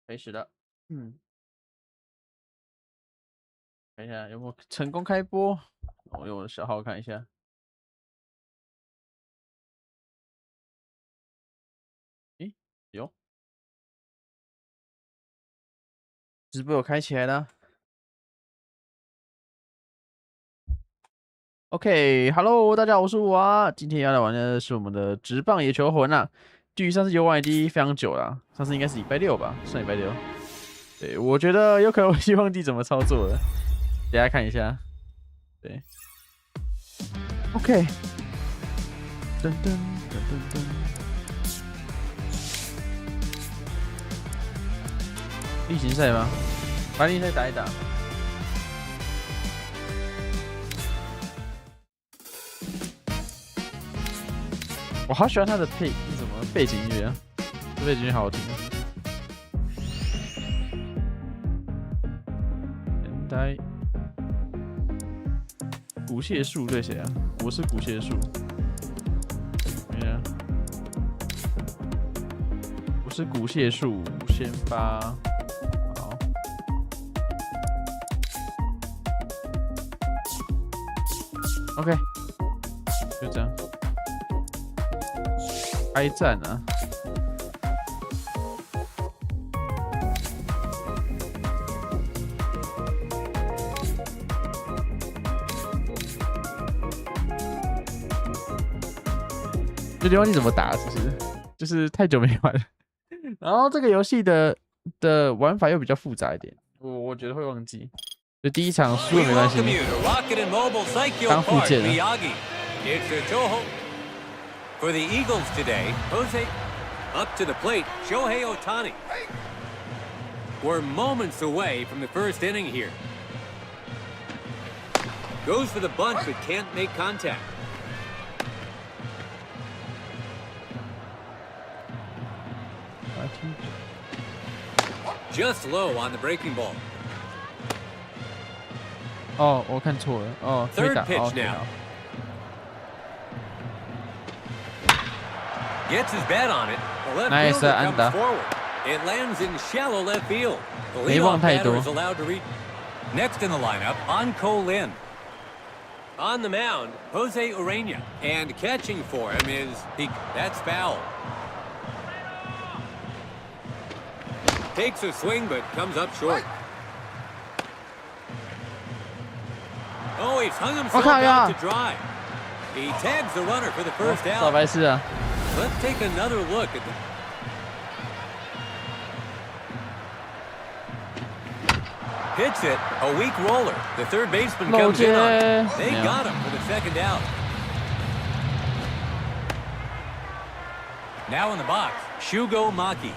开始了。看一下有没有成功开播。我用我的小号看一下。有。直播有开起来了。OK，Hello， 大家好，我是我。今天要来玩的是我们的职棒野球魂啊。距离上次游玩已经非常久了，上次应该是礼拜六吧，上礼拜六。对，我觉得有可能我已经忘记怎么操作了，大家看一下。对 ，OK， 噔噔噔噔噔。例行赛吗？把例行赛打一打。我好喜欢他的什么背景音乐啊，这背景音乐好好听啊。年代，古谢树对谁啊？我是古谢树。我是古谢树，先发。好。OK， 就这样。开战啊！有点忘记怎么打，是不是？就是太久没玩了。然后这个游戏的玩法又比较复杂一点，我觉得会忘记。就第一场输了没关系，当附件了。For the Eagles today, Jose up to the plate, Shohei Ohtani. We're moments away from the first inning here. Goes for the bunt but can't make contact. Just low on the breaking ball. 哦，我看错了。哦，可以打。 Third pitch now. Gets his bat on it. The left fielder comes forward. It lands in shallow left field. The leadoff batter is allowed to reach. Next in the lineup, Anko Lin. On the mound, Jose Urena. And catching for him is that's foul. Takes a swing but comes up short. Oh, he's hung himself out to dry. He tags the runner for the first out. 少白痴啊！ Let's take another look at the hits it, a weak roller. The third baseman comes in on it. They got him for the second out. Now in the box, Shugo Maki.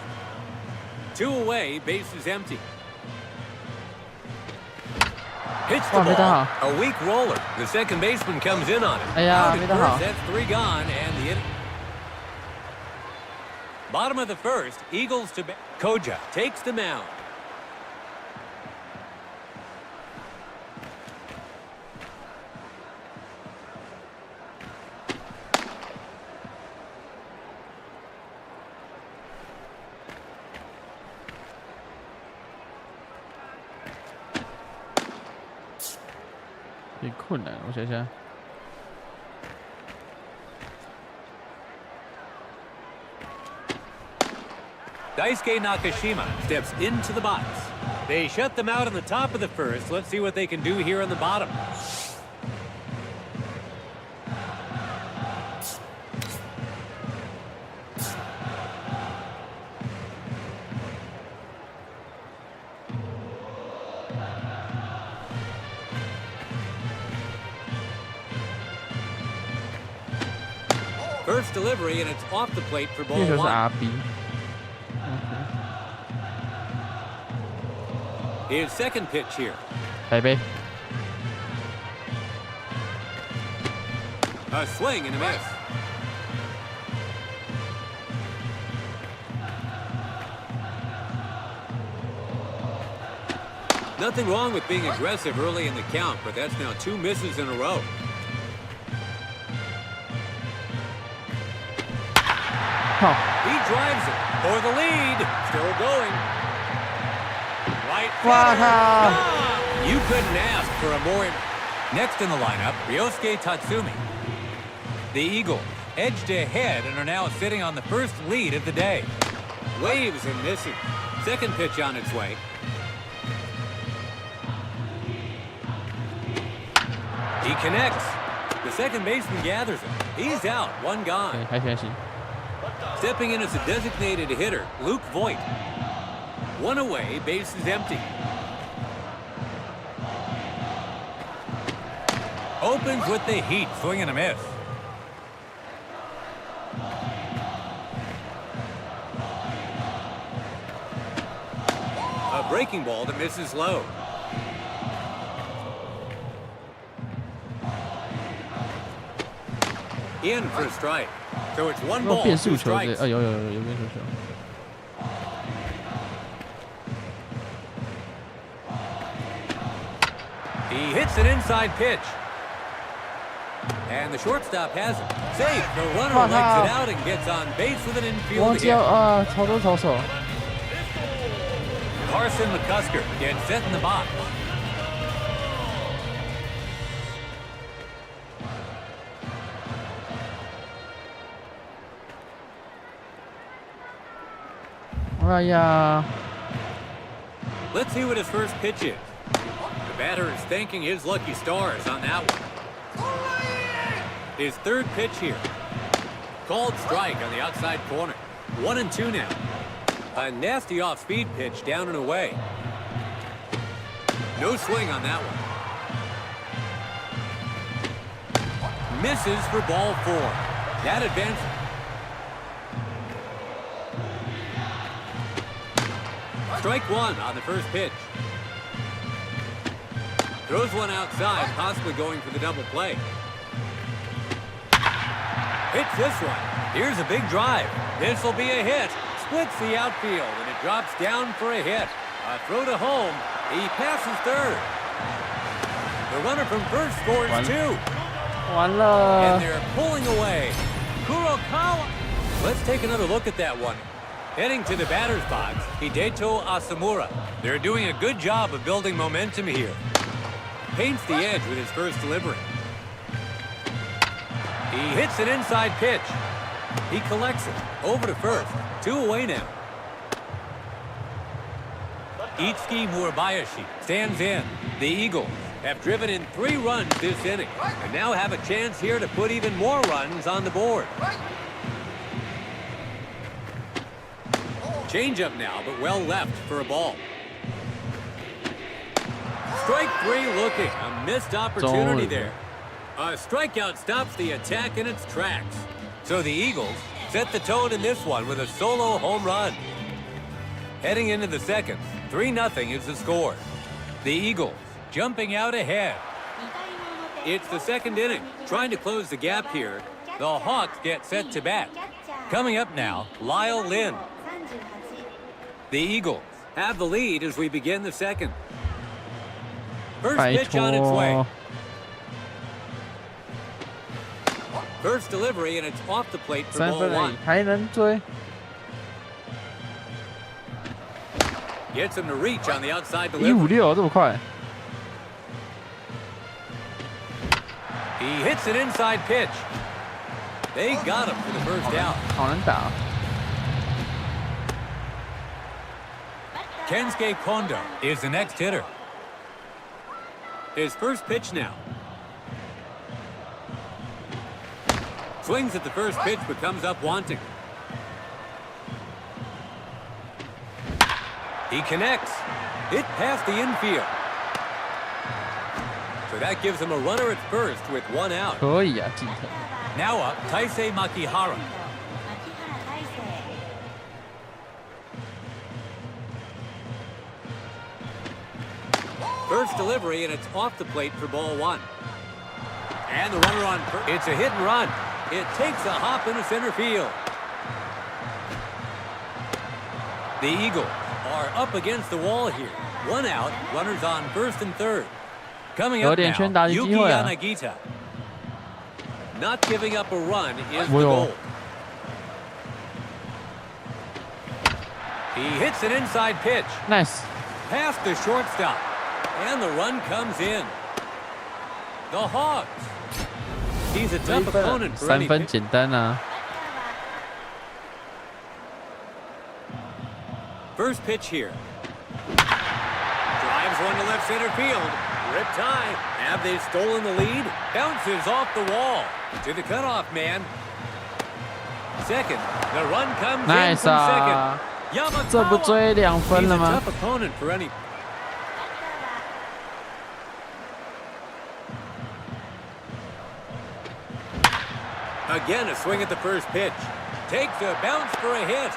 2 away, base is empty. Hits the ball, a weak roller. The second baseman comes in on it. That's 3 gone, and the bottom of the first, Eagles to Koja takes the mound. Be 困难，我想想。 Daisuke Nakashima steps into the box. They shut them out on the top of the first. Let's see what they can do here on the bottom. First delivery, and it's off the plate for ball 1. His second pitch here. Baby. A swing and a miss. Nothing wrong with being aggressive early in the count, but that's now 2 misses in a row. He drives it. For the lead. Still going. Right. Wow. You couldn't ask for a more... Next in the lineup, Ryosuke Tatsumi. The Eagles edged ahead and are now sitting on the first lead of the day. Waves and misses. Second pitch on its way. He connects. The second baseman gathers it. He's out, one gone. Stepping in as a designated hitter, Luke Voigt. One away, base is empty. Opens with the heat, swing and a miss. A breaking ball that misses low. In for a strike. So it's one ball, 变 two 速球 strikes. 有变速球。He hits an inside pitch. And the shortstop has it. Safe. The runner legs it out and gets on base with an infield hit. Carson McCusker gets set in the box. Let's see what his first pitch is. The batter is thanking his lucky stars on that one. His third pitch here. Called strike on the outside corner. 1-2 now. A nasty off-speed pitch down and away. No swing on that one. Misses for ball 4. That advances. Strike one on the first pitch. Throws one outside, possibly going for the double play. Hits this one. Here's a big drive. This will be a hit. Splits the outfield, and it drops down for a hit. A throw to home. He passes third. The runner from first scores 2. And they're pulling away. Kurokawa. Let's take another look at that one. Heading to the batter's box, Hideto Asamura. They're doing a good job of building momentum here. Paints the edge with his first delivery. He hits an inside pitch. He collects it. Over to first. 2 away now. Itsuki Murabayashi stands in. The Eagles have driven in 3 runs this inning and now have a chance here to put even more runs on the board. Change up now, but well left for a ball. Strike 3 looking. A missed opportunity there. A strikeout stops the attack in its tracks. So the Eagles set the tone in this one with a solo home run. Heading into the second, 3-0 is the score. The Eagles jumping out ahead. It's the second inning. Trying to close the gap here. The Hawks get set to bat. Coming up now, Lyle Lynn. The Eagles have the lead as we begin the second. First pitch on its way. First delivery, and it's off the plate for ball 1. 还能追。 Gets him to reach on the outside delivery. 156这么快。 He hits an inside pitch. They got him for the first out. 好难打。 Kensuke Kondo is the next hitter. His first pitch now. Swings at the first pitch, but comes up wanting. He connects. Hit past the infield. So that gives him a runner at first with 1 out. 可以啊，近藤。 Now up, Taisei Makihara. First delivery, and it's off the plate for ball 1. And the runner on first. It's a hit and run. It takes a hop into center field. The Eagles are up against the wall here. 1 out, runners on first and third. Coming up now, Yuki Yanagita. Not giving up a run is the goal. He hits an inside pitch. Nice. Past the shortstop. And the run comes in. The Hawks. He's a tough opponent for any 3分简单啊。First pitch here. Drives one to left center field. Rip tie. Have they stolen the lead? Bounces off the wall. To the cutoff man. Second. The run comes in from second. 这不追2分了吗？ He's a tough opponent for any. Again, a swing at the first pitch. Takes a bounce for a hit.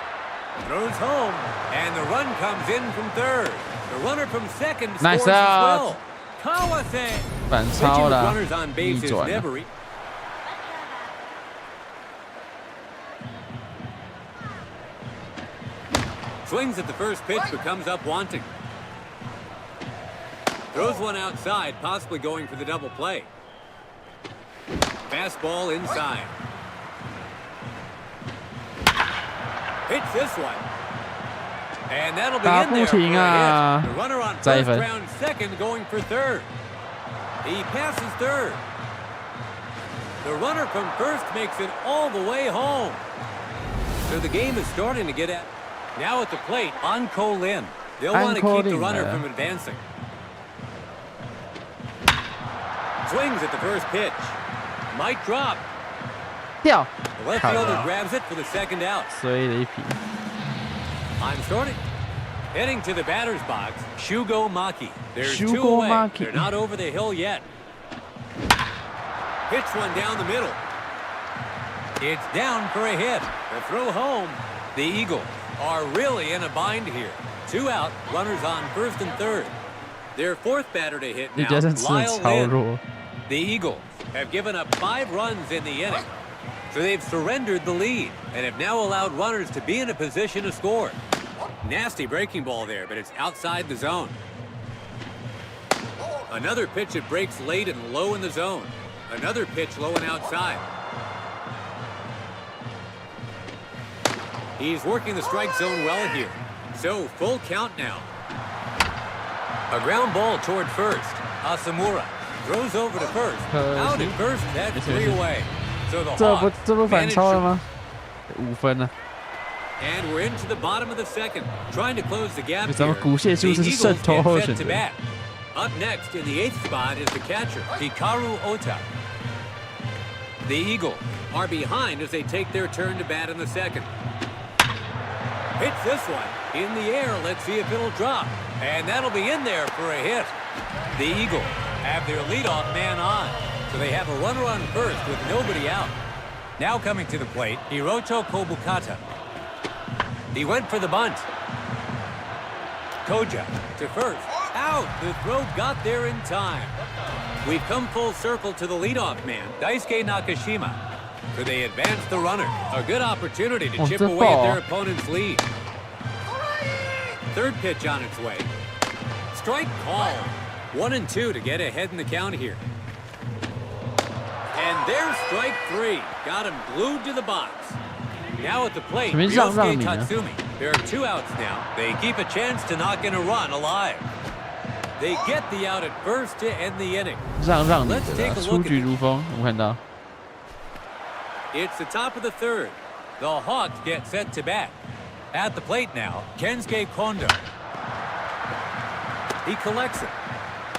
Throws home, and the run comes in from third. The runner from second scores as well. Kawase. 反超了， runners on 逆 bases 转了。 never. Swings at the first pitch, but comes up wanting. Throws one outside, possibly going for the double play. Fastball inside. Hits this one. And that'll be in there for a hit. The runner on first round second going for third. He passes third. The runner from first makes it all the way home. So the game is starting to get at. Now at the plate, Anko Lin. They'll want to keep the runner from advancing. Swings at the first pitch. Might drop. 掉。 The left fielder grabs it for the second out. 衰了一匹。 I'm starting. Heading to the batter's box, Shugo Maki. There's two Shugo away. Maki. They're not over the hill yet. Hits one down the middle. It's down for a hit. The throw home. The Eagles are really in a bind here. 2 out, runners on first and third. Their fourth batter to hit now, Lyle Lin. The Eagles have given up 5 runs in the inning. So they've surrendered the lead and have now allowed runners to be in a position to score. Nasty breaking ball there, but it's outside the zone. Another pitch that breaks late and low in the zone. Another pitch low and outside. He's working the strike zone well here. So full count now. A ground ball toward first. Asamura throws over to first. Out at first, that's 3 away. So the Hawks 这不反超了吗？5分呢。 And we're into the bottom of the second, trying to close the gap 咱们 here. 骨蟹是不是渗透候选人？ Up next in the 8th spot is the catcher, Hikaru Ota. The Eagles are behind as they take their turn to bat in the second. Hits this one in the air. Let's see if it'll drop. And that'll be in there for a hit. The Eagles have their leadoff man on, so they have a runner on first with nobody out. Now coming to the plate, Hiroto Kobukata. He went for the bunt. Koja to first. Out! The throw got there in time. We've come full circle to the leadoff man, Daisuke Nakashima. So they advance the runner. A good opportunity to chip away at their opponent's lead. Third pitch on its way. Strike call. 1 and 2 to get ahead in the count here. And there's strike 3. Got him glued to the box. Now at the plate, Ryosuke Tatsumi. There are 2 outs now. They keep a chance to knock in a run alive. They get the out at first to end the inning. 让你的啦，出局如风，我们看到。 It's the top of the third. The Hawks get set to bat. At the plate now, Kensuke Kondo. He collects it.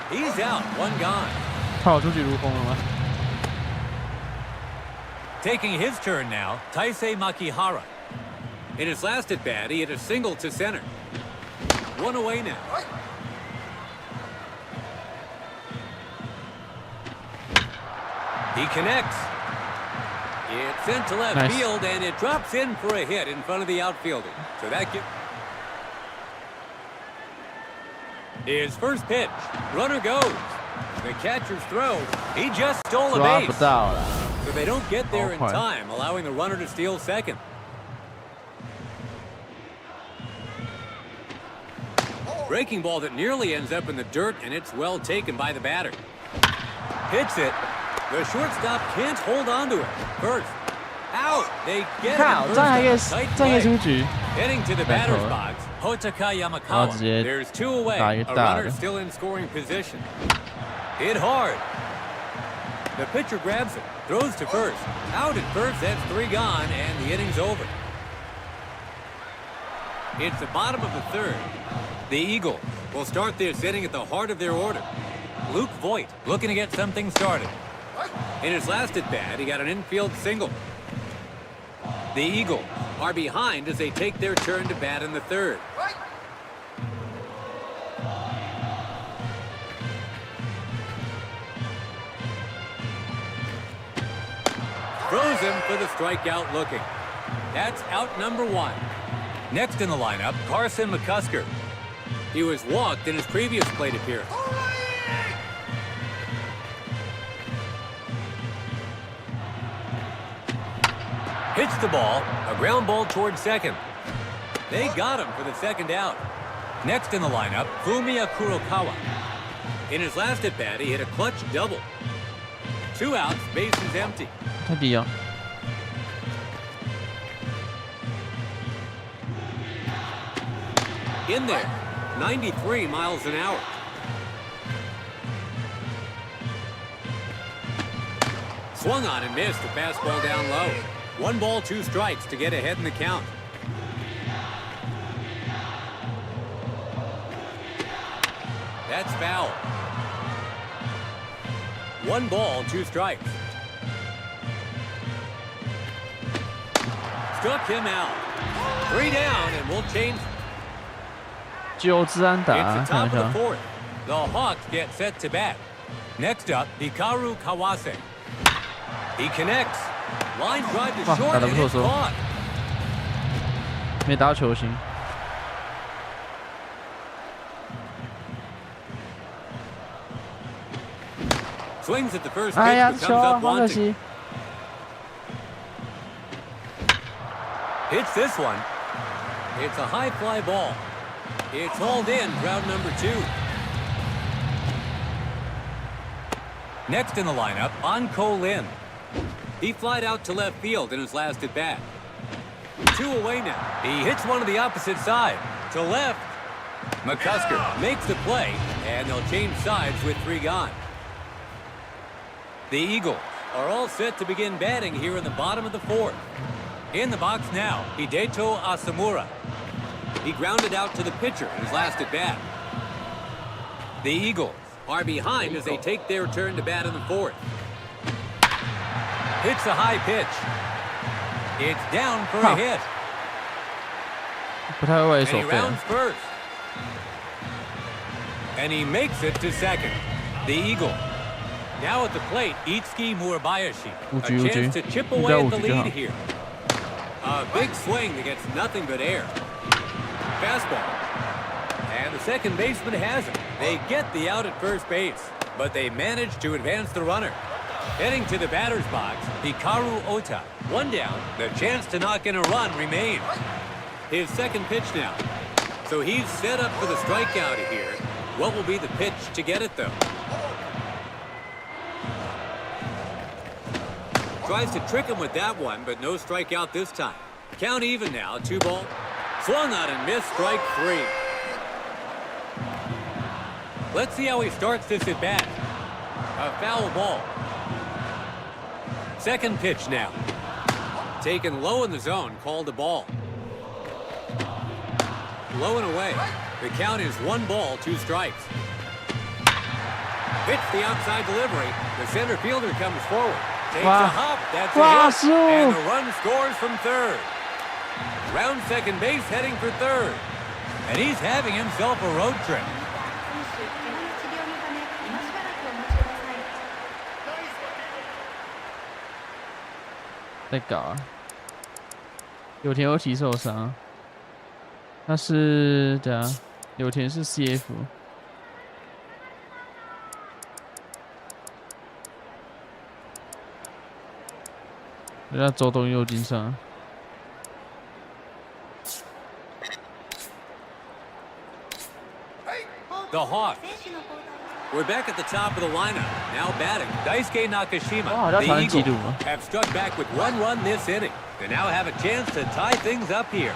He's out, 1 gone. 他有出局如风了吗？ Taking his turn now, Taisei Makihara. In his last at bat, he hit a single to center. 1 away now. He connects. It's sent to left field, and it drops in for a hit in front of the outfielder. So that gives... His first pitch. Runner goes. The catcher's throw. He just stole a base. So they don't get there in time, allowing the runner to steal second. Breaking ball that nearly ends up in the dirt, and it's well taken by the batter. Hits it. The shortstop can't hold on to it. First. Out. They get it. Heading to the batter's box, Hotaka Yamakawa. There's 2 away. A runner still in scoring position. Hit hard. The pitcher grabs it, throws to first. Out at first, that's 3 gone, and the inning's over. It's the bottom of the 3rd. The Eagles will start this inning at the heart of their order. Luke Voigt looking to get something started. In his last at-bat, he got an infield single. The Eagles are behind as they take their turn to bat in the 3rd. Throws him for the strikeout looking. That's out number 1. Next in the lineup, Carson McCusker. He was walked in his previous plate appearance. Hits the ball, a ground ball towards second. They got him for the 2nd out. Next in the lineup, Fumiya Kurokawa. In his last at-bat, he hit a clutch double. 2 outs, bases empty. In there, 93 miles an hour. Swung on and missed a fastball down low. 1 ball, 2 strikes to get ahead in the count. That's foul. 1 ball, 2 strikes. Struck him out. 3 down, and we'll change. 9支安打， It's the 看 top 一 of the 下。 4th. The Hawks get set to bat. Next up, Hikaru Kawase. He connects. Line drive to 哇， short 打得 and 不错 it's 说， gone. 没打到球星。Swings at the first 哎 pitch 呀， but 球 comes 啊， up 好可 wanting. 惜。 Hits this one. It's a high fly ball. It's hauled in, round number 2. Next in the lineup, Anko Lin. He flied out to left field in his last at bat. 2 away now. He hits one to the opposite side. To left. McCusker makes the play, and they'll change sides with 3 gone. The Eagles are all set to begin batting here in the bottom of the 4th. In the box now, Hideto Asamura. He grounded out to the pitcher in his last at bat. The Eagles are behind as they take their turn to bat in the 4th. Hits a high pitch. It's down for a hit. 不太会 And 守 he 备。 rounds first. And he makes it to second. The Eagle. Now at the plate, Itsuki Murabayashi. A chance to chip away at the lead here. A big swing that gets nothing but air. Fastball. And the second baseman has it. They get the out at first base, but they manage to advance the runner. Heading to the batter's box, Hikaru Ota. 1 down, the chance to knock in a run remains. His second pitch now. So he's set up for the strikeout here. What will be the pitch to get it, though? Tries to trick him with that one, but no strikeout this time. Count even now, 2 ball. Swung on and missed, strike 3. Let's see how he starts this at bat. A foul ball. Second pitch now. Taken low in the zone, called a ball. Low and away. The count is 1 ball, 2 strikes. Hits the outside delivery. The center fielder comes forward. Takes a hop. That's a hit. And the run scores from 3rd. Round second base, heading for 3rd. And he's having himself a road trip. 在搞啊！有田有体受伤，他是对啊，有田是 CF， 人家周东佑经上。 The Hawks. We're back at the top of the lineup. Now batting, Daisuke Nakashima. The Eagles have struck back with 1 run this inning. They now have a chance to tie things up here.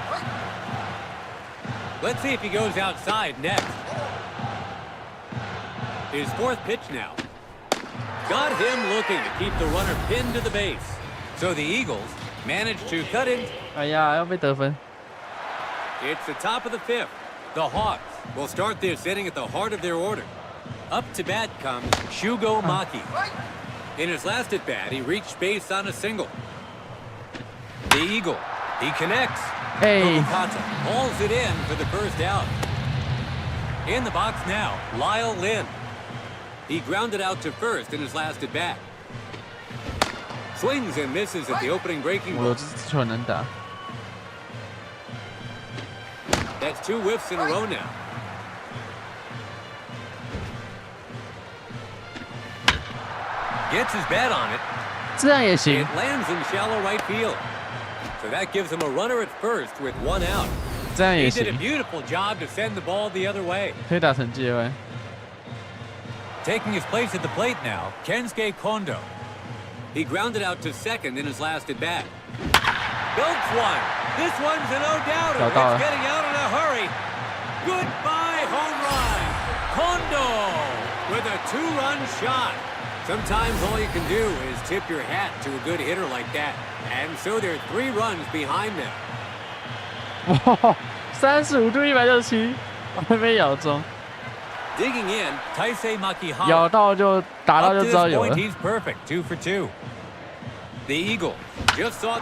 Let's see if he goes outside next. His fourth pitch now. Got him looking to keep the runner pinned to the base. So the Eagles managed to cut in. 哎呀，要被得分。 It's the top of the fifth. The Hawks will start this inning at the heart of their order. Up to bat comes Shugo Maki. In his last at bat, he reached base on a single. The Eagle, he connects. Hey. Okata hauls it in for the first out. In the box now, Lyle Lynn. He grounded out to first in his last at bat. Swings and misses at the opening breaking 我 ball. 这球很难打。 That's 2 whiffs in a row now. Gets his bat on it. 这样也行 It。lands in shallow right field. So that gives him a runner at first with 1 out. 这样 He 也 did a 行， beautiful job to send the ball the other way. 可以打成界外。 Taking his place at the plate now, Kensuke Kondo. He grounded out to second in his last at bat. Builds one. This one's a no-doubter.找到了。 It's getting out in a hurry. Goodbye home run. Kondo with a 2-run shot. Sometimes all you can do is tip your hat to a good hitter like that. And so they're 3 runs behind them. 哇，35度167，还没咬中， Digging in, Taisei Makihara. 咬到就打到 Up 就 to 知道 this 有 point, 了。 he's perfect, 2 for 2. The Eagle just saw,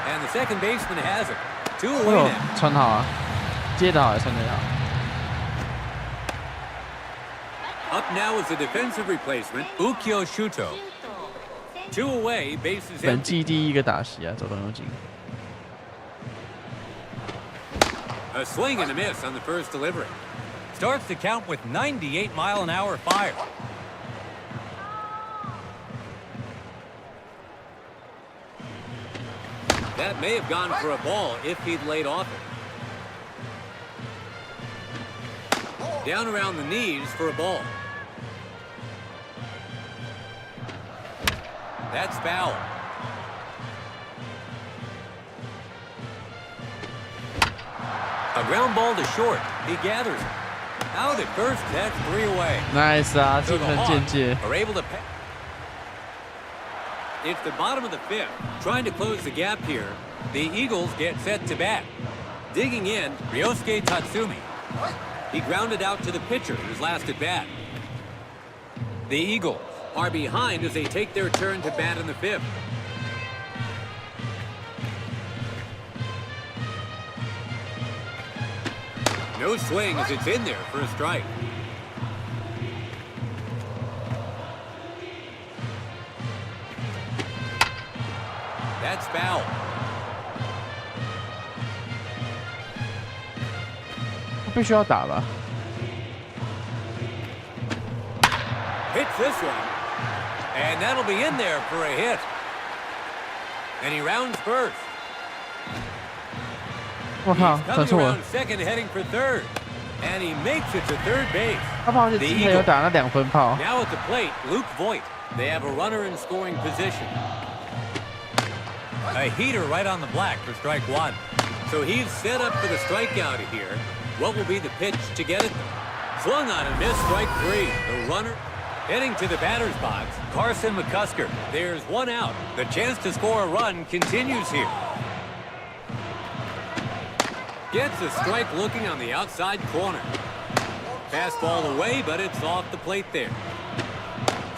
and the second baseman has it. 2 哎 away 呦 now. 传好啊，接得好，传得好。 Up now is the defensive replacement, Ukyo Shuto. 2 away, bases 本 empty. 季第一个打席啊，走动有进。 A swing and a miss on the first delivery. Starts the count with 98-mile-an-hour fire. That may have gone for a ball if he'd laid off it. Down around the knees for a ball. That's foul. A ground ball to short. He gathers it. Out at first, that's 3 away. Nice 啊， So 这 the 分间接。 Hawks are able to pay. It's the bottom of the fifth. Trying to close the gap here. The Eagles get set to bat. Digging in, Ryosuke Tatsumi. He grounded out to the pitcher in his last at bat. The Eagles are behind as they take their turn to bat in the fifth. No swing as it's in there for a strike. That's foul. 必须要打吧？ Hits this one. And that'll be in there for a hit. And he rounds first. 我靠， He's 传 coming 错了 around。second, heading for third. And he makes it to third base. 他好像之前有打那2分炮。 Now at the plate, Luke Voigt. They have a runner in scoring position. A heater right on the black for strike 1. So he's set up for the strikeout here. What will be the pitch to get it? Swung on and missed, strike 3. The runner heading to the batter's box, Carson McCusker. There's 1 out. The chance to score a run continues here. Gets a strike looking on the outside corner. Fastball away, but it's off the plate there.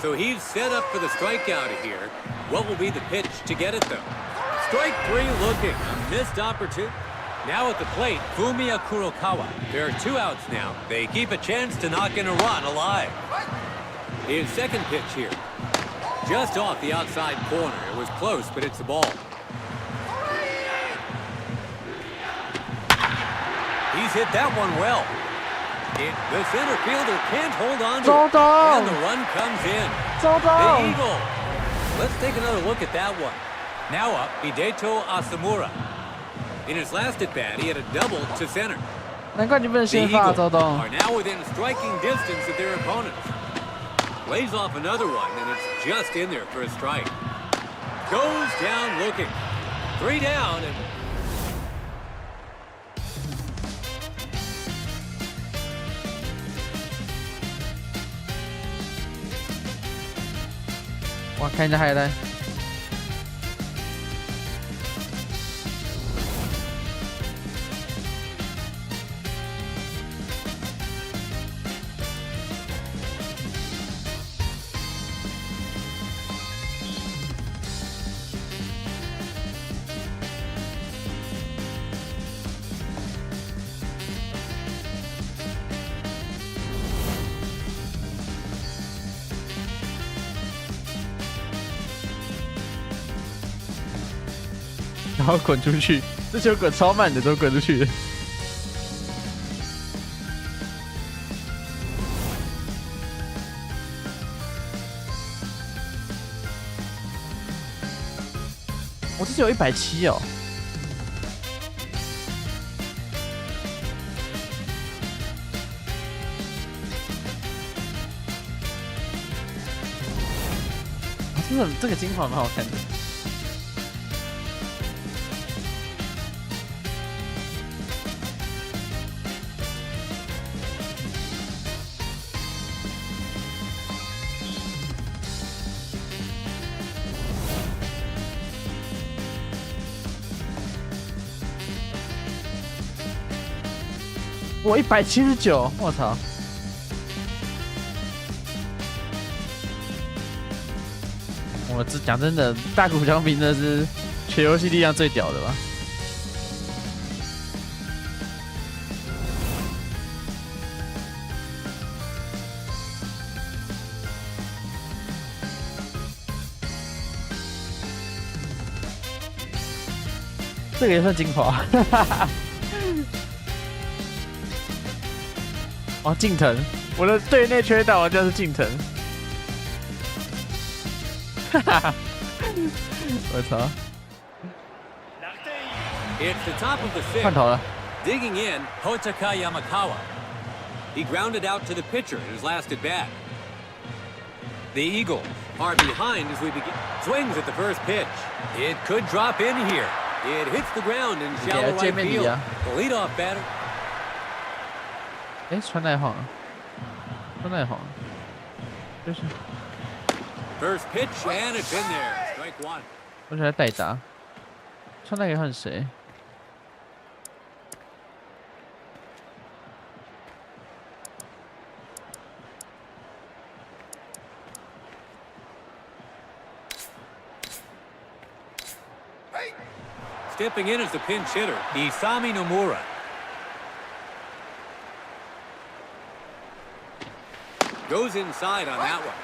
So he's set up for the strikeout here. What will be the pitch to get it, though? Strike 3 looking. A missed opportunity. Now at the plate, Fumiya Kurokawa. There are 2 outs now. They keep a chance to knock in a run alive. His second pitch here. Just off the outside corner. It was close, but it's a ball. He's hit that one well. The center fielder can't hold on to it. And the run comes in. The Eagle. Let's take another look at that one. Now up, Hideto Asamura. In his last at-bat, he had a double to center. 难怪你不能 The 先发， Eagles 周东。 are now within striking distance of their opponents. Lays off another one, and it's just in there for a strike. Goes down looking. 3 down, and 哇，看一下海带。然后滚出去，这球滚超慢的，都滚出去了。我这只有170哦。真的，这个精华蛮好看的。我179，我操！我这讲真的，大谷翔平真的是全游戏力量最屌的吧？这个也算精华。哦，近藤，我的队内缺到就是近藤。哈哈，我操！换头了。Digging in, Hotaka Yamakawa. He grounded out to the pitcher in his last at bat. The Eagles are behind as we begin. Swings at the first pitch. It could drop in here. It hits the ground in shallow right field. The leadoff batter. 哎，穿太晃了，穿太晃了，就是。First pitch and it's in there. Strike one. 我想来代打，穿太可以换谁？ Stepping in as the pinch hitter, Isami Nomura. Goes inside on that one.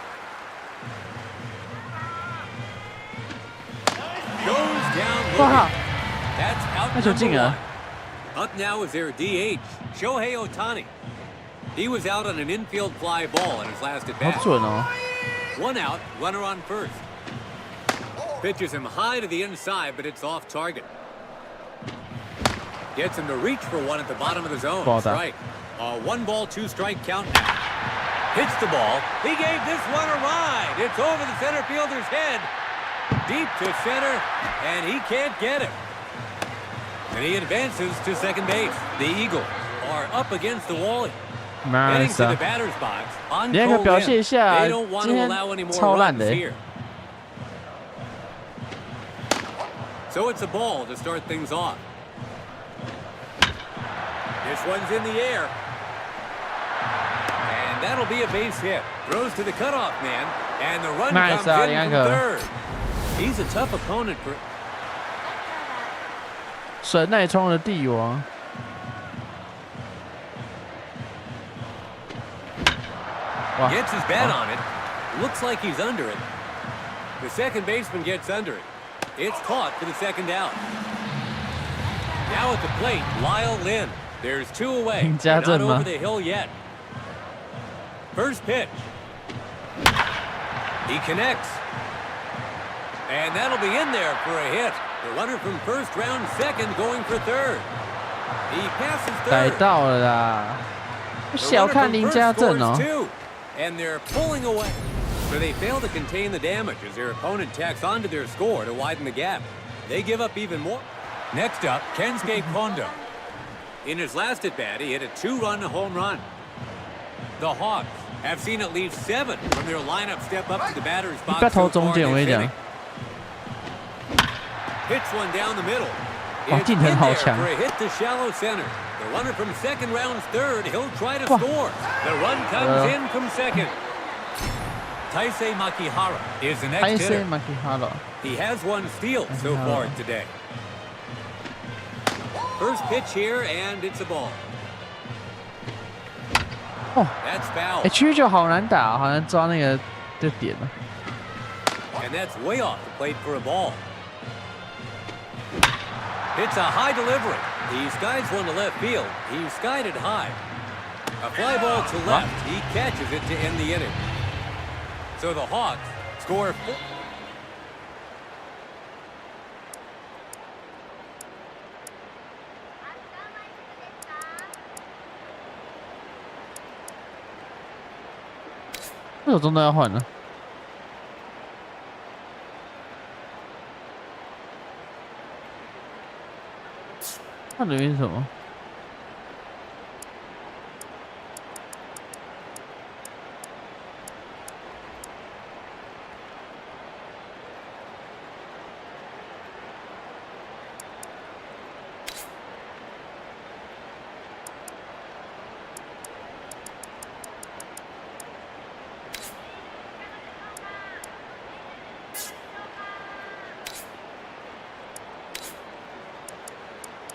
Goes down looking. That's out number one. Up now is their DH, Shohei Ohtani. He was out on an infield fly ball in his last at bat. One out, runner on first. Pitches him high to the inside, but it's off target. Gets him to reach for one at the bottom of the zone. Strike. A 1-ball, 2-strike count now. Hits the ball. He gave this one a ride. It's over the center fielder's head. Deep to center, and he can't get it. And he advances to second base. The Eagles are up against the wall. Getting to the batter's box. On Cole in. They don't want to allow any more runs here. So it's a ball to start things off. This one's in the air. And that'll be a base hit. Throws to the cutoff man. And the run comes in from third. He's a tough opponent for... 神奈川的帝王。Gets his bat on it. Looks like he's under it. The second baseman gets under it. It's caught for the second out. Now at the plate, Lyle Lynn. There's two away. Not over the hill yet. First pitch. He connects. And that'll be in there for a hit. The runner from first round second going for third. He passes third. 逮到了啦！小看林家正哦。And they're pulling away. So they fail to contain the damage as their opponent tacks onto their score to widen the gap. They give up even more. Next up, Kensuke Kondo. In his last at-bat, he hit a 2-run home run. The Hawks Have seen at least 7 from their lineup step up to the batter's box. 不要投中间，我跟你讲。 Hits one down the middle. 哇，近藤好强。 For a hit to shallow center. The runner from second rounds third. He'll try to score. The run comes in from second. Taisei Makihara is the next hitter. He has 1 steal so far today. First pitch here, and it's a ball. 哦 That's foul. ，9好难打，好难抓那个点啊。 And that's way off the plate for a ball. It's a high delivery. He skies one to left field. He skied it high. A fly ball to left. He catches it to end the inning. So the Hawks score 4. 为什么中段要换呢？换的原因是什么？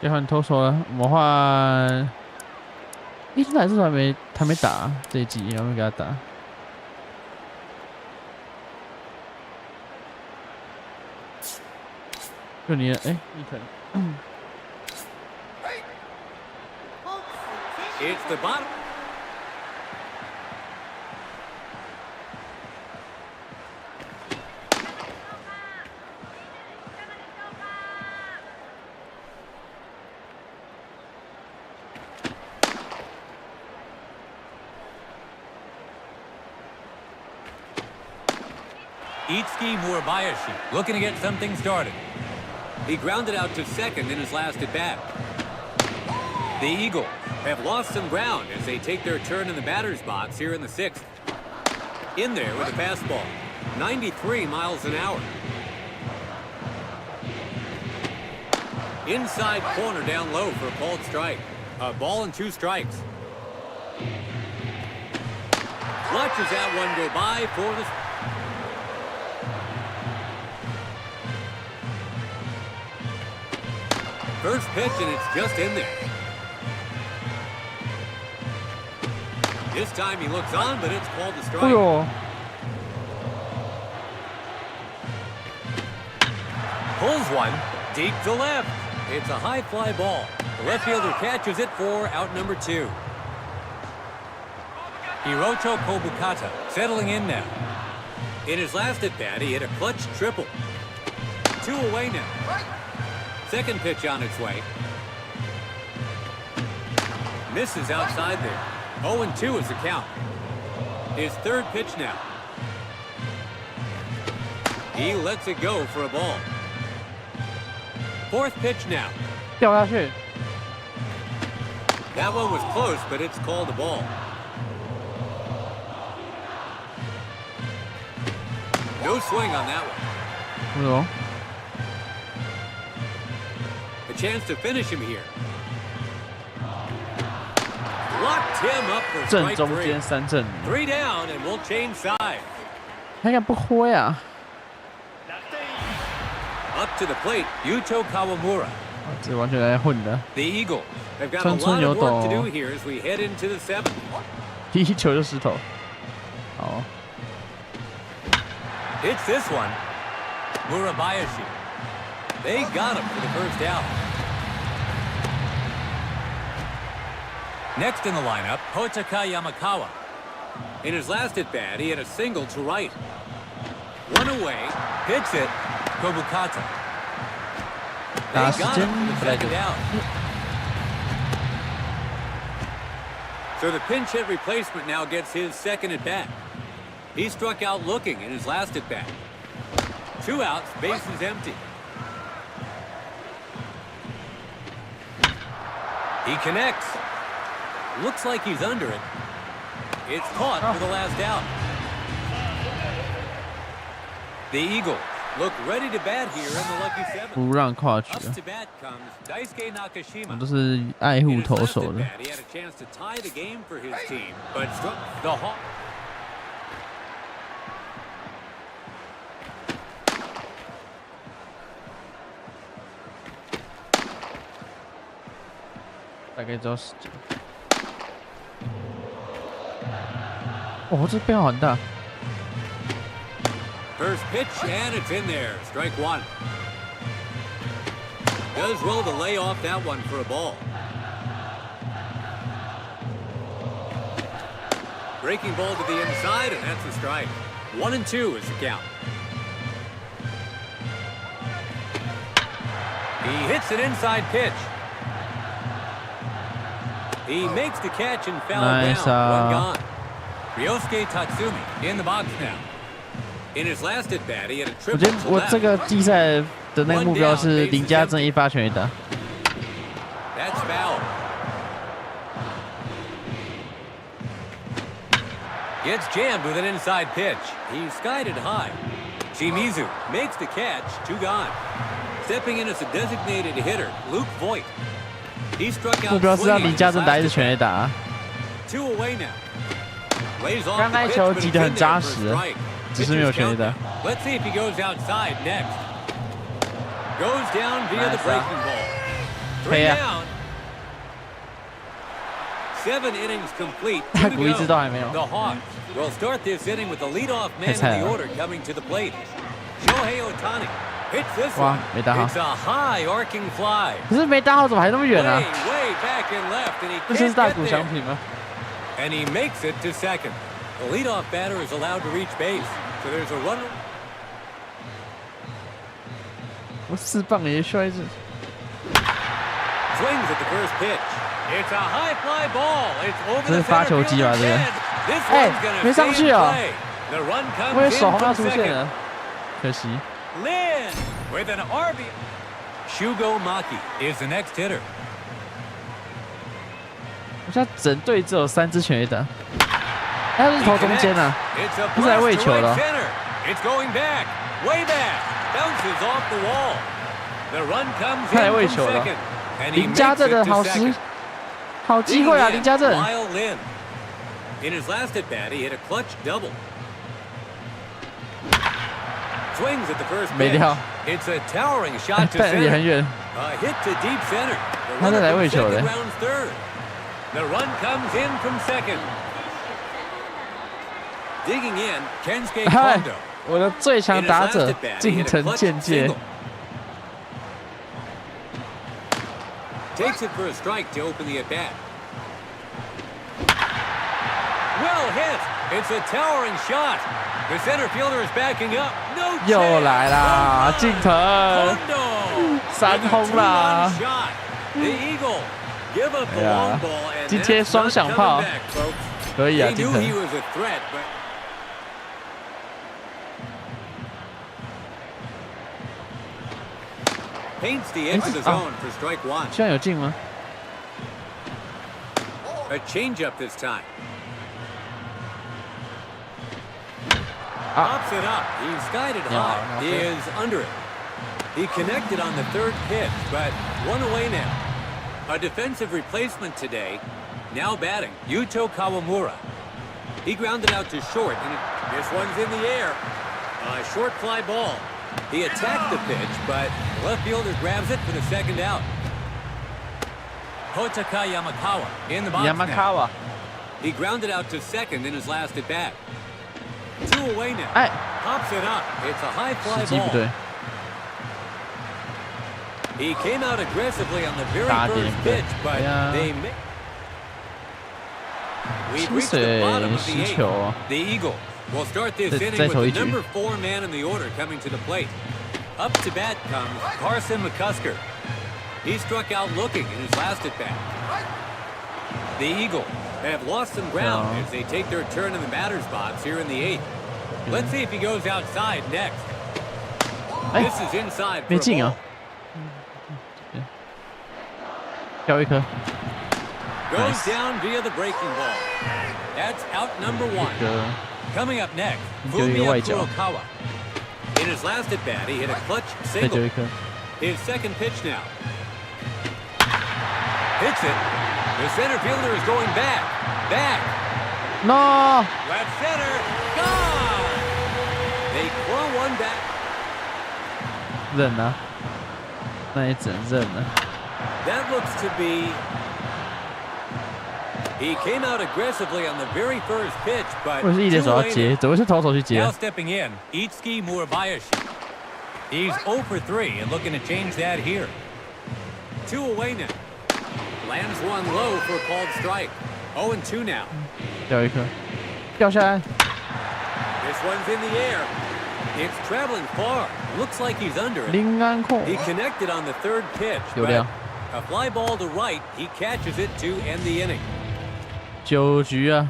要换投手了，我们换。现在是还没打这一季，还没给他打。就你，伊藤。It's the bottom. Itsuki Murabayashi looking to get something started. He grounded out to second in his last at bat. The Eagles have lost some ground as they take their turn in the batter's box here in the 6th. In there with a fastball, 93 miles an hour. Inside corner down low for a called strike. A ball and 2 strikes. Watches that one go by for the... First pitch, and it's just in there. This time he looks on, but it's called a strike. Pulls one deep to left. It's a high fly ball. The left fielder catches it for out number 2. Hirocho Kobukata settling in now. In his last at bat, he hit a clutch triple. 2 away now. Second pitch on its way. Misses outside there. 0-2 is the count. His third pitch now. He lets it go for a ball. Fourth pitch now. 掉下去。 That one was close, but it's called a ball. No swing on that one. No. A chance to finish him here. Locked him up for strike 正中间3振。3 down, and we'll change sides. 他应该不挥啊。Up to the plate, Yuto Kawamura. 这完全来混的。 The Eagles have got a lot of work to do here as we head into the 7th. 第一球就失投。好。 It's this one. Murabayashi. They got him for the first out. Next in the lineup, Hotaka Yamakawa. In his last at-bat, he had a single to right. One away, hits it, Kobukata. They got him for the second out. So the pinch hit replacement now gets his second at-bat. He struck out looking in his last at-bat. 2 outs, bases empty. He connects. Looks like he's under it. It's caught for the last out. The Eagles look ready to bat here in the lucky seven. 不让跨区 Up to bat comes Daisuke Nakashima. 都是爱护投手的。 He had a chance to tie the game for his team, but struck the Hawks. 大概知道时间。哦，这变化很大。 First pitch, and it's in there. Strike one. Does well to lay off that one for a ball. Breaking ball to the inside, and that's a strike. 1-2 is the count. He hits an inside pitch. He makes the catch and foul down. One gone. Ryosuke Tatsumi in the box now. In his last at bat, he had a 我 triple 觉得 to 我 left. 这个季赛的那个目标是林家正一发全垒打。 That's foul. Gets jammed with an inside pitch. He skied it high. Shimizu makes the catch. Two gone. Stepping in as a designated hitter, Luke Voigt. He struck out. 目标是让林家正打一支全垒打。 Two away now. Lays off 刚 the 那 pitch, 球 but 击 it's 得 in 很 there 扎 for a 实， strike. 只是没有全垒打。 Let's see if he goes outside next. Goes down via the breaking ball. Three down. 7 innings complete. 他鼓励知道还没有。 The Hawks will start this inning with the leadoff man in the order coming to the plate. Shohei Ohtani hits this 哇 one. 没打好。 It's a high arcing fly. 可是没打好，怎么还那么远啊？ Way back and left, and he 这是 can't 大 get 谷 there. 翔平吗？ And he makes it to second. The leadoff batter is allowed to reach base, so there's a runner. 我4棒也需要一支。 Swings at the first pitch. It's a high fly ball. It's over 这是 the 发 center 球机吧？ fielder's 这个 head. This 哎 one's gonna 没上 stay 去 in 哦 play. The run 我以为 comes 手 in 红要 from 出现 second. 了，可惜。 Lin with an RB. Shugo Maki is the next hitter. 我现在整队只有3支全垒打，他是投中间啊， It's a 不是来 blast 喂 to 球 right 的。 center. It's going back, way back, bounces off the wall. The run comes 他来 in 喂 from 球了 second, and he 林家 makes 正 it 的 to 好 second. 好机会啊，林家正。 Lyle Lin. In his last at bat, he hit a clutch double. Swings at the first 没 pitch. 掉， It's a towering shot to 但也很 center. 远。 A hit to deep center. The 他在 runner 来 from 喂球的 second rounds third. The run comes in from second. Digging in, Kensuke 嗨 Kondo. 我的最强 In his 打 last 者 at bat, he 近 hit a 藤 clutch 健介 single. Takes it for a strike to open the at bat. Well hit. It's a towering shot. The center fielder is backing up. No 又 chance. 来啦， Home 近 run. 藤 Kondo 3 with a 轰啦 two-run shot. The Eagle give up the 哎呀 long ball, and 今天 that's 双 not 响 coming 炮 back, folks. 可以啊， They 近 knew 藤 he。was a threat, but paints the edge of the zone for strike one. 现在有进吗？ A changeup this time. Ah. Pops it up. He skied it Yeah, high. He okay. is under it. He connected on the third pitch, but one away now. A defensive replacement today. Now batting, Yuto Kawamura. He grounded out to short, and this one's in the air. A short fly ball. He attacked the pitch, but the left fielder grabs it for the second out. Hotaka Yamakawa in the box now. Yamakawa， He grounded out to second in his last at bat. Two away now. 哎， Pops it up. It's a high 时 fly 机不 ball. 对， He came out aggressively on the very 打点 first 不对 pitch, but 哎呀 they missed. We've 清 reached the 水 bottom of the 石 eighth. 球哦， The Eagle will start this 再 inning 再 with 投一 the 局 number 4 man in the order coming to the plate. Up to bat comes Carson McCusker. He struck out looking in his last at bat. The Eagle have lost some ground Yeah. as they take their turn in the batter's box here in the eighth. Let's see if he goes outside next. 哎 This is inside for 没 a 进 ball. 啊，掉一颗， Goes down via the breaking ball. That's out number 1. Coming up next, Fumiya Kurokawa. In his last at bat, he hit a clutch single. His second pitch now. Hits it. The center fielder is going back. No. Left center. Gone. They throw one back. 忍啊，那也只能忍了。That looks to be. He came out aggressively on the very first pitch, but 为什么一垒手要接？怎么是投手去接 Now stepping in, Itsuki Murabayashi. He's 0 for 3 and looking to change that here. 2 away now. Lands one low for a called strike. 0 and 2 now. 掉一颗，掉下来。 This one's in the air. It's traveling far. Looks like he's under it. 林安控 He connected on the third pitch, 有 but 料。 a fly ball to right. He catches it to end the inning. 9局啊。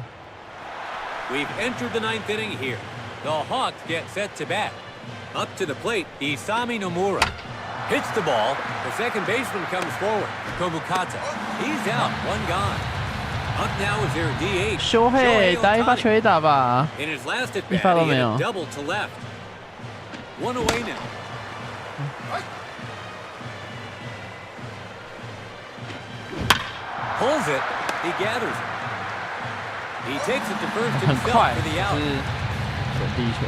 We've entered the 9th inning here. The Hawks get set to bat. Up to the plate, Isami Nomura. Hits the ball. The second baseman comes forward. Komukata. He's out. 1 gone. Up now is their DH. 修黑，打一发全垒打吧。 In his last at 一发 bat, 都 he 没 hit 有 a。double to left. 1 away now. Pulls it. He gathers it. He takes it to first 很 himself 快， for the 就 out. 是选第一球。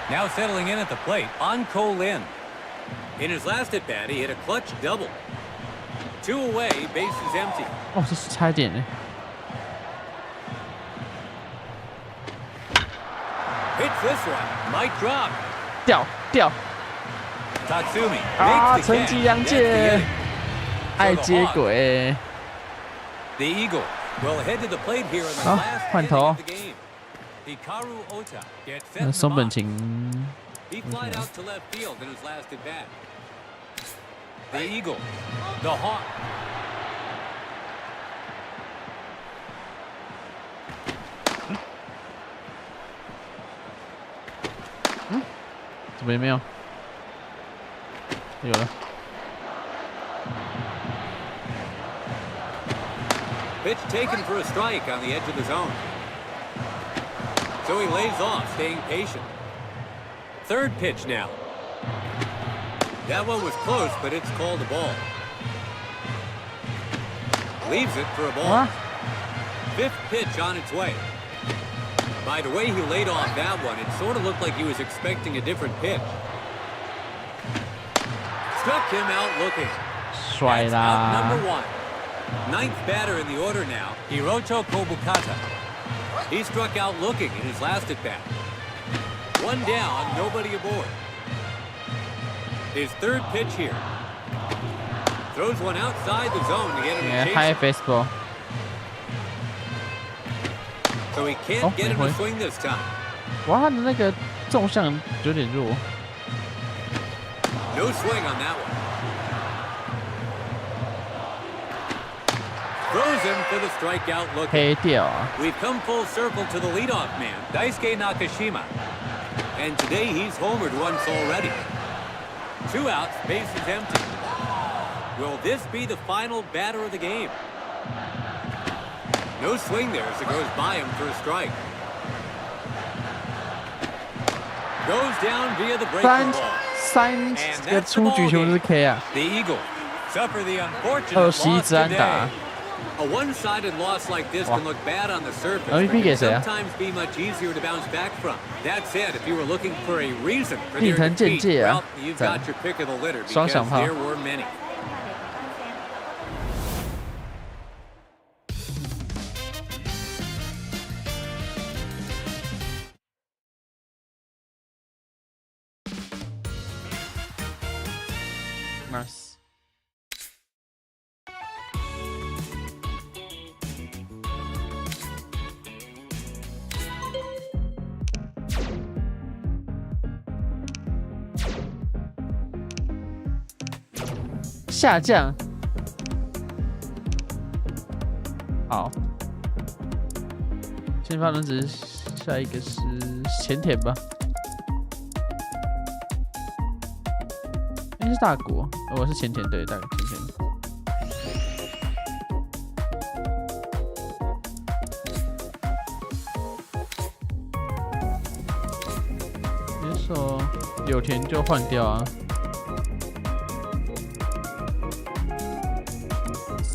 Now settling in at the plate, Anko Lin. In his last at bat, he hit a clutch double. 2 away, bases empty. 哦，这是差一点呢。 Hits this one, might drop. 掉 Tatsumi 啊！ makes the 陈 catch. 吉良 That's the 介 inning. 爱接轨。 The Eagles will head to the plate here in the 好 last 换 inning 头 of the game. Hikaru Ota gets set in 那 the 松本 box. 晴 He flied out to left field in his last at bat. The Eagles, the Hawk. 怎么也没有？有了。 Pitch taken for a strike on the edge of the zone. So he lays off, staying patient. Third pitch now. That one was close, but it's called a ball. Leaves it for a ball. 啊！ Fifth pitch on its way. By the way he laid off that one, it sort of looked like he was expecting a different pitch. Struck him out looking. 甩 That's out 啦 number 1. Ninth batter in the order now, Hiroto Kobukata. He struck out looking in his last at bat. 1 down, nobody aboard. His third pitch here. Throws one outside the zone to get him to chase. High baseball。 So he can't get him to swing this time. 哇，他的那个纵向有点弱。 No swing on that one. Throws him for the strikeout looking. 黑掉啊！ We've come full circle to the leadoff man, Daisuke Nakashima. And today he's homered once already. 2 outs, bases empty. Will this be the final batter of the game? No swing there as it goes by him for a strike. Goes down via the breaking ball. 三个出局球是 K 啊！ The Eagles suffer the unfortunate 21 loss 支安打 today. A one-sided loss like this can look bad on the surface, but MVP 给 can 谁啊？ sometimes be much easier to bounce back from. That said, if you were looking for a reason for 令 their 藤健 defeat, 介啊 well, you've got your pick of the litter 双 because 响炮 there were many. Nice。下降。好。先发轮值，下一个是前田吧。 应该是大国，我是前田队，大前田。有田就换掉啊。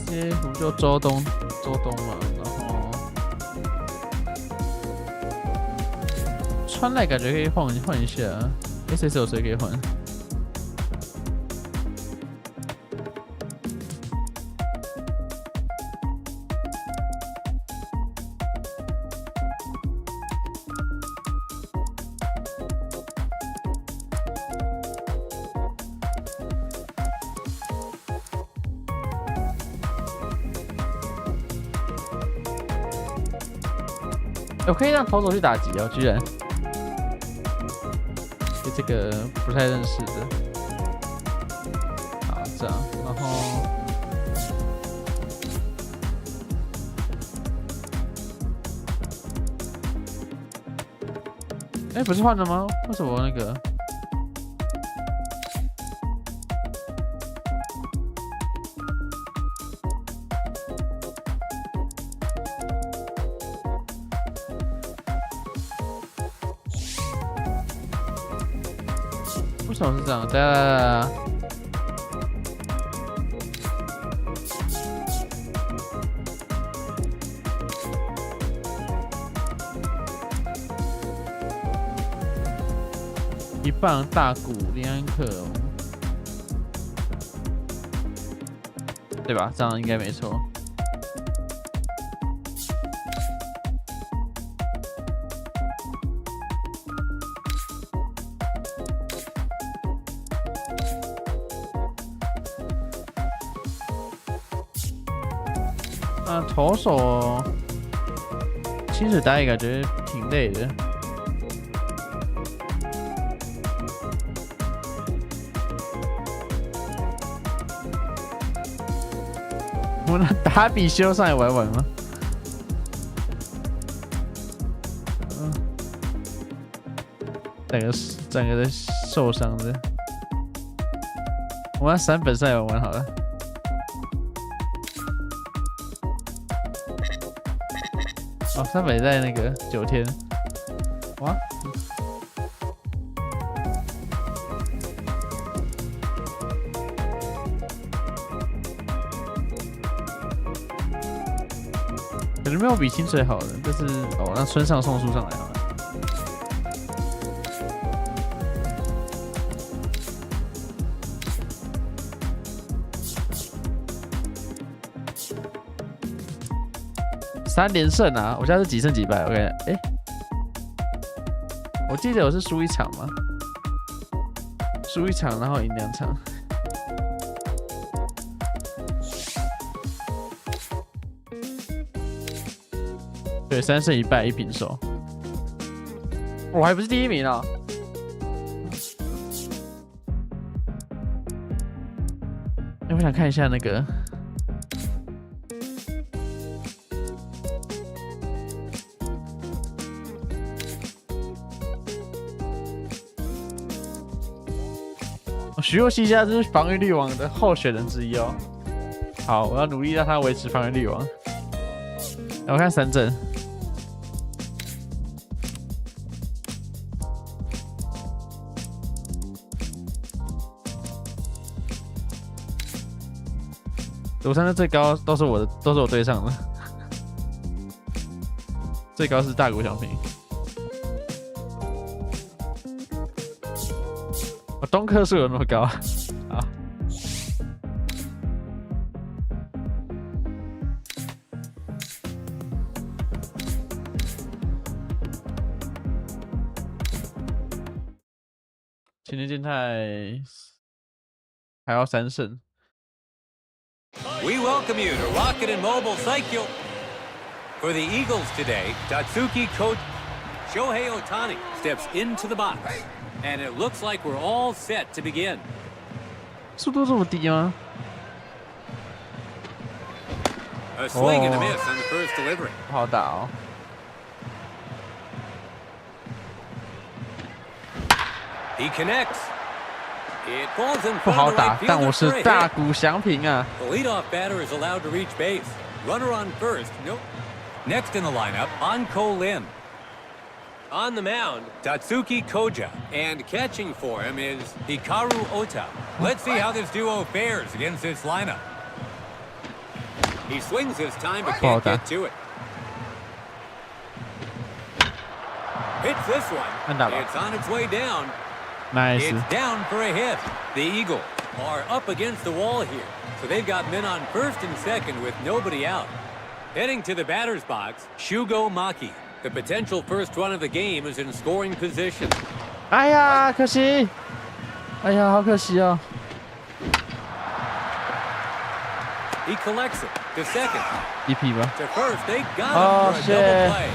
CF 就周东嘛，然后川濑感觉可以换一下、啊。SS 有谁可以换？ 我可以让投手去打击哦，居然，给这个不太认识的，好这样，然后，哎，不是换了吗？为什么那个？ 为什么是这样？来，一棒大谷林安克、哦，对吧？这样应该没错。 投手清水打野感觉挺累的。我们打比修上来玩玩吗？整个的受伤的。我们3本赛玩好了。 哦，3本在那个9天，哇！可能没有比清水好的，但是哦，那村上送书上来好了。3连胜啊！我现在是几胜几败？我看，哎，我记得我是输1场吗？输1场，然后赢2场。对，3胜1败1平手。我还不是第1名啊！哎，我想看一下那个。 徐若曦家就是防御率王的候选人之一哦。好，我要努力让他维持防御率王。我看3阵，赌3的最高都是我对上的，最高是大谷翔平。 东科数有那么高啊？前田健太还要3胜。We welcome you to Rocket and Mobile Cycle. For the Eagles today, Tatsuki coach Shohei Ohtani steps into the box. And it looks like we're all set to begin. 速度这么低吗？ A swing and a miss on the first delivery. 不好打哦。He connects. It falls in 不 front 好 of the 打 right， 但我 fielder 是 for a 大 hit. 谷翔平啊。The leadoff batter is allowed to reach base. Runner on first. Nope. Next in the lineup, Anko Lin. On the mound, Tatsuki Koja, and catching for him is Hikaru Ota. Let's see how this duo fares against this lineup. He swings his time but can't get to it. Hits this one. It's on its way down. Nice. It's down for a hit. The Eagles are up against the wall here, so they've got men on first and second with nobody out. Heading to the batter's box, Shugo Maki. The potential first run of the game is in scoring position. 哎呀，可惜！哎呀，好可惜哦。He collects it to second. 一匹吧。 To first, they got him for a double play.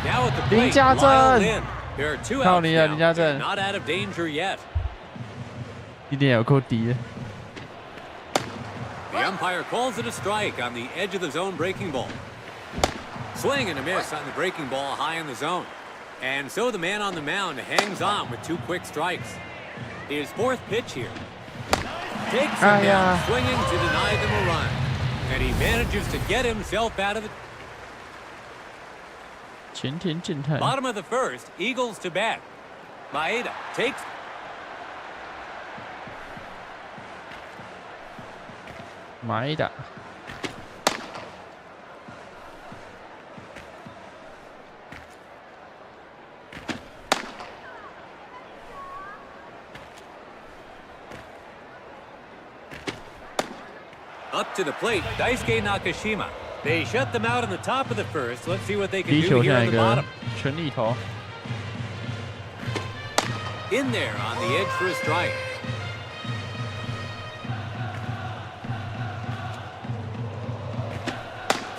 Now at the plate, 林家正 There are two 靠 outs 你啊， now, 林家正 not out of danger yet. 一点有够低的。 The umpire calls it a strike on the edge of the zone breaking ball. Swing and a miss on the breaking ball high in the zone. And so the man on the mound hangs on with two quick strikes. His fourth pitch here. Takes him down, swinging to deny them a run. And he manages to get himself out of it. 前田健太。 Bottom of the first, Eagles to bat. Maeda takes. 买的。 Up to the plate, Daisuke Nakashima. They shut them out in the top of the first. Let's see what they can do here in the bottom. 全力投。 In there on the edge for a strike.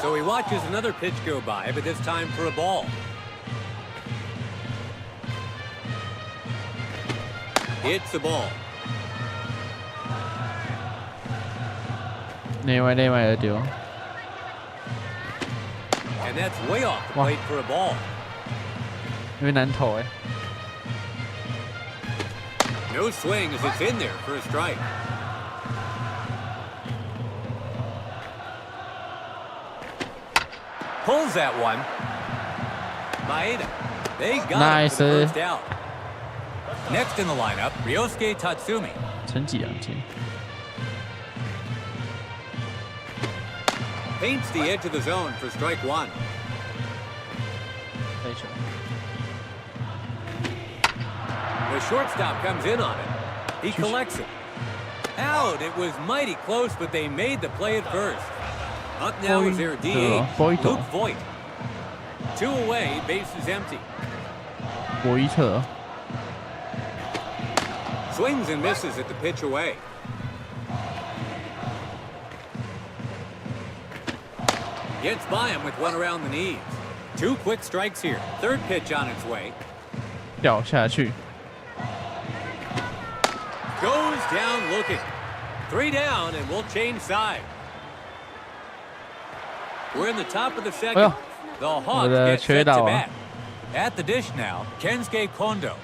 So he watches another pitch go by, but this time for a ball. It's a ball. 内外的丢。 And that's way off the plate for a ball. 因为难投哎。 No swing as it's in there for a strike. Pulls that one. Maeda. They got it for the first out. Next in the lineup, Ryosuke Tatsumi. 成绩2斤。 Paints the edge of the zone for strike one. 飞球。 The shortstop comes in on it. He collects it. Out. It was mighty close, but they made the play at first. Up now is their DH, Luke Voigt. 2 away, bases empty. 博伊特。 Swings and misses at the pitch away. Gets by him with one around the knees. 2 quick strikes here. Third pitch on its way. 掉下去。 Goes down looking. 3 down, and we'll change side. We're in the top of the second. The Hawks get set to bat. At the dish now, Kensuke Kondo.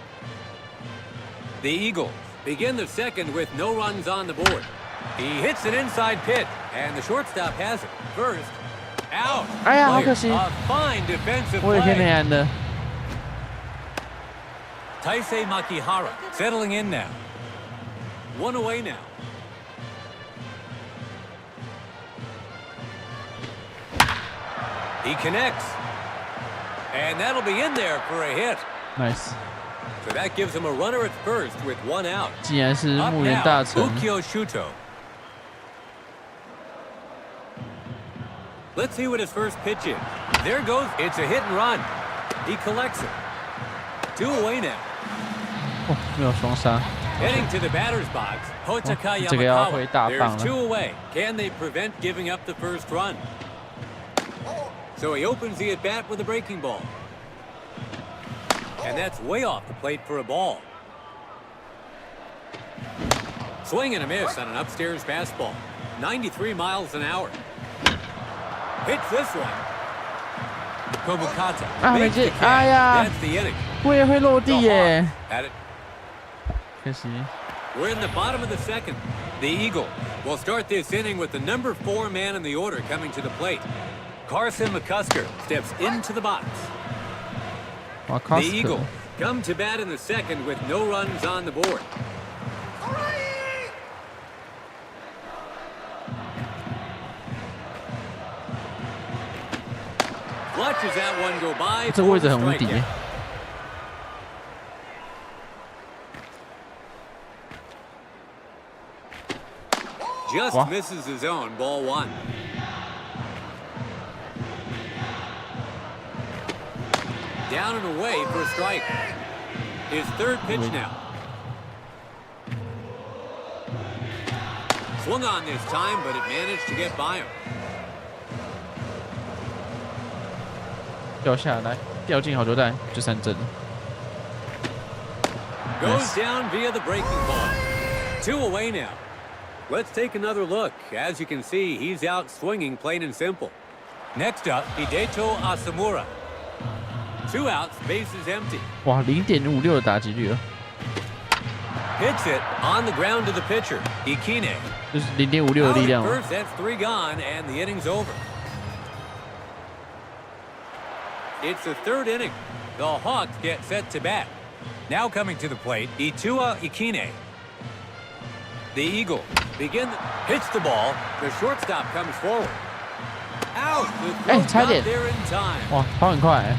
The Eagles begin the second with no runs on the board. He hits an inside pitch, and the shortstop has it. First, out. 哎呀，好可惜！ A fine defensive 我有天 play. 内安的。 Taisei Makihara settling in now. 1 away now. He connects. And that'll be in there for a hit. Nice. So that gives him a runner at first with 1 out. 竟然是 Up 木原 now, 大成。 Ukyo Shuto. Let's see what his first pitch is. There goes. It's a hit and run. He collects it. 2 away now. 哦，没有双杀。 Heading to the batter's box, Hotaka 这个要回 Yamakawa. 大棒 There's 2了。 away. Can they prevent giving up the first run? So he opens the at-bat with a breaking ball. And that's way off the plate for a ball. Swing and a miss on an upstairs fastball. 93 miles an hour. Hits this one. Kobukata. 啊，没 makes the 进！ catch. 哎呀， That's the inning. 我也会落 The 地耶 Hawks。at it. 可惜。 We're in the bottom of the second. The Eagles will start this inning with the number 4 man in the order coming to the plate. Carson McCusker steps into the box. 哇 The Eagle come to bat in the second with no runs on the board. Watches that one go by. 这个位置很无敌。Just misses his own, ball one. Down and away for a strike. His third pitch now. Swung on this time, but it managed to get by him. 掉下来，掉进好球带，就3振了。Goes down via the breaking ball. 2 away now. Let's take another look. As you can see, he's out swinging, plain and simple. Next up, Hideto Asamura. 2 outs, bases empty. 哇，0.56的打击率了。Hits it on the ground to the pitcher, Ikine. 就是0.56的力量。First, that's 3 gone, and the inning's over. It's the 3rd inning. The Hawks get set to bat. Now coming to the plate, Itua Ikine. The Eagle hits the ball. The shortstop comes forward. Out. The throw got there in time. 哇，跑很快。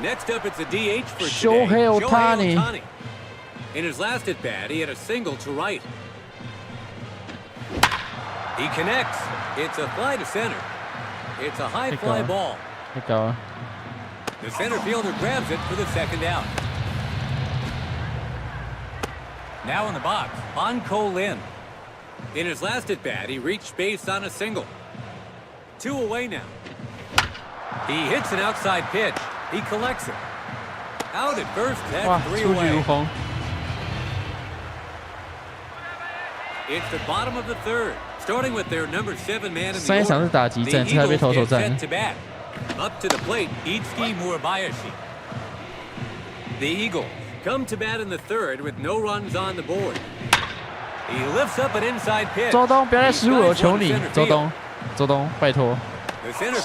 Next up, it's a DH for Shohei today, Ohtani. In his last at bat, he had a single to right. He connects. It's a fly to center. It's a high fly ball. The center fielder grabs it for the second out. Now in the box, Banko Lin. In his last at bat, he reached base on a single. 2 away now. He hits an outside pitch. He collects it. Out at first, that's 3 away. It's the bottom of the 3rd. Starting with their number 7 man in the order, the Eagles get set to bat. Up to the plate, Itsuki Murabayashi. The Eagles come to bat in the 3rd with no runs on the board. He lifts up an inside pitch. 周东，不要再失误了，求你，周东，拜托。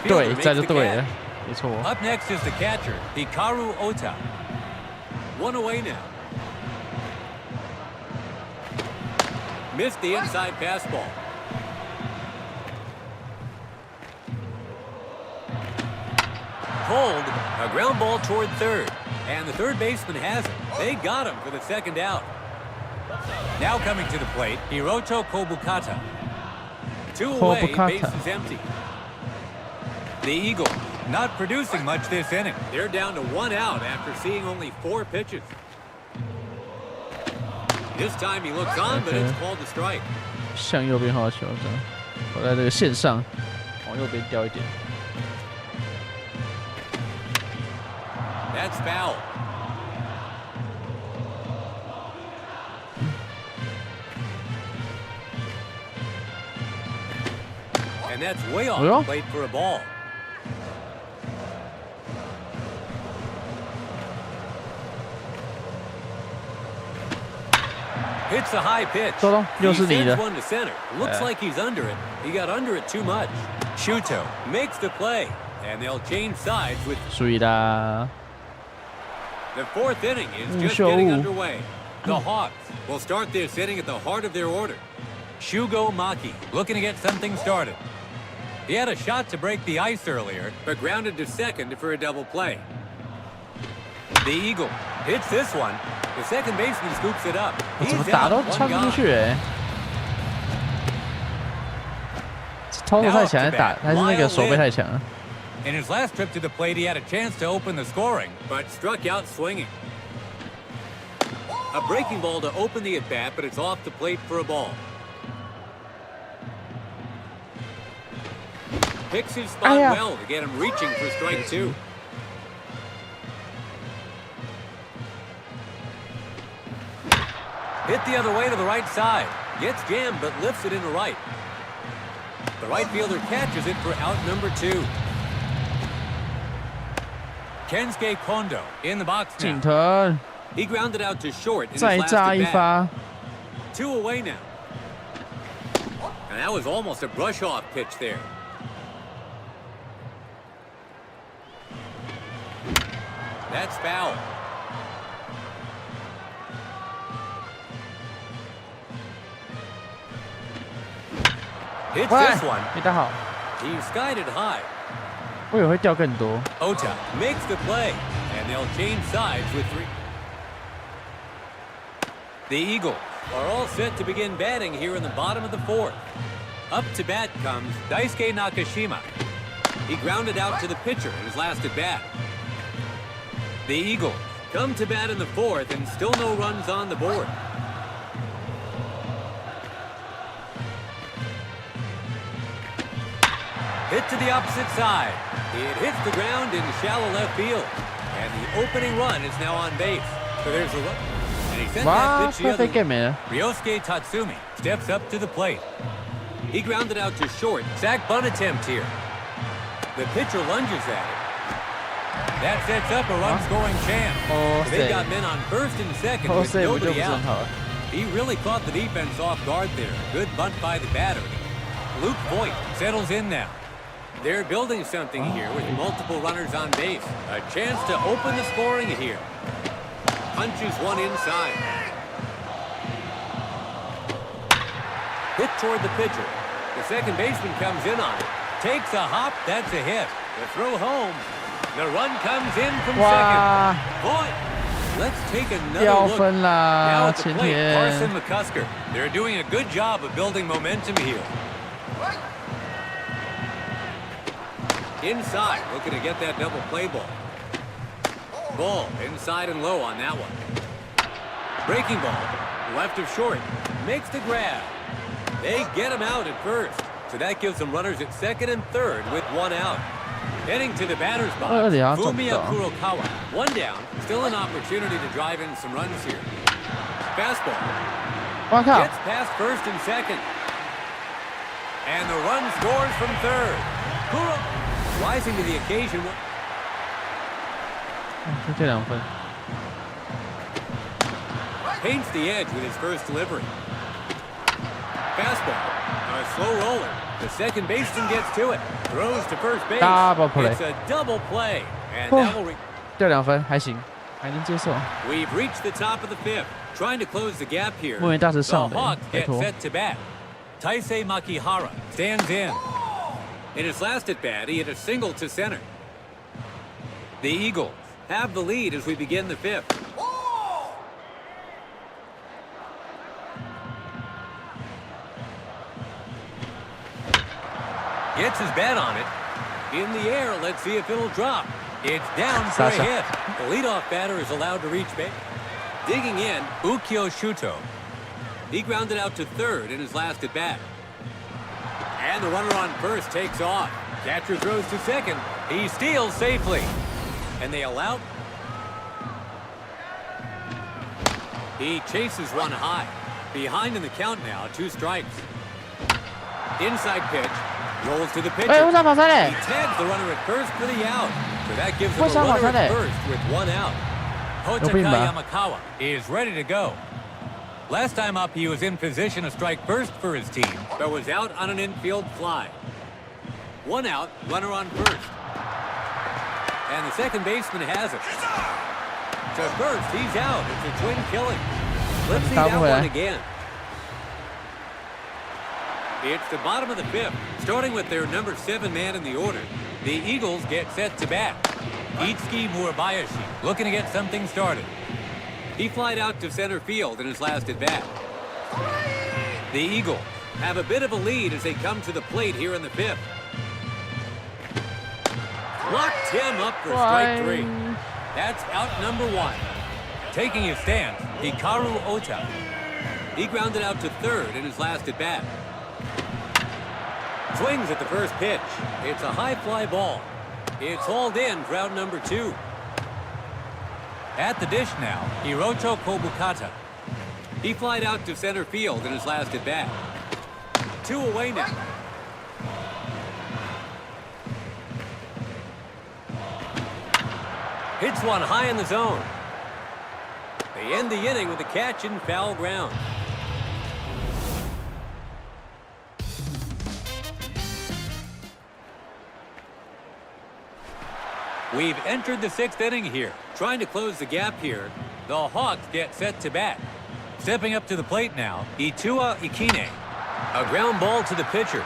对，在就对了，没错。Up next is the catcher, Hikaru Ota. 1 away now. Missed the inside fastball. Pulled, a ground ball toward 3rd. And the 3rd baseman has it. They got him for the second out. Now coming to the plate, Hiroto Kobukata. 2 away, bases empty. The Eagles not producing much this inning. They're down to 1 out after seeing only 4 pitches. This time he looks on, but it's called a strike. 向右边好球，这样，我在这个线上，往右边掉一点。That's foul. And that's way off the plate for a ball. Hits a high pitch. He sends one to center. Looks like he's under it. He got under it too much. Shuto makes the play, and they'll change sides with. 注意啦。 The 4th inning is just getting underway. The Hawks will start this inning at the heart of their order. Shugo Maki looking to get something started. He had a shot to break the ice earlier, but grounded to second for a double play. The Eagle hits this one. The second baseman scoops it up. 怎么打都穿不出去哎！操作太强，打还是那个手背太强。 In his last trip to the plate, he had a chance to open the scoring, but struck out swinging. A breaking ball to open the at-bat, but it's off the plate for a ball. Picks his spot well to get him reaching for strike 2. Hit the other way to the right side. Gets jammed, but lifts it into right. The right fielder catches it for out number 2. Kensuke Kondo in the box now. 景腾 He grounded out to short in his 再 last 炸一 at bat. 发， 2 away now. And that was almost a brush-off pitch there. That's foul. Hits this one. 没打好。 He skied it high. 我以为会掉更多。 Ota makes the play, and they'll change sides with 3. The Eagles are all set to begin batting here in the bottom of the 4th. Up to bat comes Daisuke Nakashima. He grounded out to the pitcher in his last at bat. The Eagles come to bat in the 4th, and still no runs on the board. Hit to the opposite side. It hits the ground in shallow left field. And the opening run is now on base. So there's a run. And he sent that pitch the other way. Ryosuke Tatsumi steps up to the plate. He grounded out to short. Sac bunt attempt here. The pitcher lunges at it. That sets up a run-scoring chance. They've got men on first and second with nobody out. He really caught the defense off guard there. Good bunt by the batter. Luke Voigt settles in now. They're building something here with multiple runners on base. A chance to open the scoring here. Punches one inside. Hit toward the pitcher. The second baseman comes in on it. Takes a hop. That's a hit. The throw home. The run comes in from second. Boy, let's take another look. Now at the plate, Carson McCusker. They're doing a good job of building momentum here. Inside, looking to get that double play ball. Ball inside and low on that one. Breaking ball, left of short, makes the grab. They get him out at first, so that gives them runners at second and third with one out. Heading to the batter's box, Fumiya Kurokawa. One down, still an opportunity to drive in some runs here. Fastball. Gets past first and second. And the run scores from third. Kuro rising to the occasion. Paints the edge with his first delivery. Fastball. A slow roller. The second baseman gets to it. Throws to first base. It's a double play. And that will 掉2分还行，还能接受。 We've reached the top of the 5th. Trying to close the gap here. 莫言大师 The 上的， Hawks 拜 get 托。 set to bat. Taisei Makihara stands in. In his last at bat, he hit a single to center. The Eagles have the lead as we begin the 5th. Gets his bat on it. In the air, let's see if it'll drop. It's down for a hit. The leadoff batter is allowed to reach base. Digging in, Ukyo Shuto. He grounded out to third in his last at bat. And the runner on first takes off. Catcher throws to second. He steals safely. And they allow. He chases one high. Behind in the count now, 2 strikes. Inside pitch. Rolls to the pitcher. He tags the runner at first for the out. So that gives him a runner at first with 1 out. Hotaka Yamakawa is ready to go. Last time up, he was in position to strike first for his team, but was out on an infield fly. 1 out, runner on first. And the second baseman has it. To first, he's out. It's a twin killing. Let's see that one again. It's the bottom of the 5th, starting with their number 7 man in the order. The Eagles get set to bat. Itsuki Murabayashi looking to get something started. He flied out to center field in his last at bat. The Eagles have a bit of a lead as they come to the plate here in the 5th. Locked him up for strike 3. That's out number 1. Taking his stance, Hikaru Ota. He grounded out to third in his last at bat. Swings at the first pitch. It's a high fly ball. It's hauled in for out number 2. At the dish now, Hiroto Kobukata. He flied out to center field in his last at bat. 2 away now. Hits one high in the zone. They end the inning with a catch in foul ground. We've entered the 6th inning here. Trying to close the gap here. The Hawks get set to bat. Stepping up to the plate now, Itua Ikine. A ground ball to the pitcher.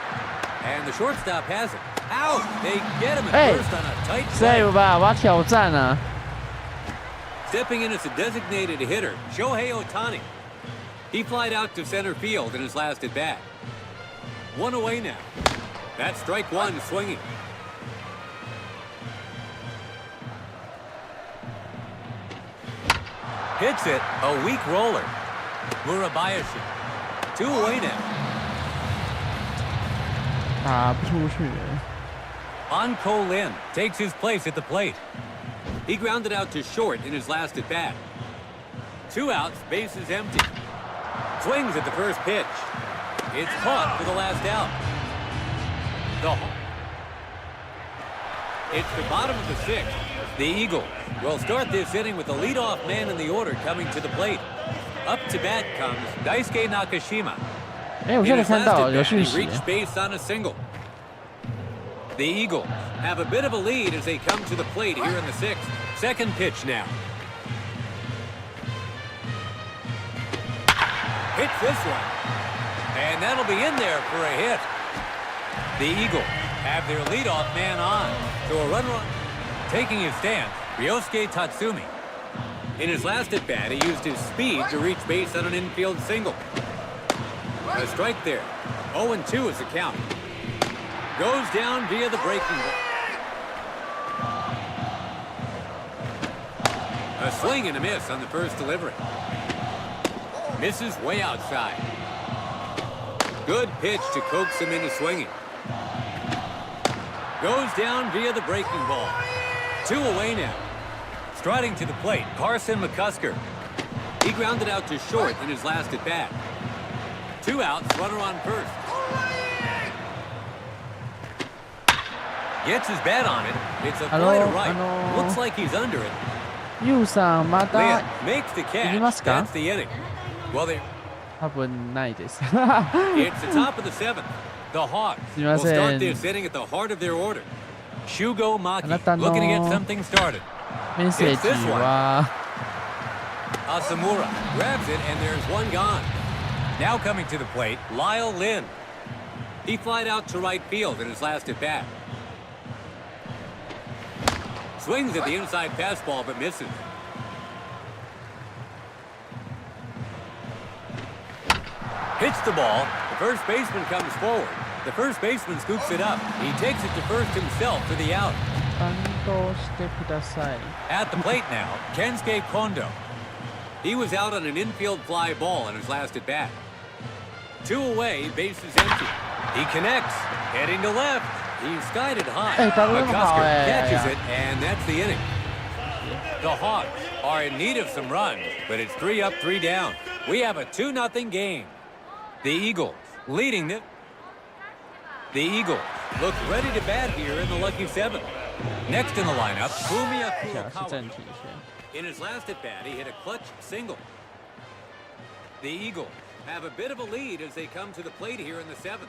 And the shortstop has it. Out! They get him at first on a tight play. 吧，我要挑战啊！ Stepping in as a designated hitter, Shohei Ohtani. He flied out to center field in his last at bat. 1 away now. That's strike 1 swinging. Hits it, a weak roller. Murabayashi. 2 away now. 打不出去。 Anko Lin takes his place at the plate. He grounded out to short in his last at bat. 2 outs, bases empty. Swings at the first pitch. It's caught for the last out. It's the bottom of the 6th. The Eagles will start this inning with the leadoff man in the order coming to the plate. Up to bat comes Daisuke Nakashima. 哎，我现在看到有讯 He 息。 reached base on a single. The Eagles have a bit of a lead as they come to the plate here in the 6th. Second pitch now. Hits this one. And that'll be in there for a hit. The Eagles have their leadoff man on. So a runner taking his stance, Ryosuke Tatsumi. In his last at-bat, he used his speed to reach base on an infield single. A strike there. 0-2 is the count. Goes down via the breaking ball. A swing and a miss on the first delivery. Misses way outside. Good pitch to coax him into swinging. Goes down via the breaking ball. 2 away now. Striding to the plate, Carson McCusker. He grounded out to short in his last at-bat. 2 outs, runner on first. Gets his bat on it. It's a fly to right. Looks like he's under it. ユウさんまだ Leah makes the いります catch. か That's the inning. Well, they 多分ないです。 It's the top of the 7th. The Hawks will start this inning at the heart of their order. Shugo Maki looking to get something started. メッセージは Asamura grabs it, and there's one gone. Now coming to the plate, Lyle Lynn. He flied out to right field in his last at-bat. Swings at the inside fastball, but misses. Hits the ball. The first baseman comes forward. The first baseman scoops it up. He takes it to first himself for the out. 感動してください。 At the plate now, Kensuke Kondo. He was out on an infield fly ball in his last at-bat. 2 away, bases empty. He connects, heading to left. He's skied high. Hey, McCusker catches it, and that's the inning. The Hawks are in need of some runs, but it's 3 up, 3 down. We have a 2-0 game. The Eagles leading it. The Eagles look ready to bat here in the lucky 7th. Next in the lineup, Fumiya 是 Kurokawa. 正题先。 In his last at-bat, he hit a clutch single. The Eagles have a bit of a lead as they come to the plate here in the 7th.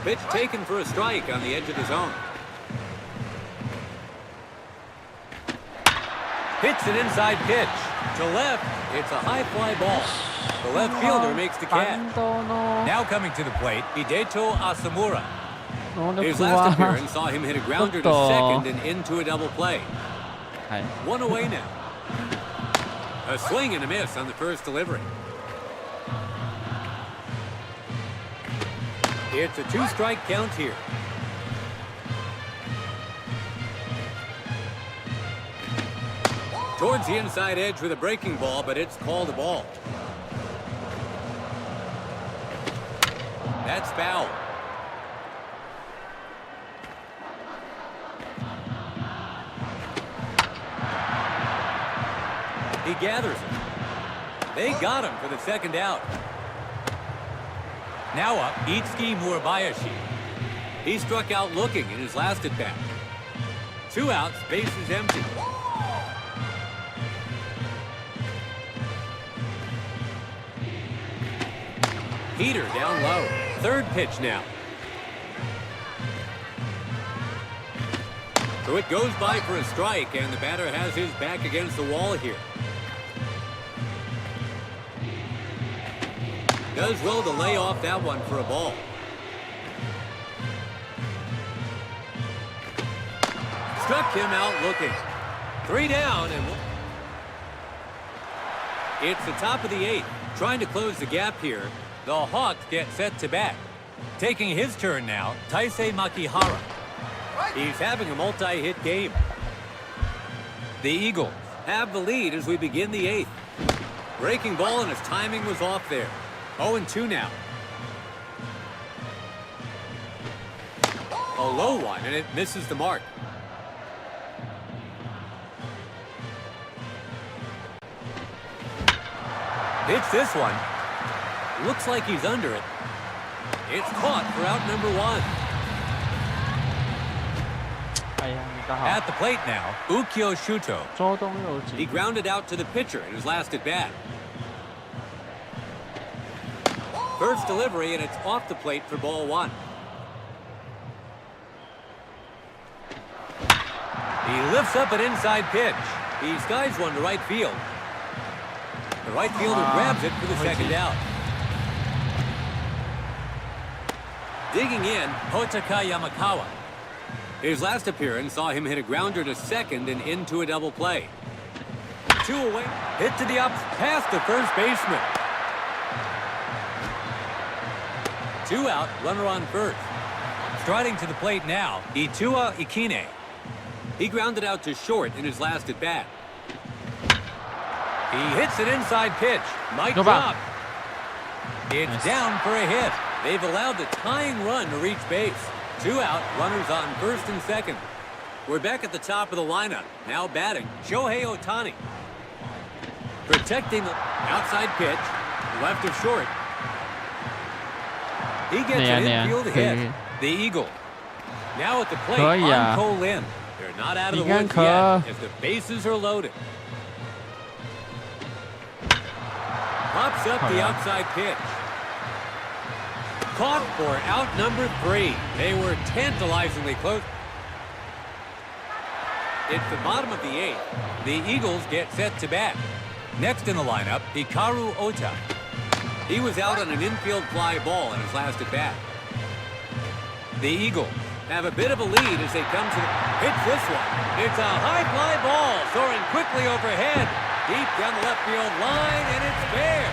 Pitch taken for a strike on the edge of the zone. Hits an inside pitch. To left, it's a high fly ball. The left fielder makes the catch. Now coming to the plate, Hideto Asamura. His last appearance saw him hit a grounder to second and into a double play. One away now. A swing and a miss on the first delivery. It's a two-strike count here. Towards the inside edge with a breaking ball, but it's called a ball. That's foul. He gathers it. They got him for the second out. Now up, Itsuki Murabayashi. He struck out looking in his last at bat. 2 outs, bases empty. Heater down low. Third pitch now. So it goes by for a strike, and the batter has his back against the wall here. Does well to lay off that one for a ball. Struck him out looking. 3 down, and it's the top of the 8th. Trying to close the gap here. The Hawks get set to bat. Taking his turn now, Taisei Makihara. He's having a multi-hit game. The Eagles have the lead as we begin the 8th. Breaking ball, and his timing was off there. 0-2 now. A low one, and it misses the mark. Hits this one. Looks like he's under it. It's caught for out number 1. At the plate now, Ukyo Shuto. He grounded out to the pitcher in his last at bat. First delivery, and it's off the plate for ball 1. He lifts up an inside pitch. He skies one to right field. The right fielder grabs it for the second out. Digging in, Hotaka Yamakawa. His last appearance saw him hit a grounder to second and into a double play. 2 away, hit to the up, past the first baseman. 2 out, runner on first. Striding to the plate now, Itua Ikine. He grounded out to short in his last at bat. He hits an inside pitch. Might drop. It's down for a hit. They've allowed the tying run to reach base. 2 out, runners on first and second. We're back at the top of the lineup. Now batting, Shohei Ohtani. Protecting the outside pitch, left of short. He gets an infield hit. The Eagle. Now at the plate, on Colin. They're not out of the woods yet as the bases are loaded. Pops up the outside pitch. Caught for out number 3. They were tantalizingly close. It's the bottom of the 8th. The Eagles get set to bat. Next in the lineup, Hikaru Ota. He was out on an infield fly ball in his last at bat. The Eagles have a bit of a lead as they come to the... Hits this one. It's a high fly ball soaring quickly overhead. Deep down the left field line, and it's fair.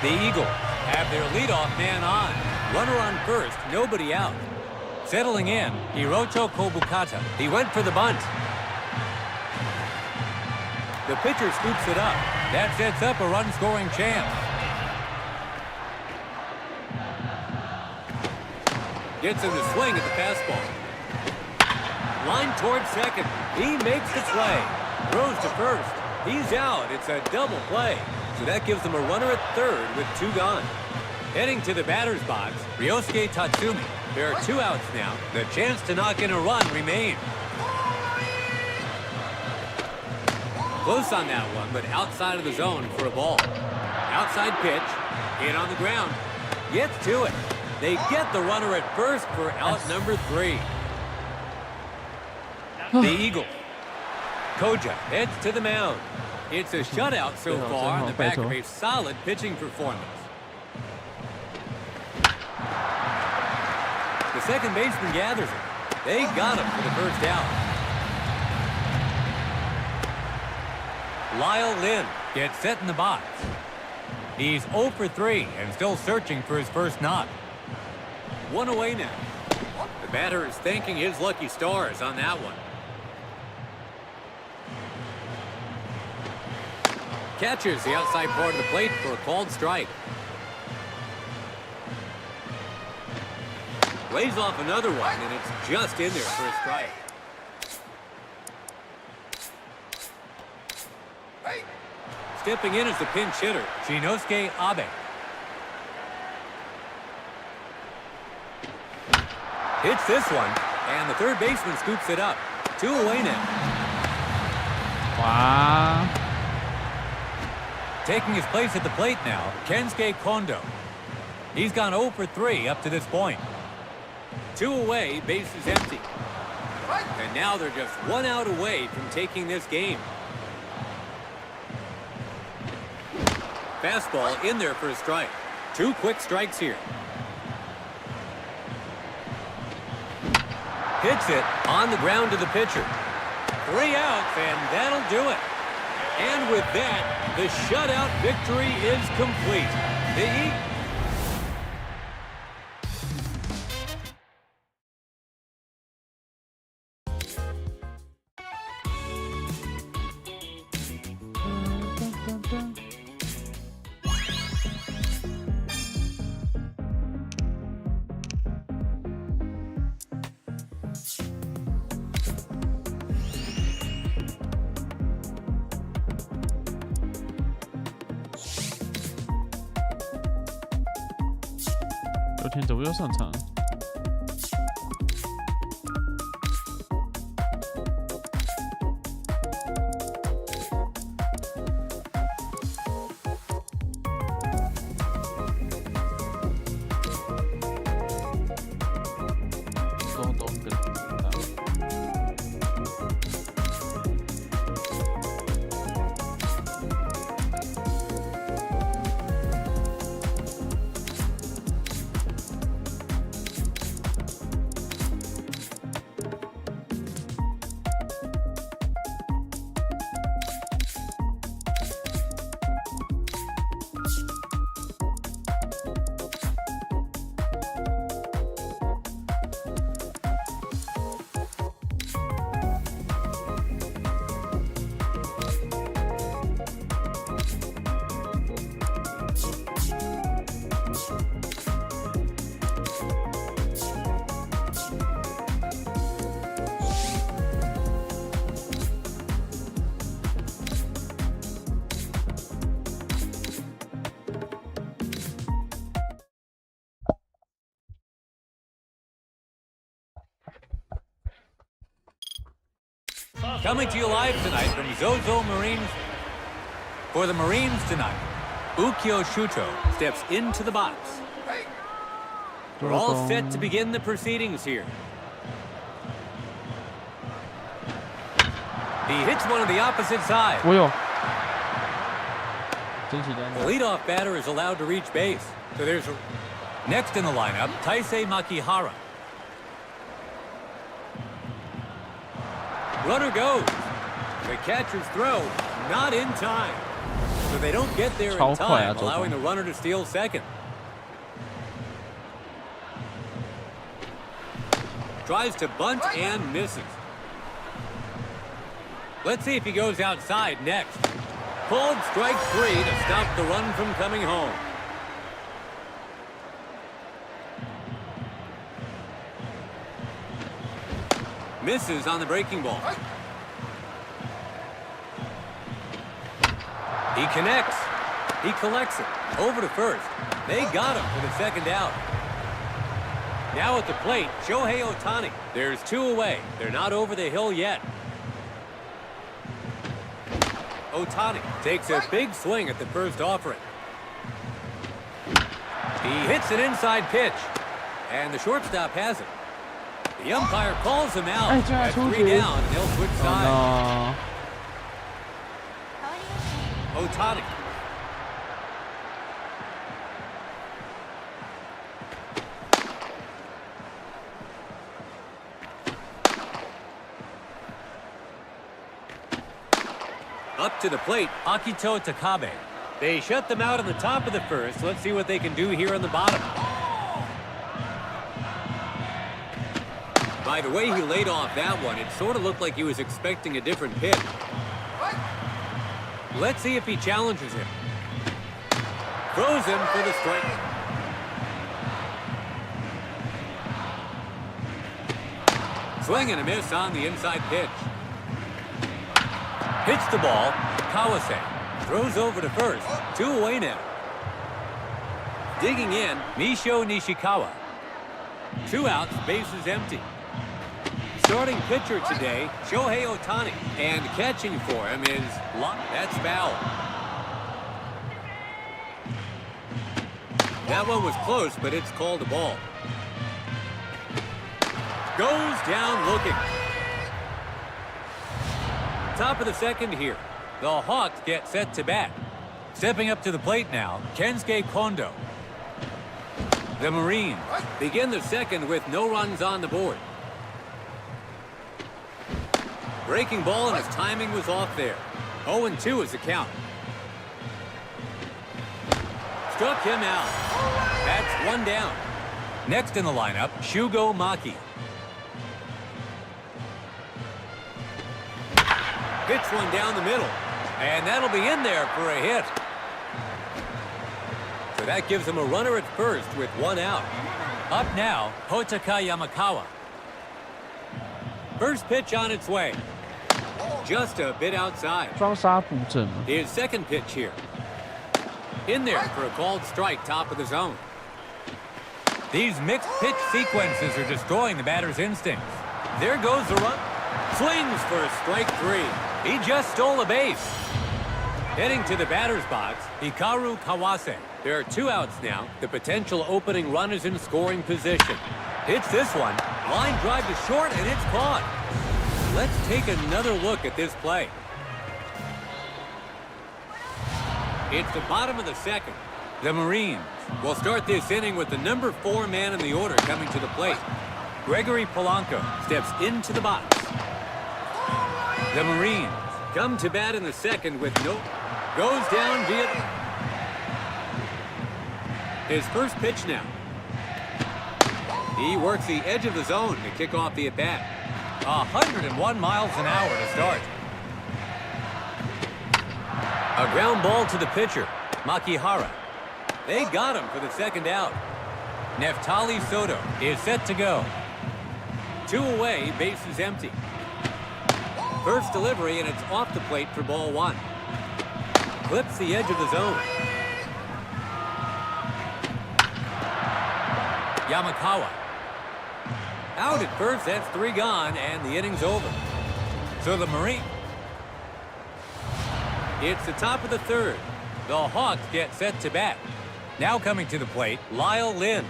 The Eagles have their leadoff man on. Runner on first, nobody out. Settling in, Hiroto Kobukata. He went for the bunt. The pitcher scoops it up. That sets up a run-scoring chance. Gets him to swing at the fastball. Line towards second. He makes the play. Throws to first. He's out. It's a double play. So that gives them a runner at third with 2 gone. Heading to the batter's box, Ryosuke Tatsumi. There are 2 outs now. The chance to knock in a run remains. Close on that one, but outside of the zone for a ball. Outside pitch, hit on the ground, gets to it. They get the runner at first for out number 3. The Eagles. Koja heads to the mound. It's a shutout so far on the back of a solid pitching performance. The second baseman gathers it. They got him for the first out. Lyle Lynn gets set in the box. He's 0 for 3 and still searching for his first knock. 1 away now. The batter is thanking his lucky stars on that one. Catches the outside part of the plate for a called strike. Lays off another one, and it's just in there for a strike. Stepping in is the pinch hitter, Shinosuke Abe. Hits this one, and the third baseman scoops it up. 2 away now. Wow. Taking his place at the plate now, Kensuke Kondo. He's gone 0 for 3 up to this point. 2 away, base is empty. And now they're just 1 out away from taking this game. Fastball in there for a strike. 2 quick strikes here. Hits it on the ground to the pitcher. 3 outs, and that'll do it. And with that, the shutout victory is complete.昨天怎么又上场？Coming to you live tonight from Zozo Marines. For the Marines tonight, Ukyo Shuto steps into the box. We're all set to begin the proceedings here. He hits one on the opposite side. The leadoff batter is allowed to reach base. So there's a... Next in the lineup, Taisei Makihara. Runner goes. The catcher's throw, not in time. So they don't get there in time, allowing the runner to steal second. Tries to bunt and misses. Let's see if he goes outside next. Pulled strike 3 to stop the run from coming home. Misses on the breaking ball. He connects. He collects it. Over to first. They got him for the second out. Now at the plate, Shohei Ohtani. There's 2 away. They're not over the hill yet. Ohtani takes a big swing at the first offering. He hits an inside pitch, and the shortstop has it. The umpire calls him out. That's 3 down, and they'll switch sides. Ohtani. Up to the plate, Akito Takabe. They shut them out on the top of the first. Let's see what they can do here on the bottom. By the way he laid off that one, it sort of looked like he was expecting a different pitch. Let's see if he challenges him. Throws him for the strike. Swing and a miss on the inside pitch. Hits the ball. Kawase throws over to first. 2 away now. Digging in, Misho Nishikawa. 2 outs, bases empty. Starting pitcher today, Shohei Ohtani. And catching for him is Luck. That's foul. That one was close, but it's called a ball. Goes down looking. Top of the second here. The Hawks get set to bat. Stepping up to the plate now, Kensuke Kondo. The Marines begin the second with no runs on the board. Breaking ball, and his timing was off there. 0-2 is the count. Struck him out. That's 1 down. Next in the lineup, Shugo Maki. Hits one down the middle, and that'll be in there for a hit. So that gives him a runner at first with 1 out. Up now, Hotaka Yamakawa. First pitch on its way. Just a bit outside. 双杀布阵 His second pitch here. In there for a called strike, top of the zone. These mixed pitch sequences are destroying the batter's instincts. There goes the run. Swings for strike 3. He just stole a base. Heading to the batter's box, Hikaru Kawase. There are 2 outs now. The potential opening run is in scoring position. Hits this one. Line drive to short, and it's caught. Let's take another look at this play. It's the bottom of the second. The Marines will start this inning with the number 4 man in the order coming to the plate. Gregory Polanco steps into the box. The Marines come to bat in the second with no... Goes down via... His first pitch now. He works the edge of the zone to kick off the at-bat. 101 miles an hour to start. A ground ball to the pitcher, Makihara. They got him for the second out. Neftali Soto is set to go. 2 away, bases empty. First delivery, and it's off the plate for ball 1. Clips the edge of the zone. Yamakawa. Out at first, that's 3 gone, and the inning's over. So the Marine. It's the top of the third. The Hawks get set to bat. Now coming to the plate, Lyle Lynn.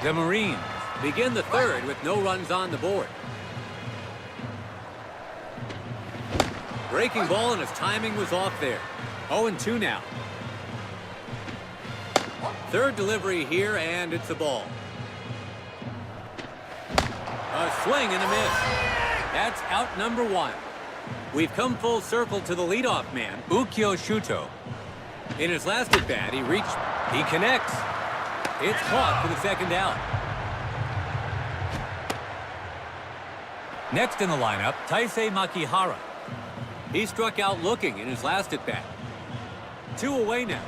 The Marines begin the third with no runs on the board. Breaking ball, and his timing was off there. 0-2 now. Third delivery here, and it's a ball. A swing and a miss. That's out number 1. We've come full circle to the leadoff man, Ukyo Shuto. In his last at-bat, he connects. It's caught for the second out. Next in the lineup, Taisei Makihara. He struck out looking in his last at-bat. 2 away now.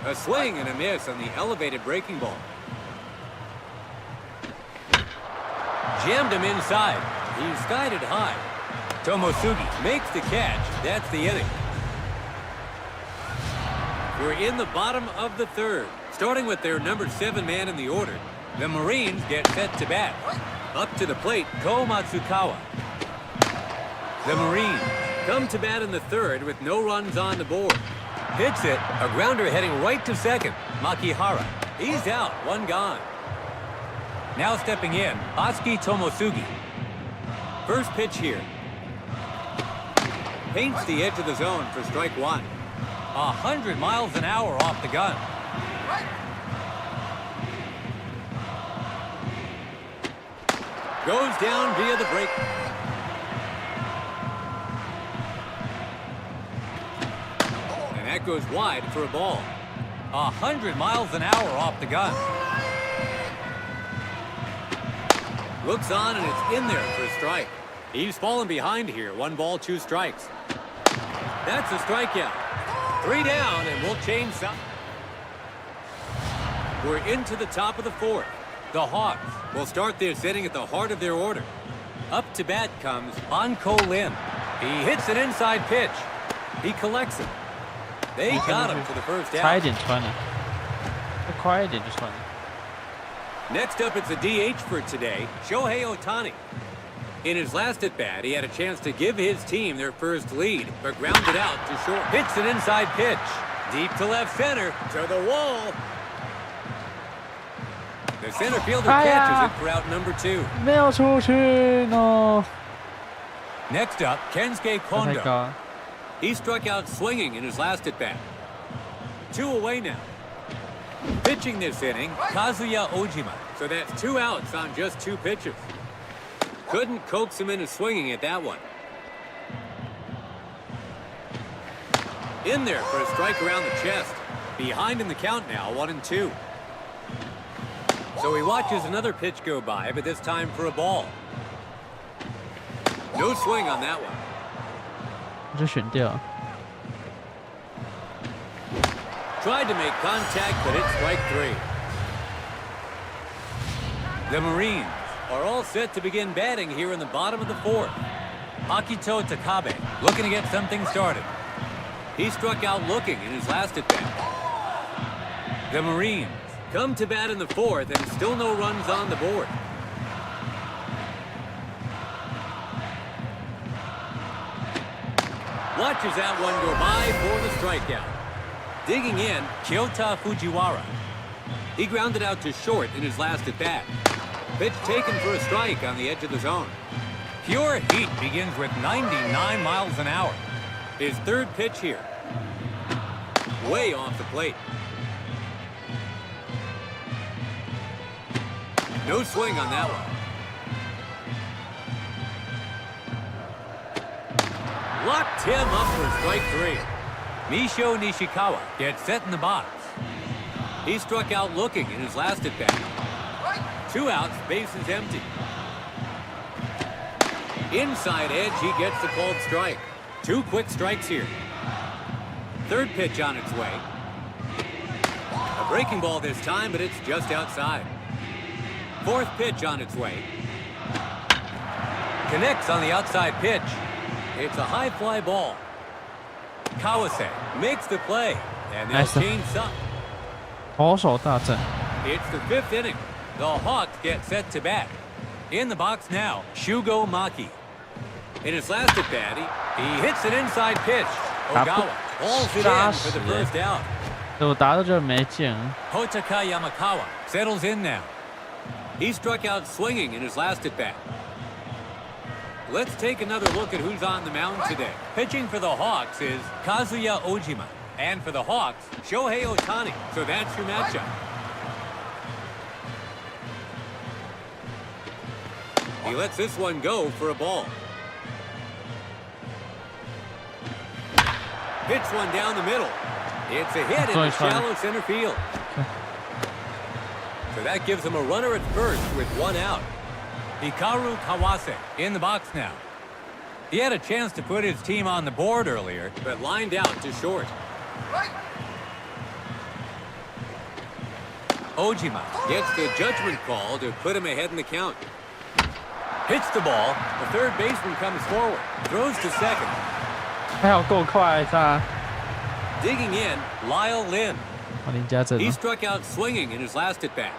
A swing and a miss on the elevated breaking ball. Jammed him inside. He skied it high. Tomosugi makes the catch. That's the inning. We're in the bottom of the third. Starting with their number 7 man in the order, the Marines get set to bat. Up to the plate, Ko Matsukawa. The Marines come to bat in the third with no runs on the board. Hits it, a grounder heading right to second. Makihara. He's out, one gone. Now stepping in, Atsuki Tomosugi. First pitch here. Paints the edge of the zone for strike one. 100 miles an hour off the gun. Goes down via the break. And that goes wide for a ball. 100 miles an hour off the gun. Looks on and it's in there for a strike. He's fallen behind here. 1 ball, 2 strikes. That's a strikeout. 3 down and we'll change some. We're into the top of the fourth. The Hawks will start this inning at the heart of their order. Up to bat comes Anko Lin. He hits an inside pitch. He collects it. They got him for the first out. 差一点穿了，快一点就穿了。 Next up, it's a DH for today, Shohei Ohtani. In his last at-bat, he had a chance to give his team their first lead, but grounded out to short. Hits an inside pitch. Deep to left center, to the wall. The center fielder catches it for out number 2. 没有出去呢。 Next up, Kensuke Kondo. He struck out swinging in his last at-bat. 2 away now. Pitching this inning, Kazuya Ojima. So that's 2 outs on just 2 pitches. Couldn't coax him into swinging at that one. In there for a strike around the chest. Behind in the count now, 1-2. So he watches another pitch go by, but this time for a ball. No swing on that one. 我就选掉。 Tried to make contact, but it's strike 3. The Marines are all set to begin batting here in the bottom of the fourth. Akito Takabe looking to get something started. He struck out looking in his last at-bat. The Marines come to bat in the fourth and still no runs on the board. Watches that one go by for the strikeout. Digging in, Kyota Fujiwara. He grounded out to short in his last at-bat. Pitch taken for a strike on the edge of the zone. Pure heat begins with 99 miles an hour. His third pitch here. Way off the plate. No swing on that one. Locked him up for strike 3. Misho Nishikawa gets set in the box. He struck out looking in his last at-bat. 2 outs, bases empty. Inside edge, he gets the called strike. 2 quick strikes here. Third pitch on its way. A breaking ball this time, but it's just outside. Fourth pitch on its way. Connects on the outside pitch. It's a high fly ball. Kawase makes the play, and they'll change up. 投手大战。 It's the 5th inning. The Hawks get set to bat. In the box now, Shugo Maki. In his last at-bat, he hits an inside pitch. Ogawa hauls it in for the first out. 我打到就没进。 Hotaka Yamakawa settles in now. He struck out swinging in his last at-bat. Let's take another look at who's on the mound today. Pitching for the Hawks is Kazuya Ojima. And for the Hawks, Shohei Ohtani. So that's your matchup. He lets this one go for a ball. Hits one down the middle. It's a hit in the shallow center field. So that gives him a runner at first with 1 out. Hikaru Kawase in the box now. He had a chance to put his team on the board earlier, but lined out to short. Ojima gets the judgment call to put him ahead in the count. Hits the ball. The third baseman comes forward. Throws to second. 还好够快他。 Digging in, Lyle Lin. 林家正。 He struck out swinging in his last at-bat.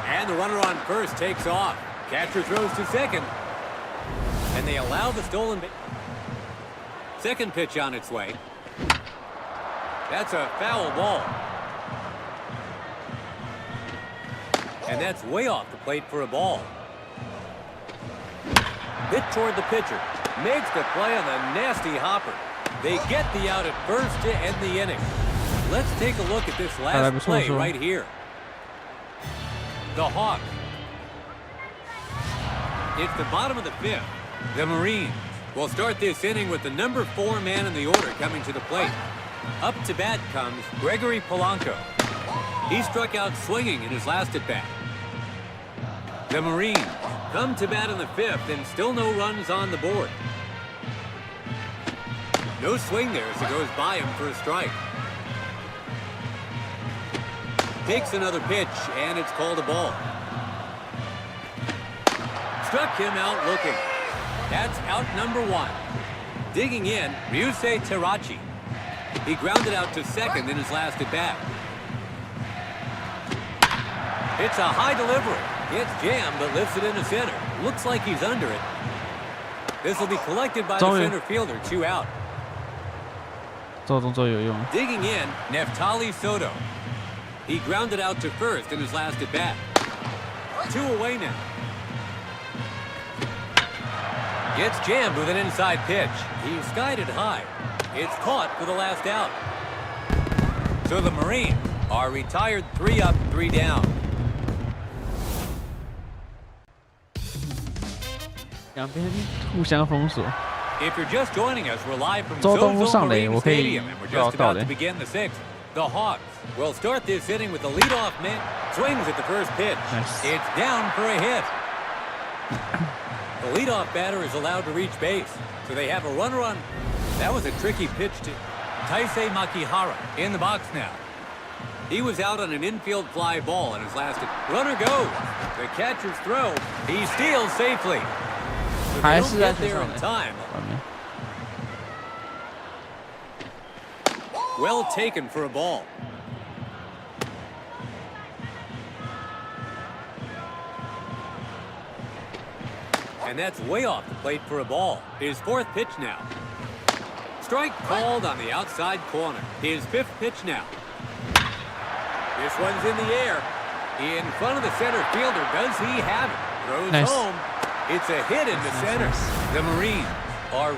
And the runner on first takes off. Catcher throws to second. And they allow the stolen base. Second pitch on its way. That's a foul ball. And that's way off the plate for a ball. Hit toward the pitcher. Makes the play on the nasty hopper. They get the out at first to end the inning. Let's take a look at this last play right here. The Hawks. It's the bottom of the fifth. The Marines will start this inning with the number 4 man in the order coming to the plate. Up to bat comes Gregory Polanco. He struck out swinging in his last at-bat. The Marines come to bat in the fifth and still no runs on the board. No swing there as it goes by him for a strike. Takes another pitch and it's called a ball. Struck him out looking. That's out number 1. Digging in, Ryusei Terachi. He grounded out to second in his last at-bat. It's a high delivery. It's jammed, but lifts it into center. Looks like he's under it. This will be collected by the center fielder, 2 out. Digging in, Neftali Soto. He grounded out to first in his last at-bat. 2 away now. Gets jammed with an inside pitch. He skied it high. It's caught for the last out. So the Marines are retired 3 up, 3 down. 两边互相封锁。 If you're just joining us, we're live from 周东 Zozo 上垒， Marine 我可以 Stadium, and we're just about to begin the 6th. The Hawks will start this inning with the leadoff man. Swings at the first pitch. Nice. It's down for a hit. The leadoff batter is allowed to reach base, so they have a runner on. That was a tricky pitch to Taisei Makihara in the box now. He was out on an infield fly ball in his last. Runner goes. The catcher's throw. He steals safely. But they don't get there in time. Well taken for a ball. And that's way off the plate for a ball. His 4th pitch now. Strike called on the outside corner. His 5th pitch now. This one's in the air. In front of the center fielder. Does he have it? Throws home. It's a hit into center. The Marines are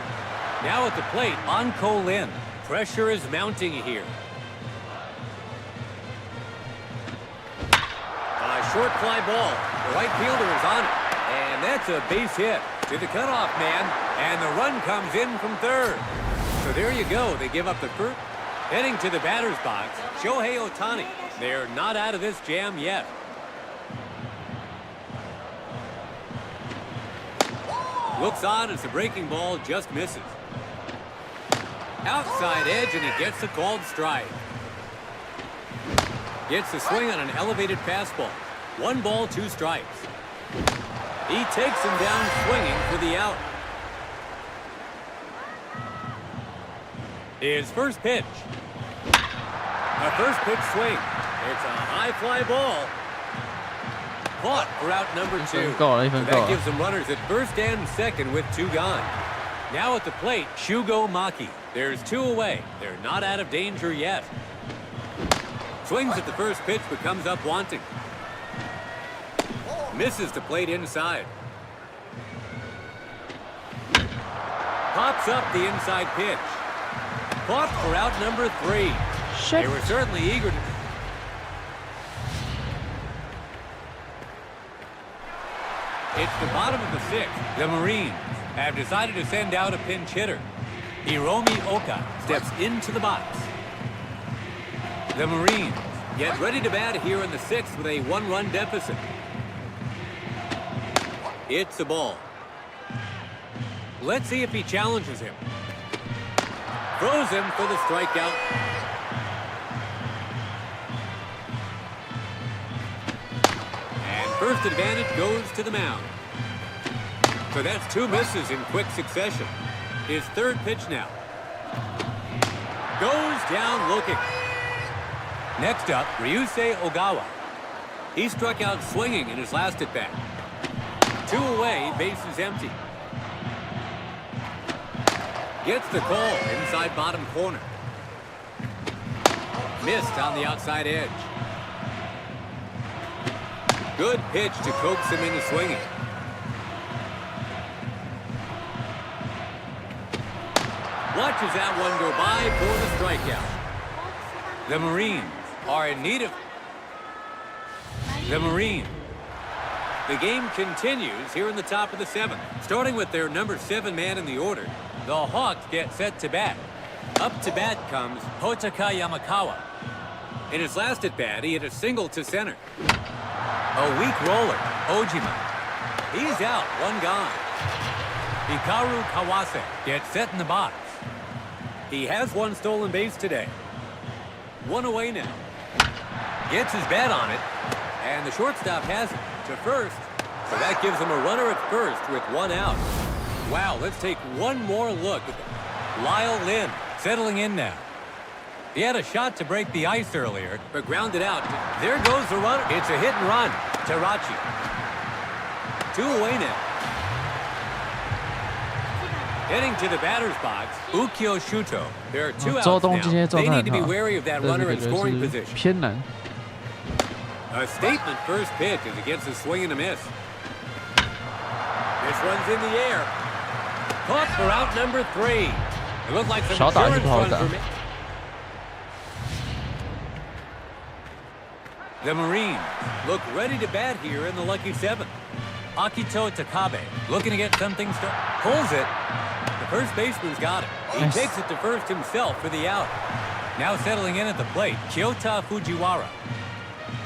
now at the plate on Colin. Pressure is mounting here. A short fly ball. The right fielder is on it. And that's a base hit to the cutoff man. And the run comes in from third. So there you go. They give up the first. Heading to the batter's box, Shohei Ohtani. They're not out of this jam yet. Looks on as the breaking ball just misses. Outside edge, and he gets a called strike. Gets the swing on an elevated fastball. 1 ball, 2 strikes. He takes him down swinging for the out. His first pitch. A first pitch swing. It's a high fly ball. Caught for out number 2. That gives them runners at first and second with 2 gone. Now at the plate, Shugo Maki. There's 2 away. They're not out of danger yet. Swings at the first pitch, but comes up wanting. Misses the plate inside. Pops up the inside pitch. Caught for out number 3. They were certainly eager to... It's the bottom of the 6th. The Marines have decided to send out a pinch hitter. Hiromi Oka steps into the box. The Marines get ready to bat here in the 6th with a 1-run deficit. It's a ball. Let's see if he challenges him. Throws him for the strikeout. And first advantage goes to the mound. So that's 2 misses in quick succession. His 3rd pitch now. Goes down looking. Next up, Ryusei Ogawa. He struck out swinging in his last at-bat. 2 away, bases empty. Gets the call inside bottom corner. Missed on the outside edge. Good pitch to coax him into swinging. Watches that one go by for the strikeout. The Marines are in need of... The Marines. The game continues here in the top of the seventh. Starting with their number 7 man in the order, the Hawks get set to bat. Up to bat comes Hotaka Yamakawa. In his last at-bat, he hit a single to center. A weak roller, Ojima. He's out, 1 gone. Hikaru Kawase gets set in the box. He has 1 stolen base today. 1 away now. Gets his bat on it, and the shortstop has it to first. So that gives him a runner at first with 1 out. Wow, let's take one more look at Lyle Lynn settling in now. He had a shot to break the ice earlier, but grounded out. There goes the runner. It's a hit and run. Terachi. 2 away now. Heading to the batter's box, Ukyo Shuto. There are 2 outs now. They need to be wary of that runner in scoring position. A statement first pitch as it gets a swing and a miss. This one's in the air. Caught for out number 3. It looked like some insurance run for me. The Marines look ready to bat here in the lucky 7th. Akito Takabe looking to get something started. Pulls it. The first baseman's got it. He takes it to first himself for the out. Now settling in at the plate, Kyota Fujiwara.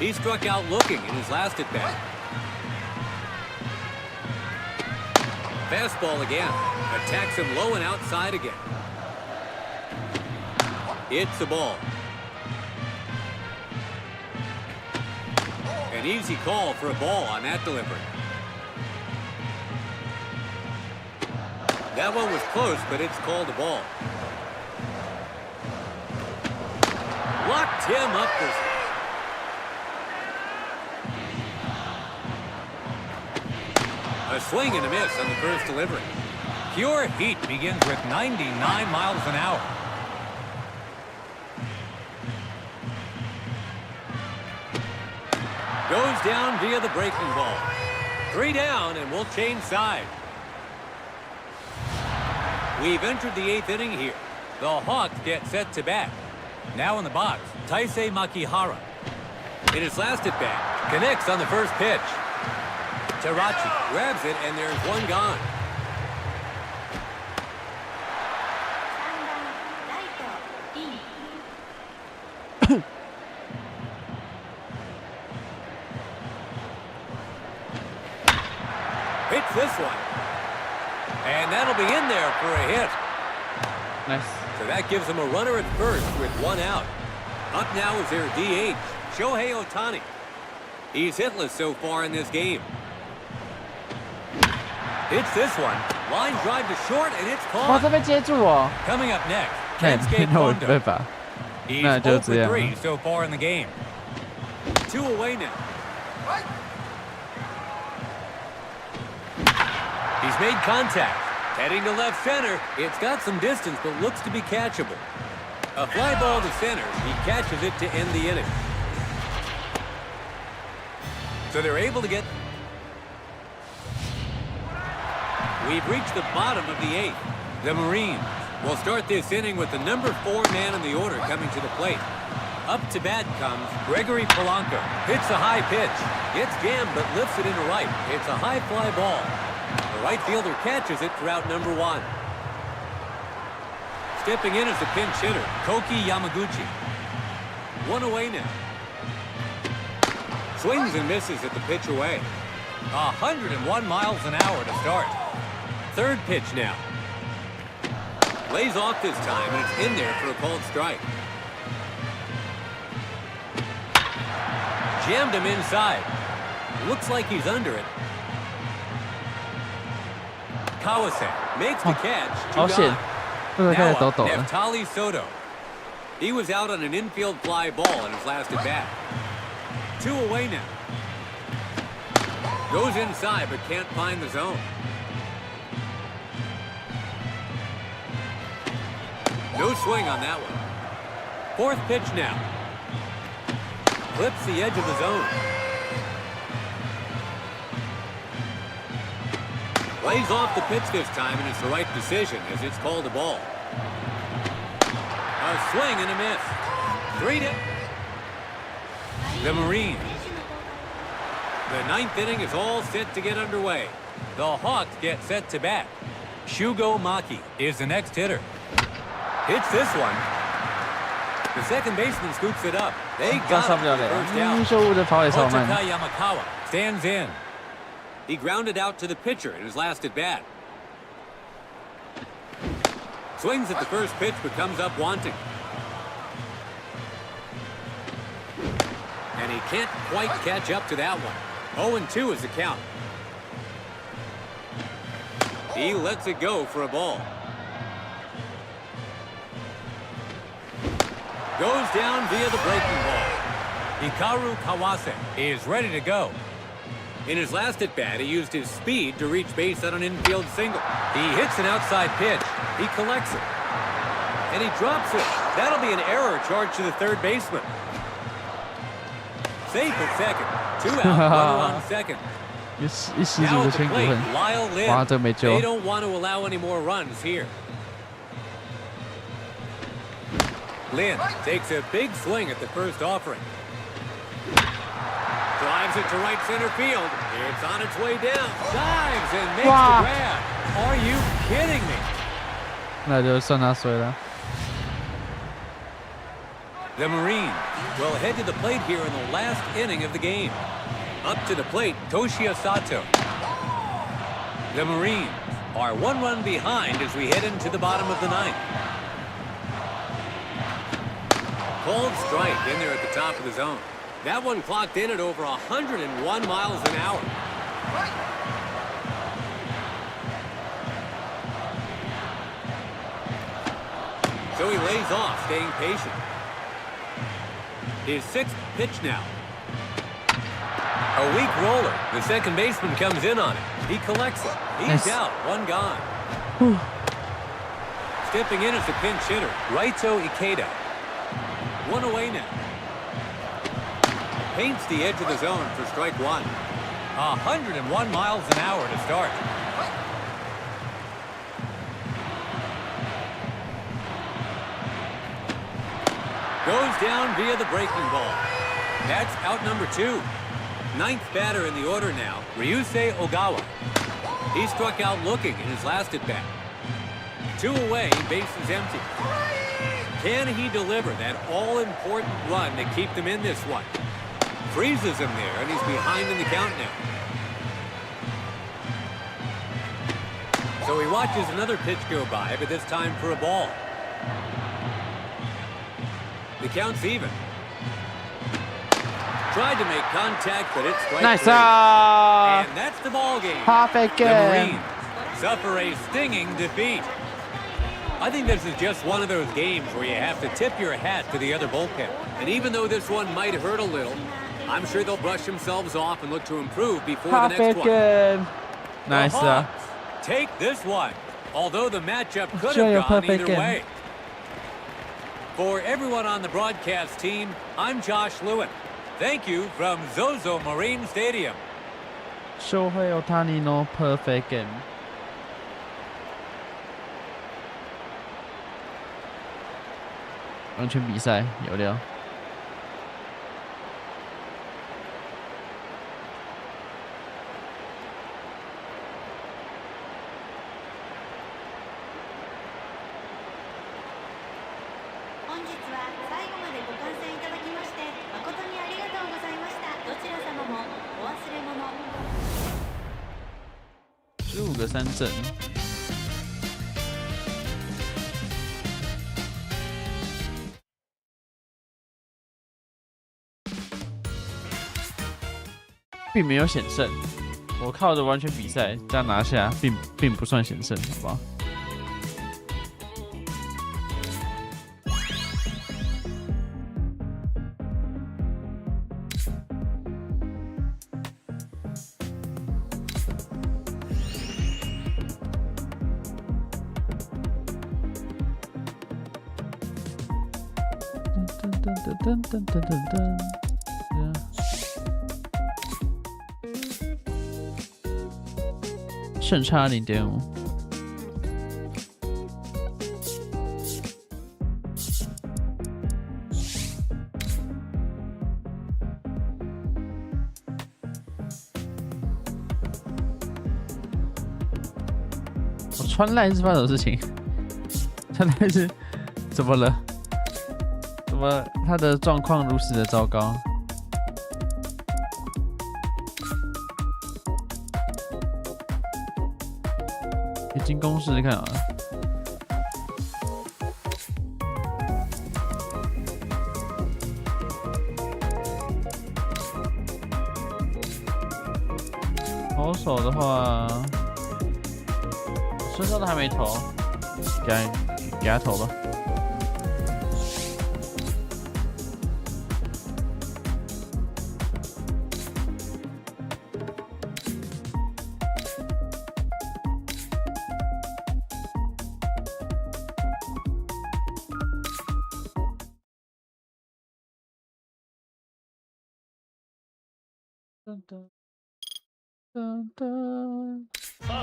He struck out looking in his last at-bat. Fastball again. Attacks him low and outside again. It's a ball. An easy call for a ball on that delivery. That one was close, but it's called a ball. Locked him up for... A swing and a miss on the first delivery. Pure heat begins with 99 miles an hour. Goes down via the breaking ball. 3 down, and we'll change sides. We've entered the 8th inning here. The Hawks get set to bat. Now in the box, Taisei Makihara. In his last at-bat, connects on the first pitch. Terachi grabs it, and there's 1 gone. Hits this one. And that'll be in there for a hit. Nice. So that gives him a runner at first with 1 out. Up now is their DH, Shohei Ohtani. He's hitless so far in this game. Hits this one. Line drive to short, and it's caught. Coming up next, Kensuke Kondo. He's 0 for 3 so far in the game. 2 away now. He's made contact. Heading to left center. It's got some distance, but looks to be catchable. A fly ball to center. He catches it to end the inning. So they're able to get... We've reached the bottom of the 8th. The Marines will start this inning with the number 4 man in the order coming to the plate. Up to bat comes Gregory Polanco. Hits a high pitch. Gets jammed, but lifts it into right. It's a high fly ball. The right fielder catches it for out number 1. Stepping in as the pinch hitter, Koki Yamaguchi. 1 away now. Swings and misses at the pitch away. 101 miles an hour to start. 3rd pitch now. Lays off this time, and it's in there for a called strike. Jammed him inside. Looks like he's under it. Kawase makes the catch. Now up, Neftali Soto. He was out on an infield fly ball in his last at-bat. 2 away now. Goes inside, but can't find the zone. No swing on that one. Fourth pitch now. Clips the edge of the zone. Lays off the pitch this time, and it's the right decision as it's called a ball. A swing and a miss. 3-2. The Marines. The ninth inning is all set to get underway. The Hawks get set to bat. Shugo Maki is the next hitter. Hits this one. The second baseman scoops it up. They got it for the first out. Otaka Yamakawa stands in. He grounded out to the pitcher in his last at bat. Swings at the first pitch but comes up wanting. And he can't quite catch up to that one. 0-2 is the count. He lets it go for a ball. Goes down via the breaking ball. Hikaru Kawase is ready to go. In his last at-bat, he used his speed to reach base on an infield single. He hits an outside pitch. He collects it. And he drops it. That'll be an error charged to the third baseman. Safe at second. 2 out, 1 on second. Now at the plate, Lyle Lynn. They don't want to allow any more runs here. Lynn takes a big swing at the first offering. Drives it to right center field. It's on its way down. Dives and makes the grab. Are you kidding me? 那就算他衰了。 The Marines will head to the plate here in the last inning of the game. Up to the plate, Toshiya Sato. The Marines are 1 run behind as we head into the bottom of the ninth. Called strike in there at the top of the zone. That one clocked in at over 101 miles an hour. So he lays off, staying patient. His 6th pitch now. A weak roller. The second baseman comes in on it. He collects it. He's out. 1 gone. Stepping in as the pinch hitter, Raito Ikeda. 1 away now. Paints the edge of the zone for strike 1. 101 miles an hour to start. Goes down via the breaking ball. That's out number 2. 9th batter in the order now, Ryusei Ogawa. He struck out looking in his last at-bat. 2 away, bases empty. Can he deliver that all-important run to keep them in this one? Freezes him there, and he's behind in the count now. So he watches another pitch go by, but this time for a ball. The count's even. Tried to make contact, but it's strike 3. And that's the ball game. Perfect game. The Marines suffer a stinging defeat. I think this is just one of those games where you have to tip your hat to the other bullpen. And even though this one might hurt a little, I'm sure they'll brush themselves off and look to improve before the next one. Nice. The Hawks take this one, although the matchup could have gone either way. For everyone on the broadcast team, I'm Josh Lewin. Thank you from Zozo Marine Stadium. Shohei Ohtani no perfect game. 完全比赛有料。本日は最後までご観戦いただきまして誠にありがとうございました。どちら様もお忘れ物。15个3振。并没有险胜，我靠着完全比赛这样拿下，并不算险胜，好不好？胜差0.5。川濑是发生什么事情？川濑是怎么了？怎么他的状况如此的糟糕？可以进攻试试看啊！投手的话。孙少都还没投，给他投吧。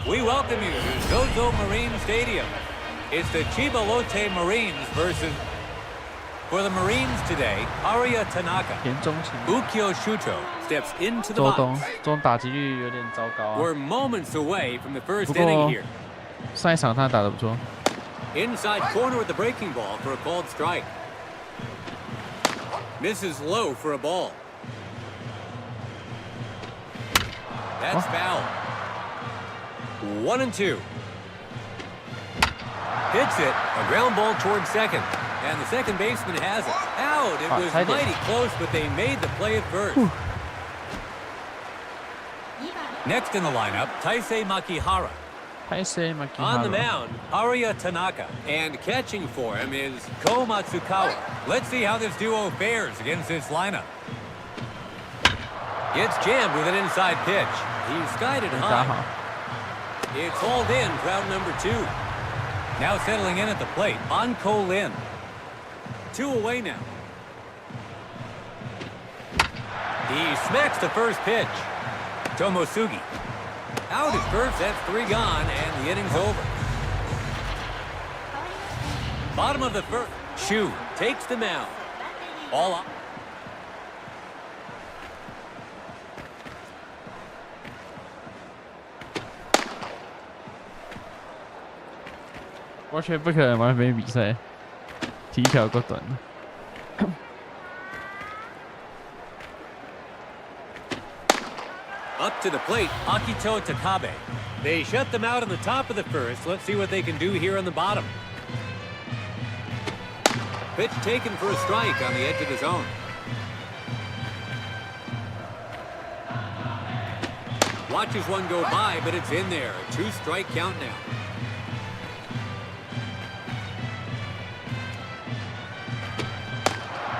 We welcome you to Zozo Marine Stadium. It's the Chibalote Marines versus... For the Marines today, Arya Tanaka. Ukyo Shuto steps into the box. 中打击率有点糟糕啊。We're moments away from the first inning here. 上一场他打得不错。Inside corner with the breaking ball for a called strike. Misses low for a ball. That's foul. 1-2. Hits it. A ground ball towards second. And the second baseman has it. Out. It was mighty close, but they made the play at first. Next in the lineup, Taisei Makihara. On the mound, Arya Tanaka. And catching for him is Ko Matsukawa. Let's see how this duo fares against this lineup. Gets jammed with an inside pitch. He's skied it high. It's hauled in for out number 2. Now settling in at the plate, Anko Lin. 2 away now. He smacks the first pitch. Tomosugi. Out at first, that's 3 gone, and the inning's over. Bottom of the first. Shu takes the mound. All up. 完全不可能完美比赛，体条够短了。Up to the plate, Akito Takabe. They shut them out on the top of the first. Let's see what they can do here on the bottom. Pitch taken for a strike on the edge of the zone. Watches one go by, but it's in there. 2-strike count now.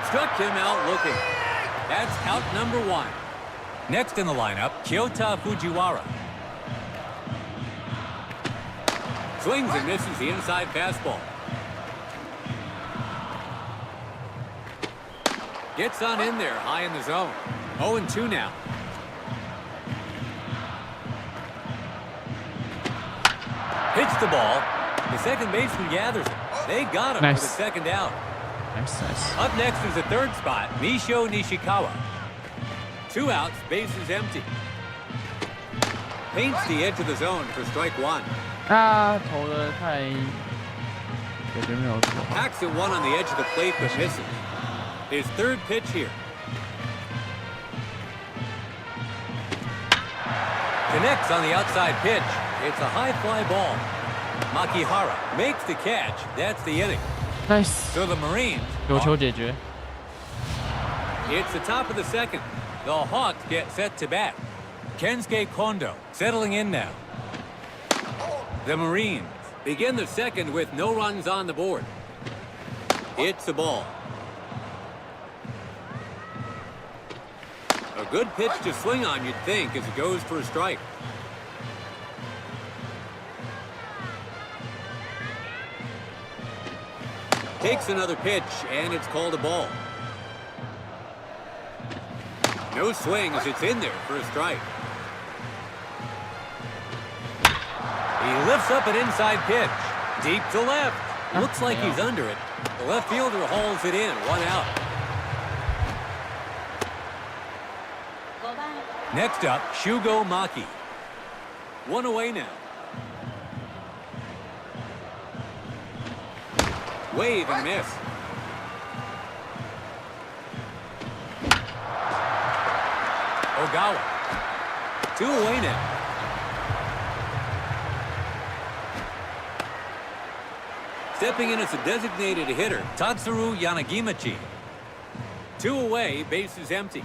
Struck him out looking. That's out number 1. Next in the lineup, Kyota Fujiwara. Swings and misses the inside fastball. Gets on in there, high in the zone. 0-2 now. Hits the ball. The second baseman gathers it. They got him for the second out. Nice. Up next is the third spot, Misho Nishikawa. 2 outs, bases empty. Paints the edge of the zone for strike 1. 投得太，感觉没有投好。 Hacks at one on the edge of the plate, but misses. His third pitch here. Connects on the outside pitch. It's a high fly ball. Makihara makes the catch. That's the inning. Nice. So the Marines. 有球解决。 It's the top of the second. The Hawks get set to bat. Kensuke Kondo settling in now. The Marines begin the second with no runs on the board. It's a ball. A good pitch to swing on, you'd think, as it goes for a strike. Takes another pitch, and it's called a ball. No swing as it's in there for a strike. He lifts up an inside pitch. Deep to left. Looks like he's under it. The left fielder hauls it in. 1 out. Next up, Shugo Maki. 1 away now. Wave and miss. Ogawa. 2 away now. Stepping in as a designated hitter, Tatsuru Yanagimachi. 2 away, bases empty.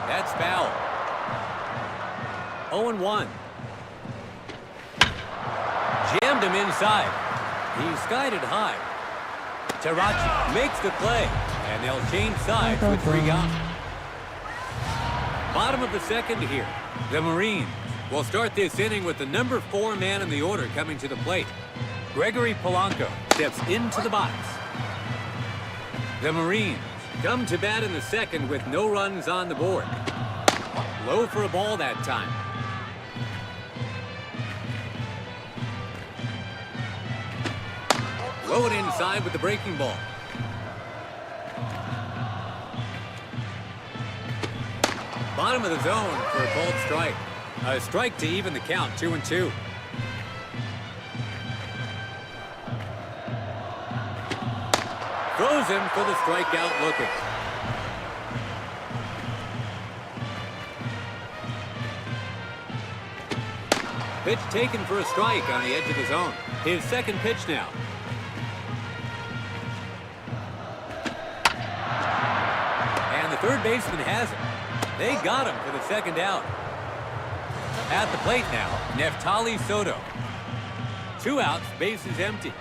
That's foul. 0-1. Jammed him inside. He skied it high. Terachi makes the play, and they'll change sides with 3 gone. Bottom of the second here. The Marines will start this inning with the number 4 man in the order coming to the plate. Gregory Polanco steps into the box. The Marines come to bat in the second with no runs on the board. Low for a ball that time. Low and inside with the breaking ball. Bottom of the zone for a called strike. A strike to even the count, 2-2. Throws him for the strikeout looking. Pitch taken for a strike on the edge of the zone. His second pitch now. And the third baseman has it. They got him for the second out. At the plate now, Neftali Soto. 2 outs, bases empty.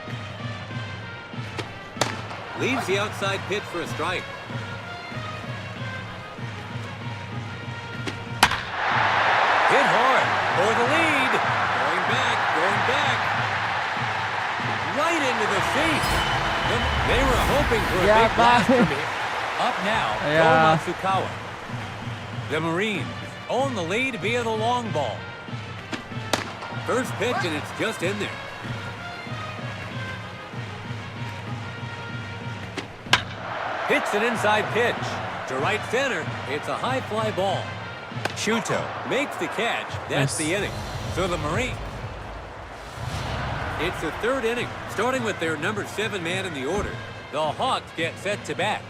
Leaves the outside pitch for a strike. Hit hard for the lead. Going back. Right into the seat. They were hoping for a big blast from here. Up now, Go Matsukawa. The Marines own the lead via the long ball. First pitch, and it's just in there. Hits an inside pitch to right center. It's a high fly ball. Shuto makes the catch. That's the inning. So the Marines. It's the third inning, starting with their number 7 man in the order. The Hawks get set to bat.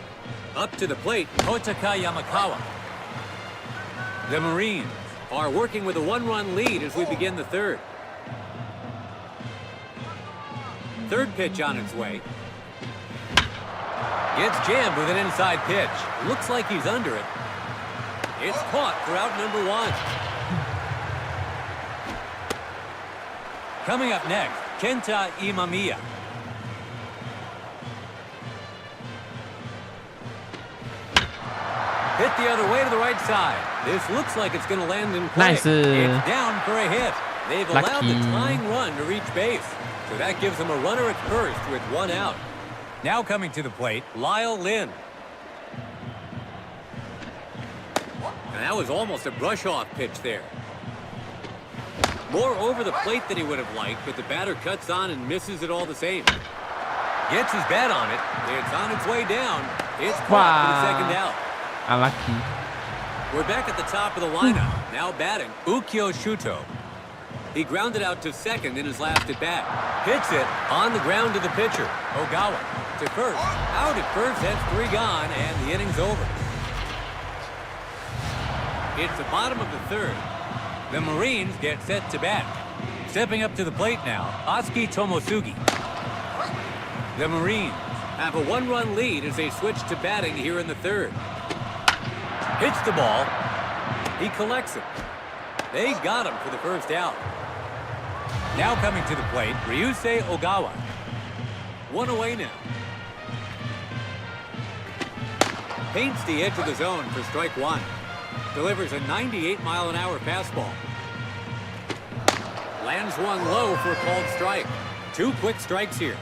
Up to the plate, Kotaka Yamakawa. The Marines are working with a 1-run lead as we begin the third. Third pitch on its way. Gets jammed with an inside pitch. Looks like he's under it. It's caught for out number 1. Coming up next, Kenta Imamiya. Hit the other way to the right side. This looks like it's going to land in play. Nice. It's down for a hit. They've allowed the tying run to reach base. So that gives them a runner at first with 1 out. Now coming to the plate, Lyle Lynn. And that was almost a brush-off pitch there. More over the plate than he would have liked, but the batter cuts on and misses it all the same. Gets his bat on it. It's on its way down. It's caught for the second out. Unlucky. We're back at the top of the lineup. Now batting, Ukyo Shuto. He grounded out to second in his last at-bat. Hits it on the ground to the pitcher, Ogawa. To first. Out at first, that's 3 gone, and the inning's over. It's the bottom of the third. The Marines get set to bat. Stepping up to the plate now, Atsuki Tomosugi. The Marines have a 1-run lead as they switch to batting here in the third. Hits the ball. He collects it. They got him for the first out. Now coming to the plate, Ryusei Ogawa. 1 away now. Paints the edge of the zone for strike 1. Delivers a 98-mile-an-hour fastball. Lands one low for a called strike. 2 quick strikes here.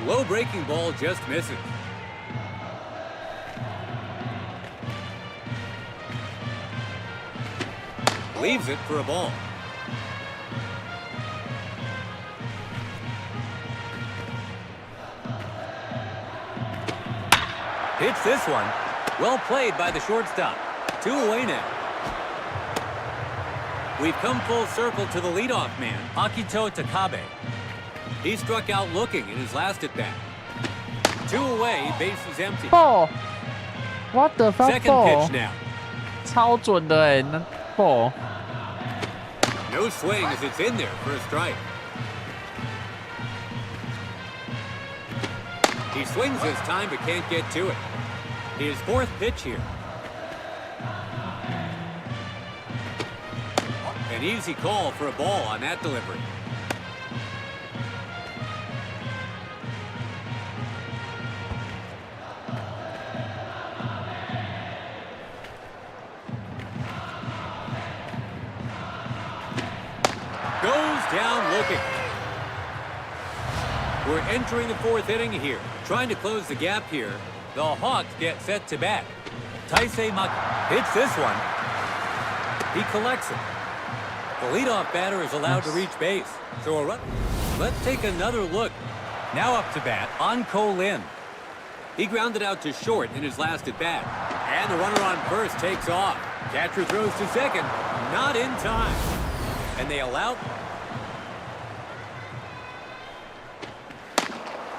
Low breaking ball just misses. Leaves it for a ball. Hits this one. Well played by the shortstop. 2 away now. We've come full circle to the leadoff man, Akito Takabe. He struck out looking in his last at bat. 2 away, base is empty. Ball. What the fuck? Second ball? pitch now. 超准的哎，那 ball。 No swing as it's in there for a strike. He swings this time but can't get to it. His 4th pitch here. An easy call for a ball on that delivery. Goes down looking. We're entering the 4th inning here. Trying to close the gap here. The Hawks get set to bat. Taisei Maki hits this one. He collects it. The leadoff batter is allowed to reach base. So a run. Let's take another look. Now up to bat, Anko Lin. He grounded out to short in his last at bat. And the runner on first takes off. Catcher throws to second. Not in time. And they allow...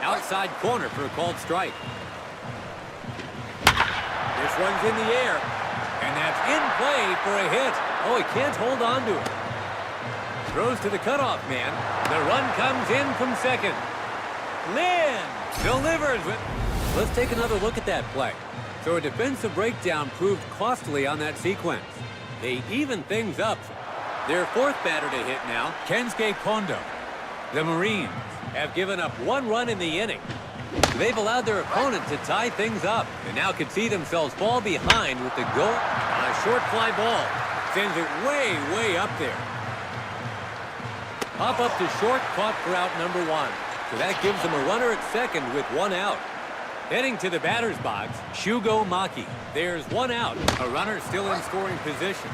Outside corner for a called strike. This one's in the air. And that's in play for a hit. Oh, he can't hold on to it. Throws to the cutoff man. The run comes in from second. Lin delivers it. Let's take another look at that play. So a defensive breakdown proved costly on that sequence. They even things up. Their 4th batter to hit now, Kensuke Kondo. The Marines have given up 1 run in the inning. They've allowed their opponent to tie things up and now can see themselves fall behind with the goal. A short fly ball sends it way, way up there. Pop up to short, caught for out number 1. So that gives them a runner at second with 1 out. Heading to the batter's box, Shugo Maki. There's 1 out. A runner still in scoring position.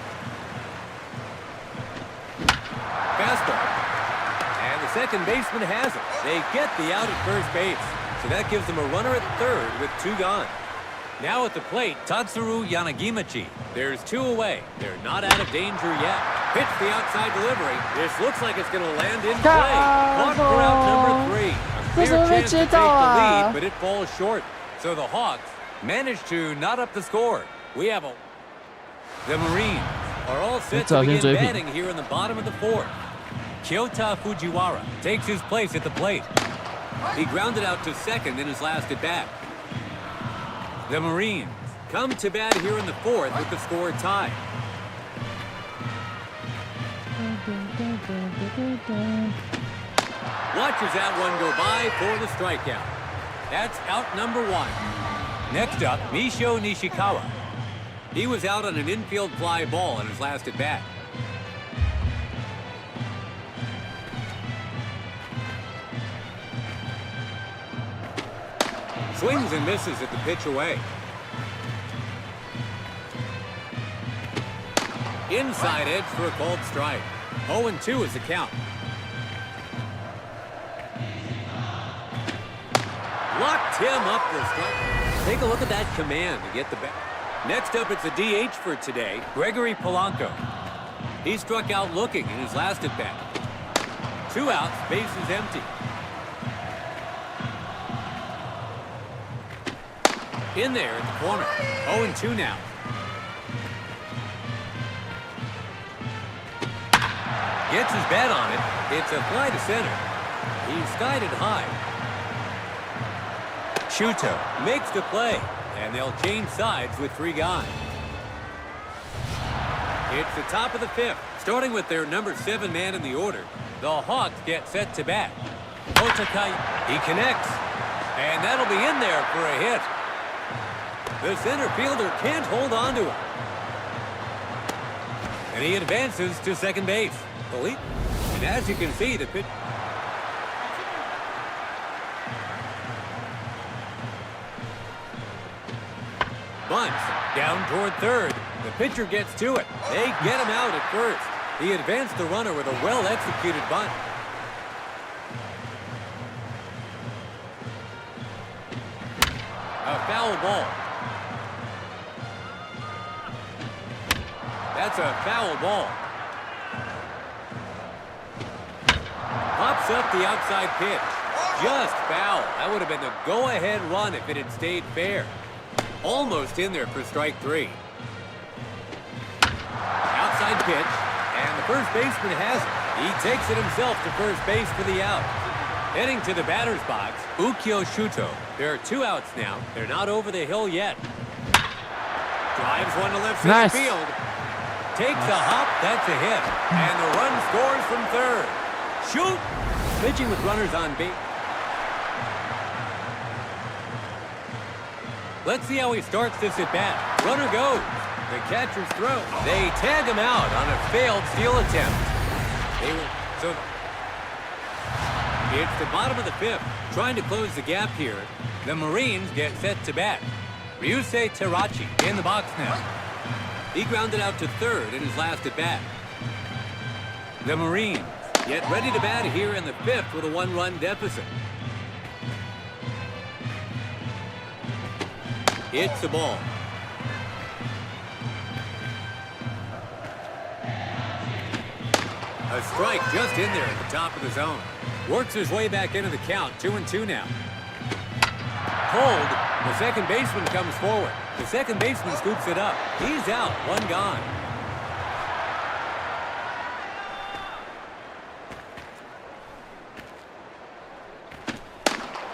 Fastball. And the second baseman has it. They get the out at first base. So that gives them a runner at third with 2 gone. Now at the plate, Tatsuru Yanagimachi. There's 2 away. They're not out of danger yet. Pitch the outside delivery. This looks like it's going to land in play. Caught for out number 3. A clear chance to take the lead, but it falls short. So the Hawks manage to knot up the score. We have a... The Marines are all set to begin batting here in the bottom of the 4th. Kyota Fujiwara takes his place at the plate. He grounded out to second in his last at bat. The Marines come to bat here in the 4th with the score tied. Watches that one go by for the strikeout. That's out number 1. Next up, Misho Nishikawa. He was out on an infield fly ball in his last at bat. Swings and misses at the pitch away. Inside edge for a called strike. 0-2 is the count. Locked him up for a strike. Take a look at that command to get the bat. Next up, it's a DH for today, Gregory Polanco. He struck out looking in his last at bat. 2 outs, base is empty. In there at the corner. 0-2 now. Gets his bat on it. It's a fly to center. He's skied it high. Shuto makes the play, and they'll change sides with 3 gone. It's the top of the 5th. Starting with their number 7 man in the order, the Hawks get set to bat. Otakai, he connects, and that'll be in there for a hit. The center fielder can't hold on to it. And he advances to second base. And as you can see, the pitch... bunts down toward third. The pitcher gets to it. They get him out at first. He advanced the runner with a well-executed bunt. A foul ball. That's a foul ball. Pops up the outside pitch. Just foul. That would have been the go-ahead run if it had stayed fair. Almost in there for strike three. Outside pitch, and the first baseman has it. He takes it himself to first base for the out. Heading to the batter's box, Ukyo Shuto. There are 2 outs now. They're not over the hill yet. Drives one to left center field. Takes a hop, that's a hit. And the run scores from third. Shoot! Pitching with runners on base. Let's see how he starts this at bat. Runner goes. The catcher's throw. They tag him out on a failed steal attempt. It's the bottom of the 5th. Trying to close the gap here. The Marines get set to bat. Ryusei Terachi in the box now. He grounded out to third in his last at bat. The Marines get ready to bat here in the 5th with a 1-run deficit. It's the ball. A strike just in there at the top of the zone. Works his way back into the count, 2-2 now. Cold, the second baseman comes forward. The second baseman scoops it up. He's out, 1 gone.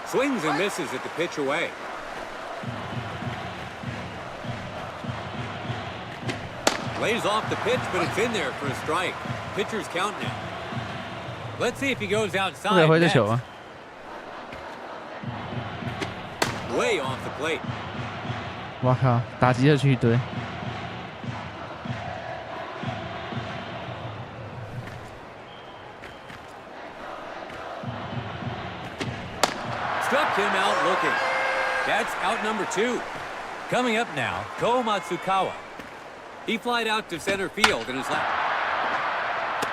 Swings and misses at the pitch away. Lays off the pitch, but it's in there for a strike. Pitcher's count now. Let's see if he goes outside next. Way off the plate. 哇靠！打击社区一堆。Struck him out looking. That's out number 2. Coming up now, Ko Matsukawa. He flied out to center field in his lap.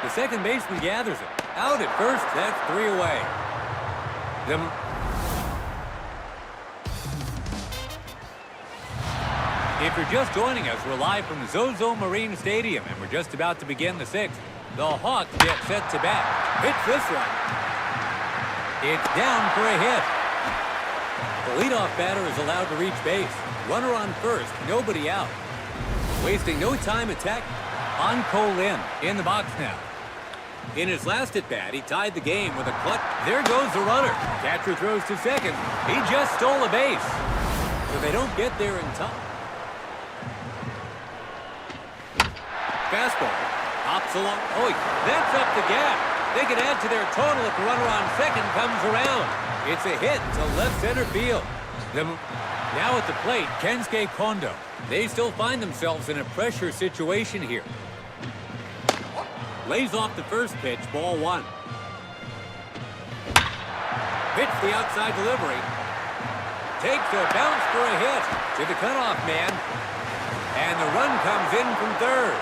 The second baseman gathers it. Out at first, that's 3 away. If you're just joining us, we're live from Zozo Marine Stadium, and we're just about to begin the 6th. The Hawks get set to bat. Hits this one. It's down for a hit. The leadoff batter is allowed to reach base. Runner on first, nobody out. Wasting no time attack on Colin in the box now. In his last at-bat, he tied the game with a clutch. There goes the runner. Catcher throws to second. He just stole a base. So they don't get there in time. Fastball. Hops along. Oh, that's up the gap. They can add to their total if the runner on second comes around. It's a hit to left center field. Now at the plate, Kensuke Kondo. They still find themselves in a pressure situation here. Lays off the first pitch, ball 1. Hits the outside delivery. Takes a bounce for a hit to the cutoff man. And the run comes in from third.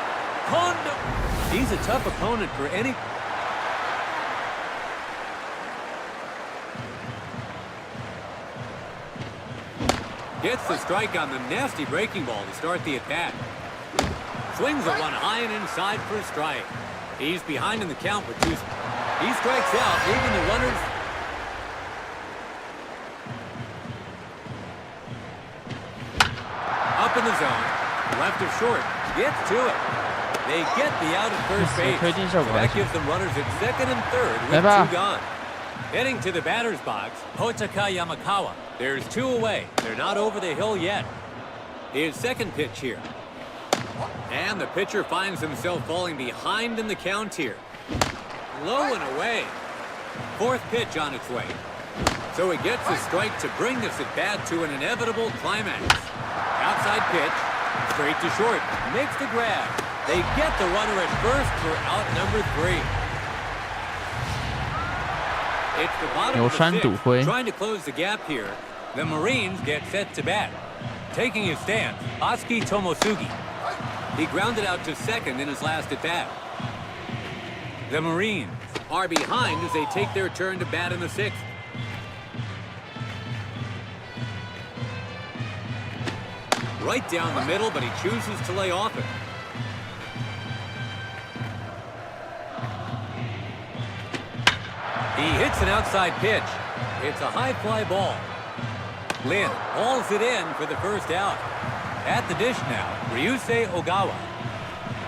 Kondo. He's a tough opponent for any... Gets the strike on the nasty breaking ball to start the at-bat. Swings at one high and inside for a strike. He's behind in the count with 2. He strikes out, leaving the runners. Up in the zone. Left of short. Gets to it. They get the out at first base. So that gives them runners at second and third with 2 gone. Heading to the batter's box, Hotaka Yamakawa. There's 2 away. They're not over the hill yet. His second pitch here. And the pitcher finds himself falling behind in the count here. Low and away. 4th pitch on its way. So he gets a strike to bring this at bat to an inevitable climax. Outside pitch. Straight to short. Makes the grab. They get the runner at first for out number 3. It's the bottom of the 5th. Trying to close the gap here. The Marines get set to bat. Taking his stance, Oski Tomosugi. He grounded out to second in his last at bat. The Marines are behind as they take their turn to bat in the sixth. Right down the middle, but he chooses to lay off it. He hits an outside pitch. It's a high fly ball. Lin hauls it in for the first out. At the dish now, Ryusei Ogawa.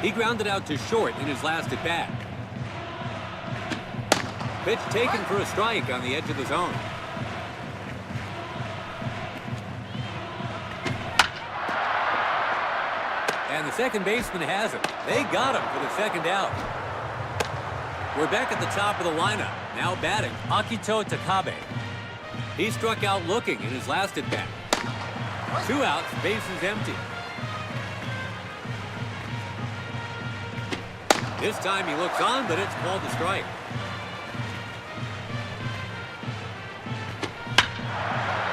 He grounded out to short in his last at bat. Pitch taken for a strike on the edge of the zone. And the second baseman has it. They got him for the second out. We're back at the top of the lineup. Now batting, Akito Takabe. He struck out looking in his last at bat. 2 outs, bases empty. This time he looks on, but it's called a strike.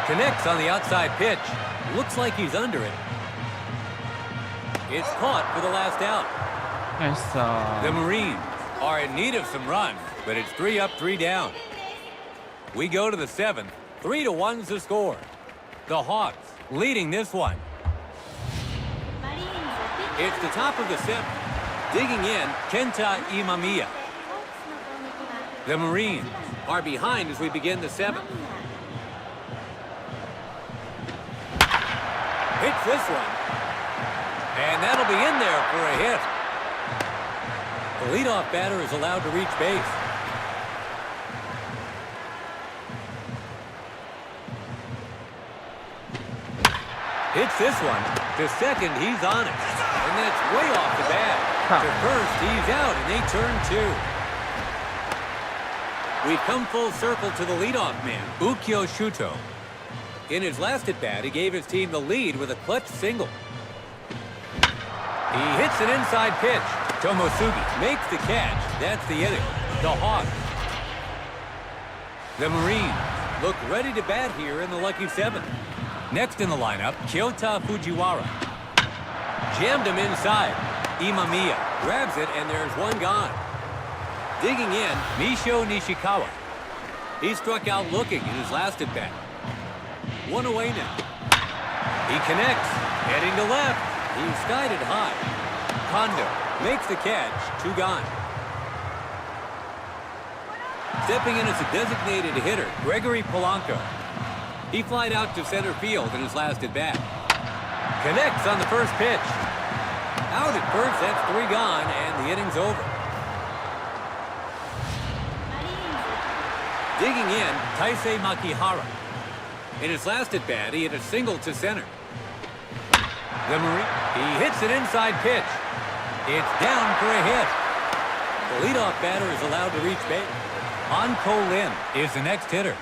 Connects on the outside pitch. Looks like he's under it. It's caught for the last out. The Marines are in need of some runs, but it's 3 up, 3 down. We go to the 7th. 3-1's the score. The Hawks leading this one. It's the top of the 7th. Digging in, Kenta Imamiya. The Marines are behind as we begin the 7th. Hits this one. And that'll be in there for a hit. The leadoff batter is allowed to reach base. Hits this one. To second, he's on it. And that's way off the bat. To first, he's out, and they turn 2. We've come full circle to the leadoff man, Ukyo Shuto. In his last at-bat, he gave his team the lead with a clutch single. He hits an inside pitch. Tomosugi makes the catch. That's the inning. The Hawks. The Marines look ready to bat here in the lucky 7th. Next in the lineup, Kyota Fujiwara. Jammed him inside. Imamiya grabs it, and there's one gone. Digging in, Misho Nishikawa. He struck out looking in his last at-bat. 1 away now. He connects, heading to left. He's skied it high. Kondo makes the catch, 2 gone. Stepping in as a designated hitter, Gregory Polanco. He flied out to center field in his last at-bat. Connects on the first pitch. Out at first, that's 3 gone, and the inning's over. Digging in, Taisei Makihara. In his last at-bat, he hit a single to center. The Marine, he hits an inside pitch. It's down for a hit. The leadoff batter is allowed to reach base. Anko Lin is the next hitter.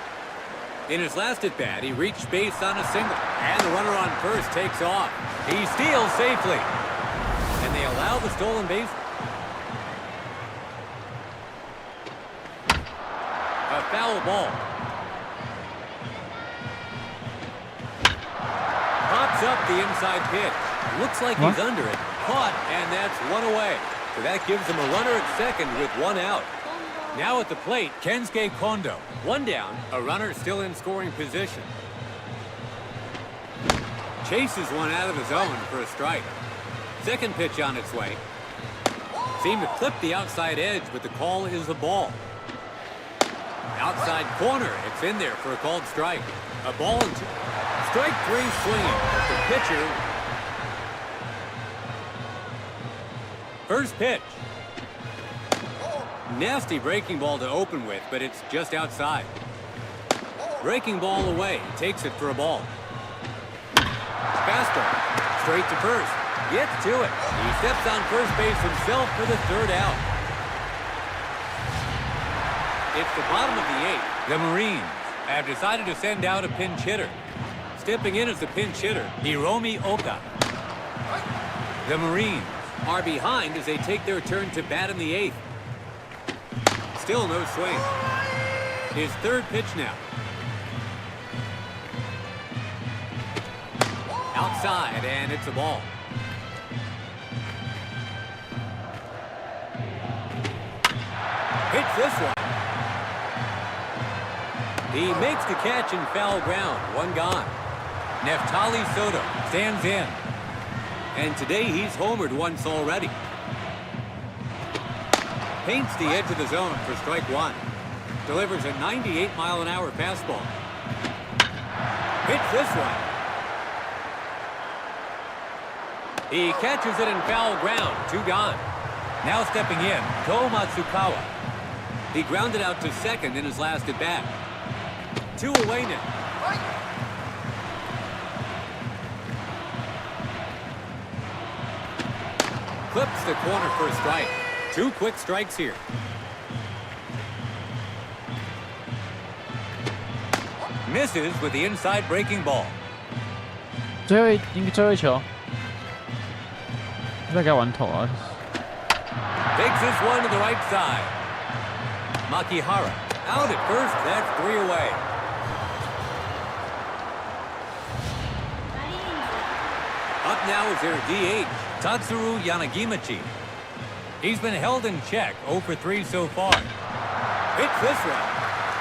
In his last at-bat, he reached base on a single. And the runner on first takes off. He steals safely. And they allow the stolen base. A foul ball. Pops up the inside pitch. Looks like he's under it. Caught, and that's 1 away. So that gives him a runner at second with 1 out. Now at the plate, Kensuke Kondo. 1 down, a runner still in scoring position. Chases one out of the zone for a strike. Second pitch on its way. Seemed to clip the outside edge, but the call is a ball. Outside corner, it's in there for a called strike. A ball and 2. Strike 3 swinging. The pitcher. First pitch. Nasty breaking ball to open with, but it's just outside. Breaking ball away. Takes it for a ball. Fastball. Straight to first. Gets to it. He steps on first base himself for the 3rd out. It's the bottom of the 8th. The Marines have decided to send out a pinch hitter. Stepping in as the pinch hitter, Hiromi Oka. The Marines are behind as they take their turn to bat in the 8th. Still no swing. His 3rd pitch now. Outside, and it's a ball. Hits this one. He makes the catch in foul ground. One gone. Neftali Soto stands in. And today he's homered once already. Paints the edge of the zone for strike one. Delivers a 98-mile-an-hour fastball. Hits this one. He catches it in foul ground. Two gone. Now stepping in, Ko Matsukawa. He grounded out to second in his last at-bat. Two away now. Clips the corner for a strike. Two quick strikes here. Misses with the inside breaking ball. 最后一球，再给他玩头啊！ Takes this one to the right side. Makihara out at first. That's 3 away. Up now is their DH, Tatsuru Yanagimachi. He's been held in check, 0 for 3 so far. Hits this one.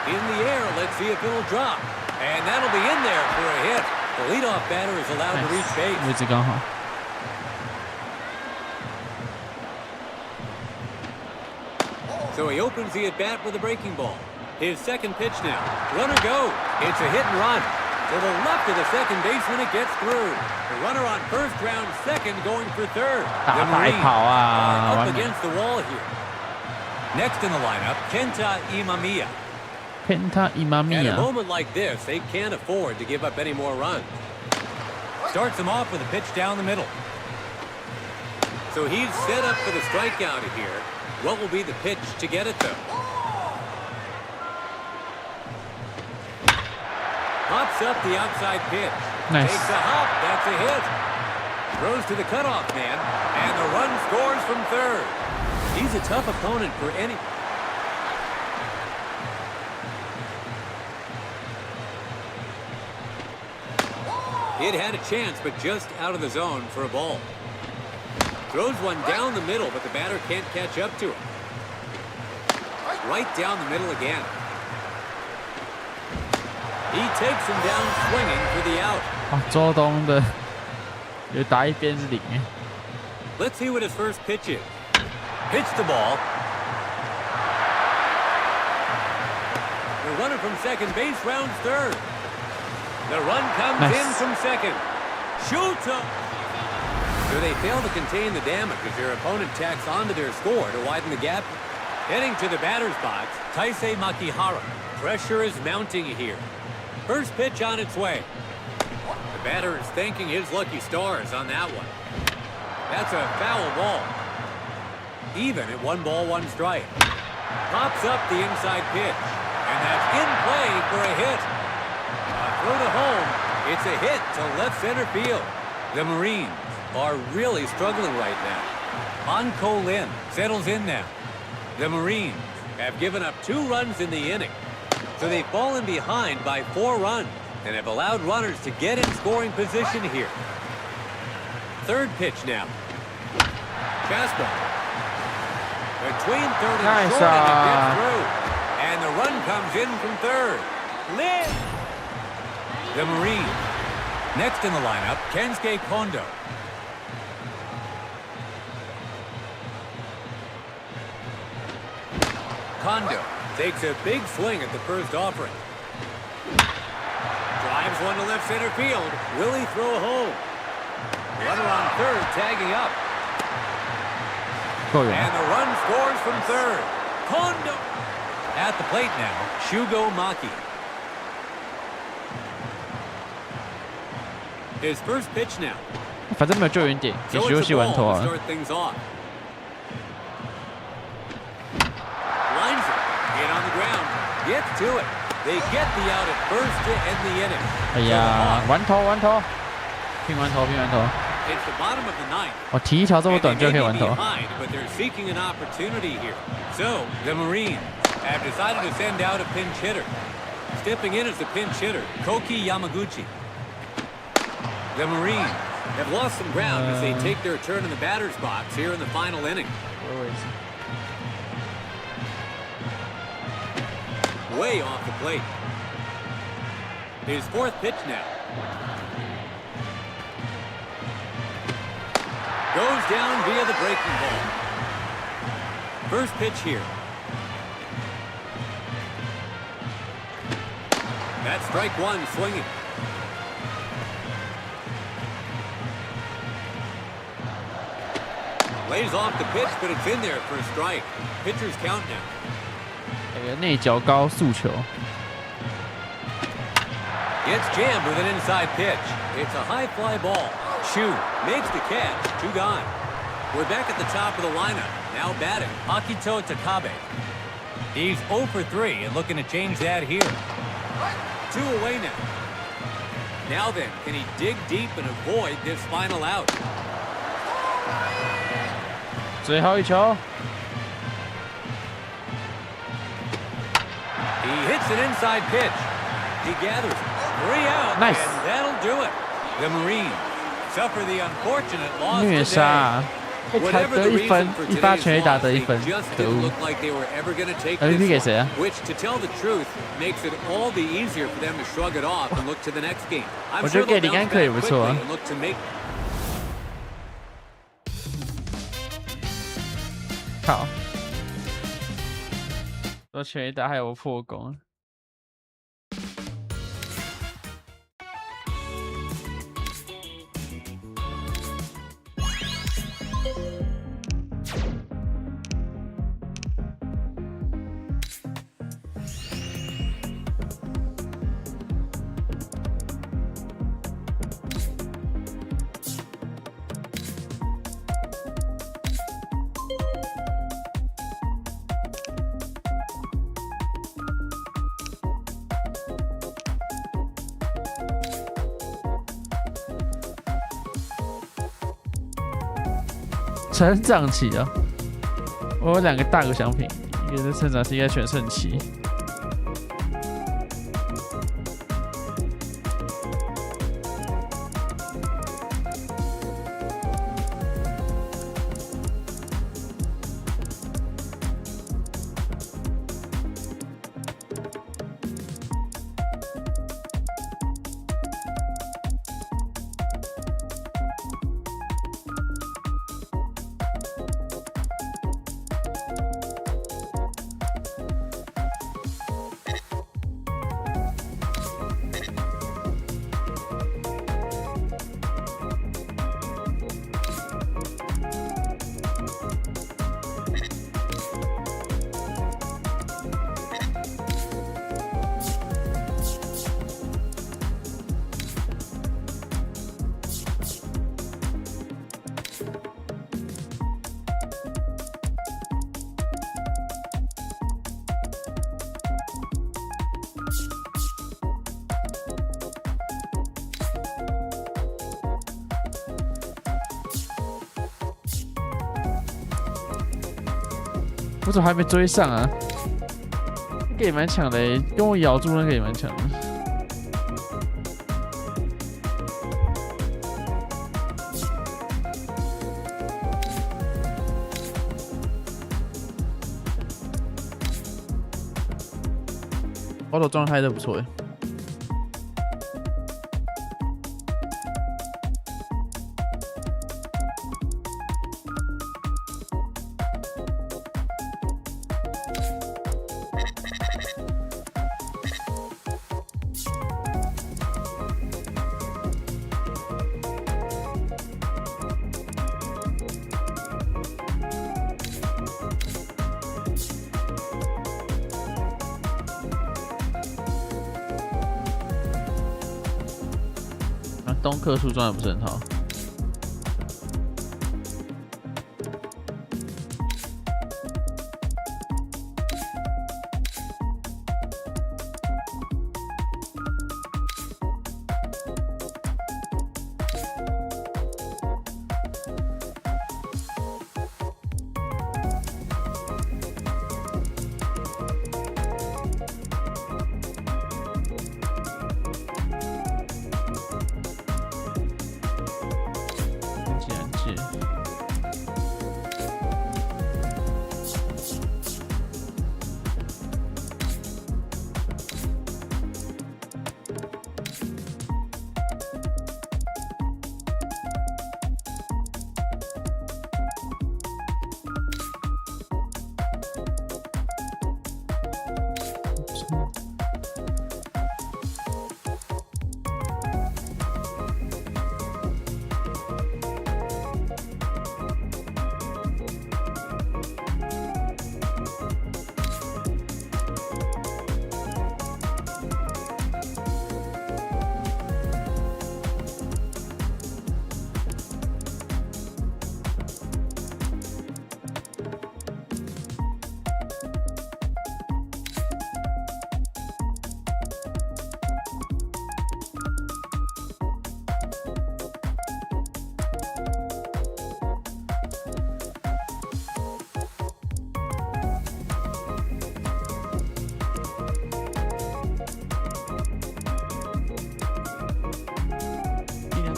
In the air, let's see if it'll drop. And that'll be in there for a hit. The leadoff batter is allowed to reach base. 位置刚好。 So he opens the at-bat with a breaking ball. His second pitch now. Runner goes. It's a hit and run. To the left of the second baseman, it gets through. The runner on first, round second, going for third. The Marines are up against the wall here. Next in the lineup, Kenta Imamiya. At a moment like this, they can't afford to give up any more runs. Starts him off with a pitch down the middle. So he's set up for the strikeout here. What will be the pitch to get it, though? Hops up the outside pitch. Nice. Takes a hop. That's a hit. Throws to the cutoff man. And the run scores from third. He's a tough opponent for any... It had a chance, but just out of the zone for a ball. Throws one down the middle, but the batter can't catch up to him. Right down the middle again. He takes him down swinging for the out. 周东的有打一边是零哎。 Let's see what his first pitch is. Pitch the ball. The runner from second base rounds third. The run comes in from second. Shoots up. So they fail to contain the damage as their opponent tacks onto their score to widen the gap. Heading to the batter's box, Taisei Makihara. Pressure is mounting here. First pitch on its way. The batter is thanking his lucky stars on that one. That's a foul ball. Even at 1 ball, 1 strike. Pops up the inside pitch. And that's in play for a hit. Throw to home. It's a hit to left center field. The Marines are really struggling right now. Anko Lin settles in now. The Marines have given up 2 runs in the inning. So they've fallen behind by 4 runs and have allowed runners to get in scoring position here. Third pitch now. Fastball. Between third and short, and it gets through. And the run comes in from third. Lin! The Marines. Next in the lineup, Kensuke Kondo. Kondo takes a big swing at the first offering. Drives one to left center field. Will he throw home? Runner on third, tagging up. And the run scores from third. Kondo at the plate now, Shugo Maki. His first pitch now. 反正没有救援点，也休息完头啊。 Lines it. Hit on the ground. Gets to it. They get the out at first to end the inning. 哎呀，完头，拼完头。 It's the bottom of the ninth. 我提一条这么短就可以完头。 But they're seeking an opportunity here. So the Marines have decided to send out a pinch hitter. Stepping in as the pinch hitter, Koki Yamaguchi. The Marines have lost some ground as they take their turn in the batter's box here in the final inning. Way off the plate. His fourth pitch now. Goes down via the breaking ball. First pitch here. That's strike one swinging. Lays off the pitch, but it's in there for a strike. Pitcher's count now. 内角高速球。 It's jammed with an inside pitch. It's a high fly ball. Shoot makes the catch. 2 gone. We're back at the top of the lineup. Now batting, Akito Takabe. He's 0 for 3 and looking to change that here. 2 away now. Now then, can he dig deep and avoid this final out? 最后一球。 He hits an inside pitch. He gathers it. 3 out. Nice. And that'll do it. The Marines suffer the unfortunate loss 虐杀 today. 啊！才得1分，1发全垒打得1分，可恶 ！MVP 给谁啊？ Which, to tell the truth, makes it all the easier for them to shrug it off and look to the next game. 我觉得给林安可也不错啊。好，说全垒打还有破功。成长期啊，我有2个大个奖品，一个是成长期，一个全盛期。我怎么还没追上啊？那个也蛮强的欸，跟我咬住那个也蛮强的。我的状态都不错欸。东克数装的不是很好。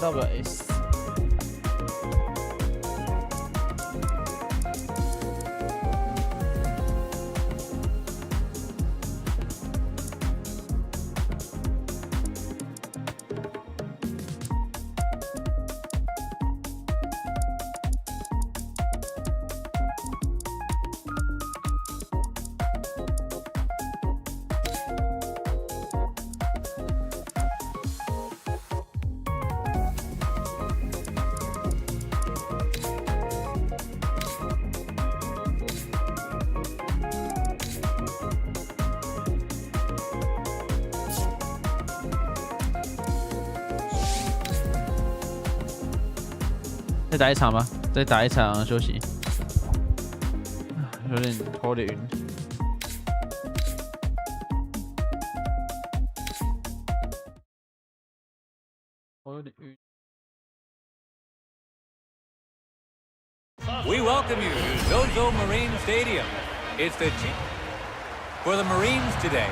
到不了 S。再打一场吧，再打一场休息。有点头有点晕。我有点晕。We welcome you to Zozo Marine Stadium. It's the for the Marines today.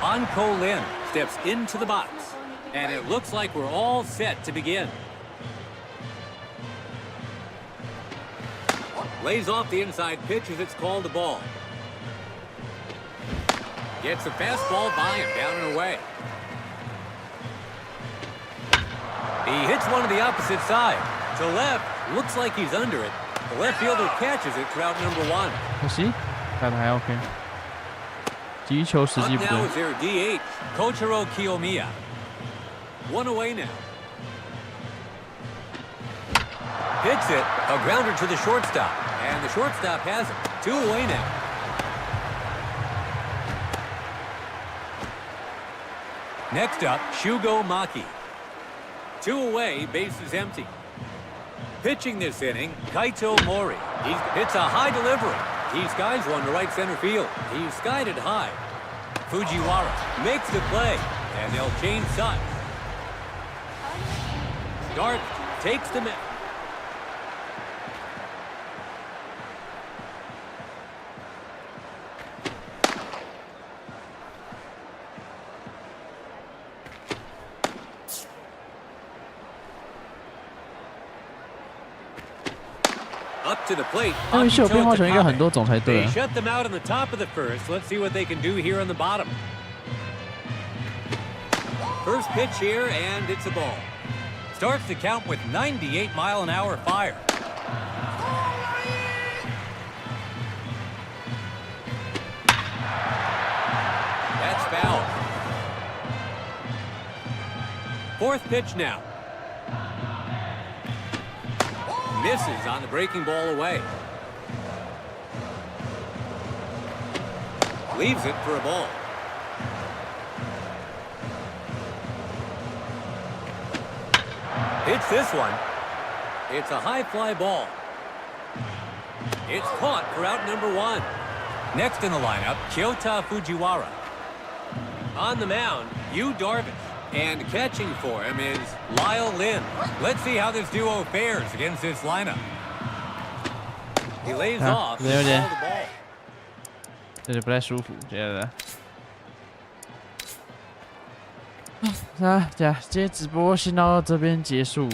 Anko Lin steps into the box, and it looks like we're all set to begin. Lays off the inside pitch as it's called a ball. Gets a fastball by him, down and away. He hits one to the opposite side. To left, looks like he's under it. The left fielder catches it to out number one. 可惜，打得还 OK。击球时机不 Up now 对。 is their DH, Koichiro Kiyomiya. One away now. Hits it, a grounder to the shortstop. And the shortstop has it. 2 away now. Next up, Shugo Maki. 2 away, bases empty. Pitching this inning, Kaito Mori. He hits a high delivery. He skies one to right center field. He skied it high. Fujiwara makes the play, and they'll change sides. Dart takes the miss. Up to the plate. 因为是有变化球应该很多种才对 They 啊。 shut them out in the top of the first. Let's see what they can do here on the bottom. First pitch here, and it's a ball. Starts the count with 98-mile-an-hour fire. That's foul. Fourth pitch now. Misses on the breaking ball away. Leaves it for a ball. Hits this one. It's a high fly ball. It's caught for out number one. Next in the lineup, Kyota Fujiwara. On the mound, Yu Darvish. And catching for him is Lyle Lin. Let's see how this duo fares against this lineup. He lays off and foul the ball. 这就不太舒服，觉得。今天直播先到这边结束。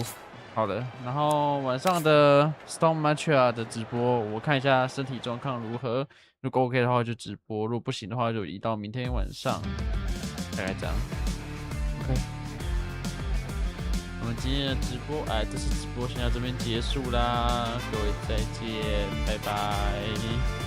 好的，然后晚上的 Storm Matcha 的直播，我看一下身体状况如何。如果 OK 的话就直播，如果不行的话就移到明天晚上，大概这样。OK， 我们今天的直播，这次直播先到这边结束啦，各位再见，拜拜。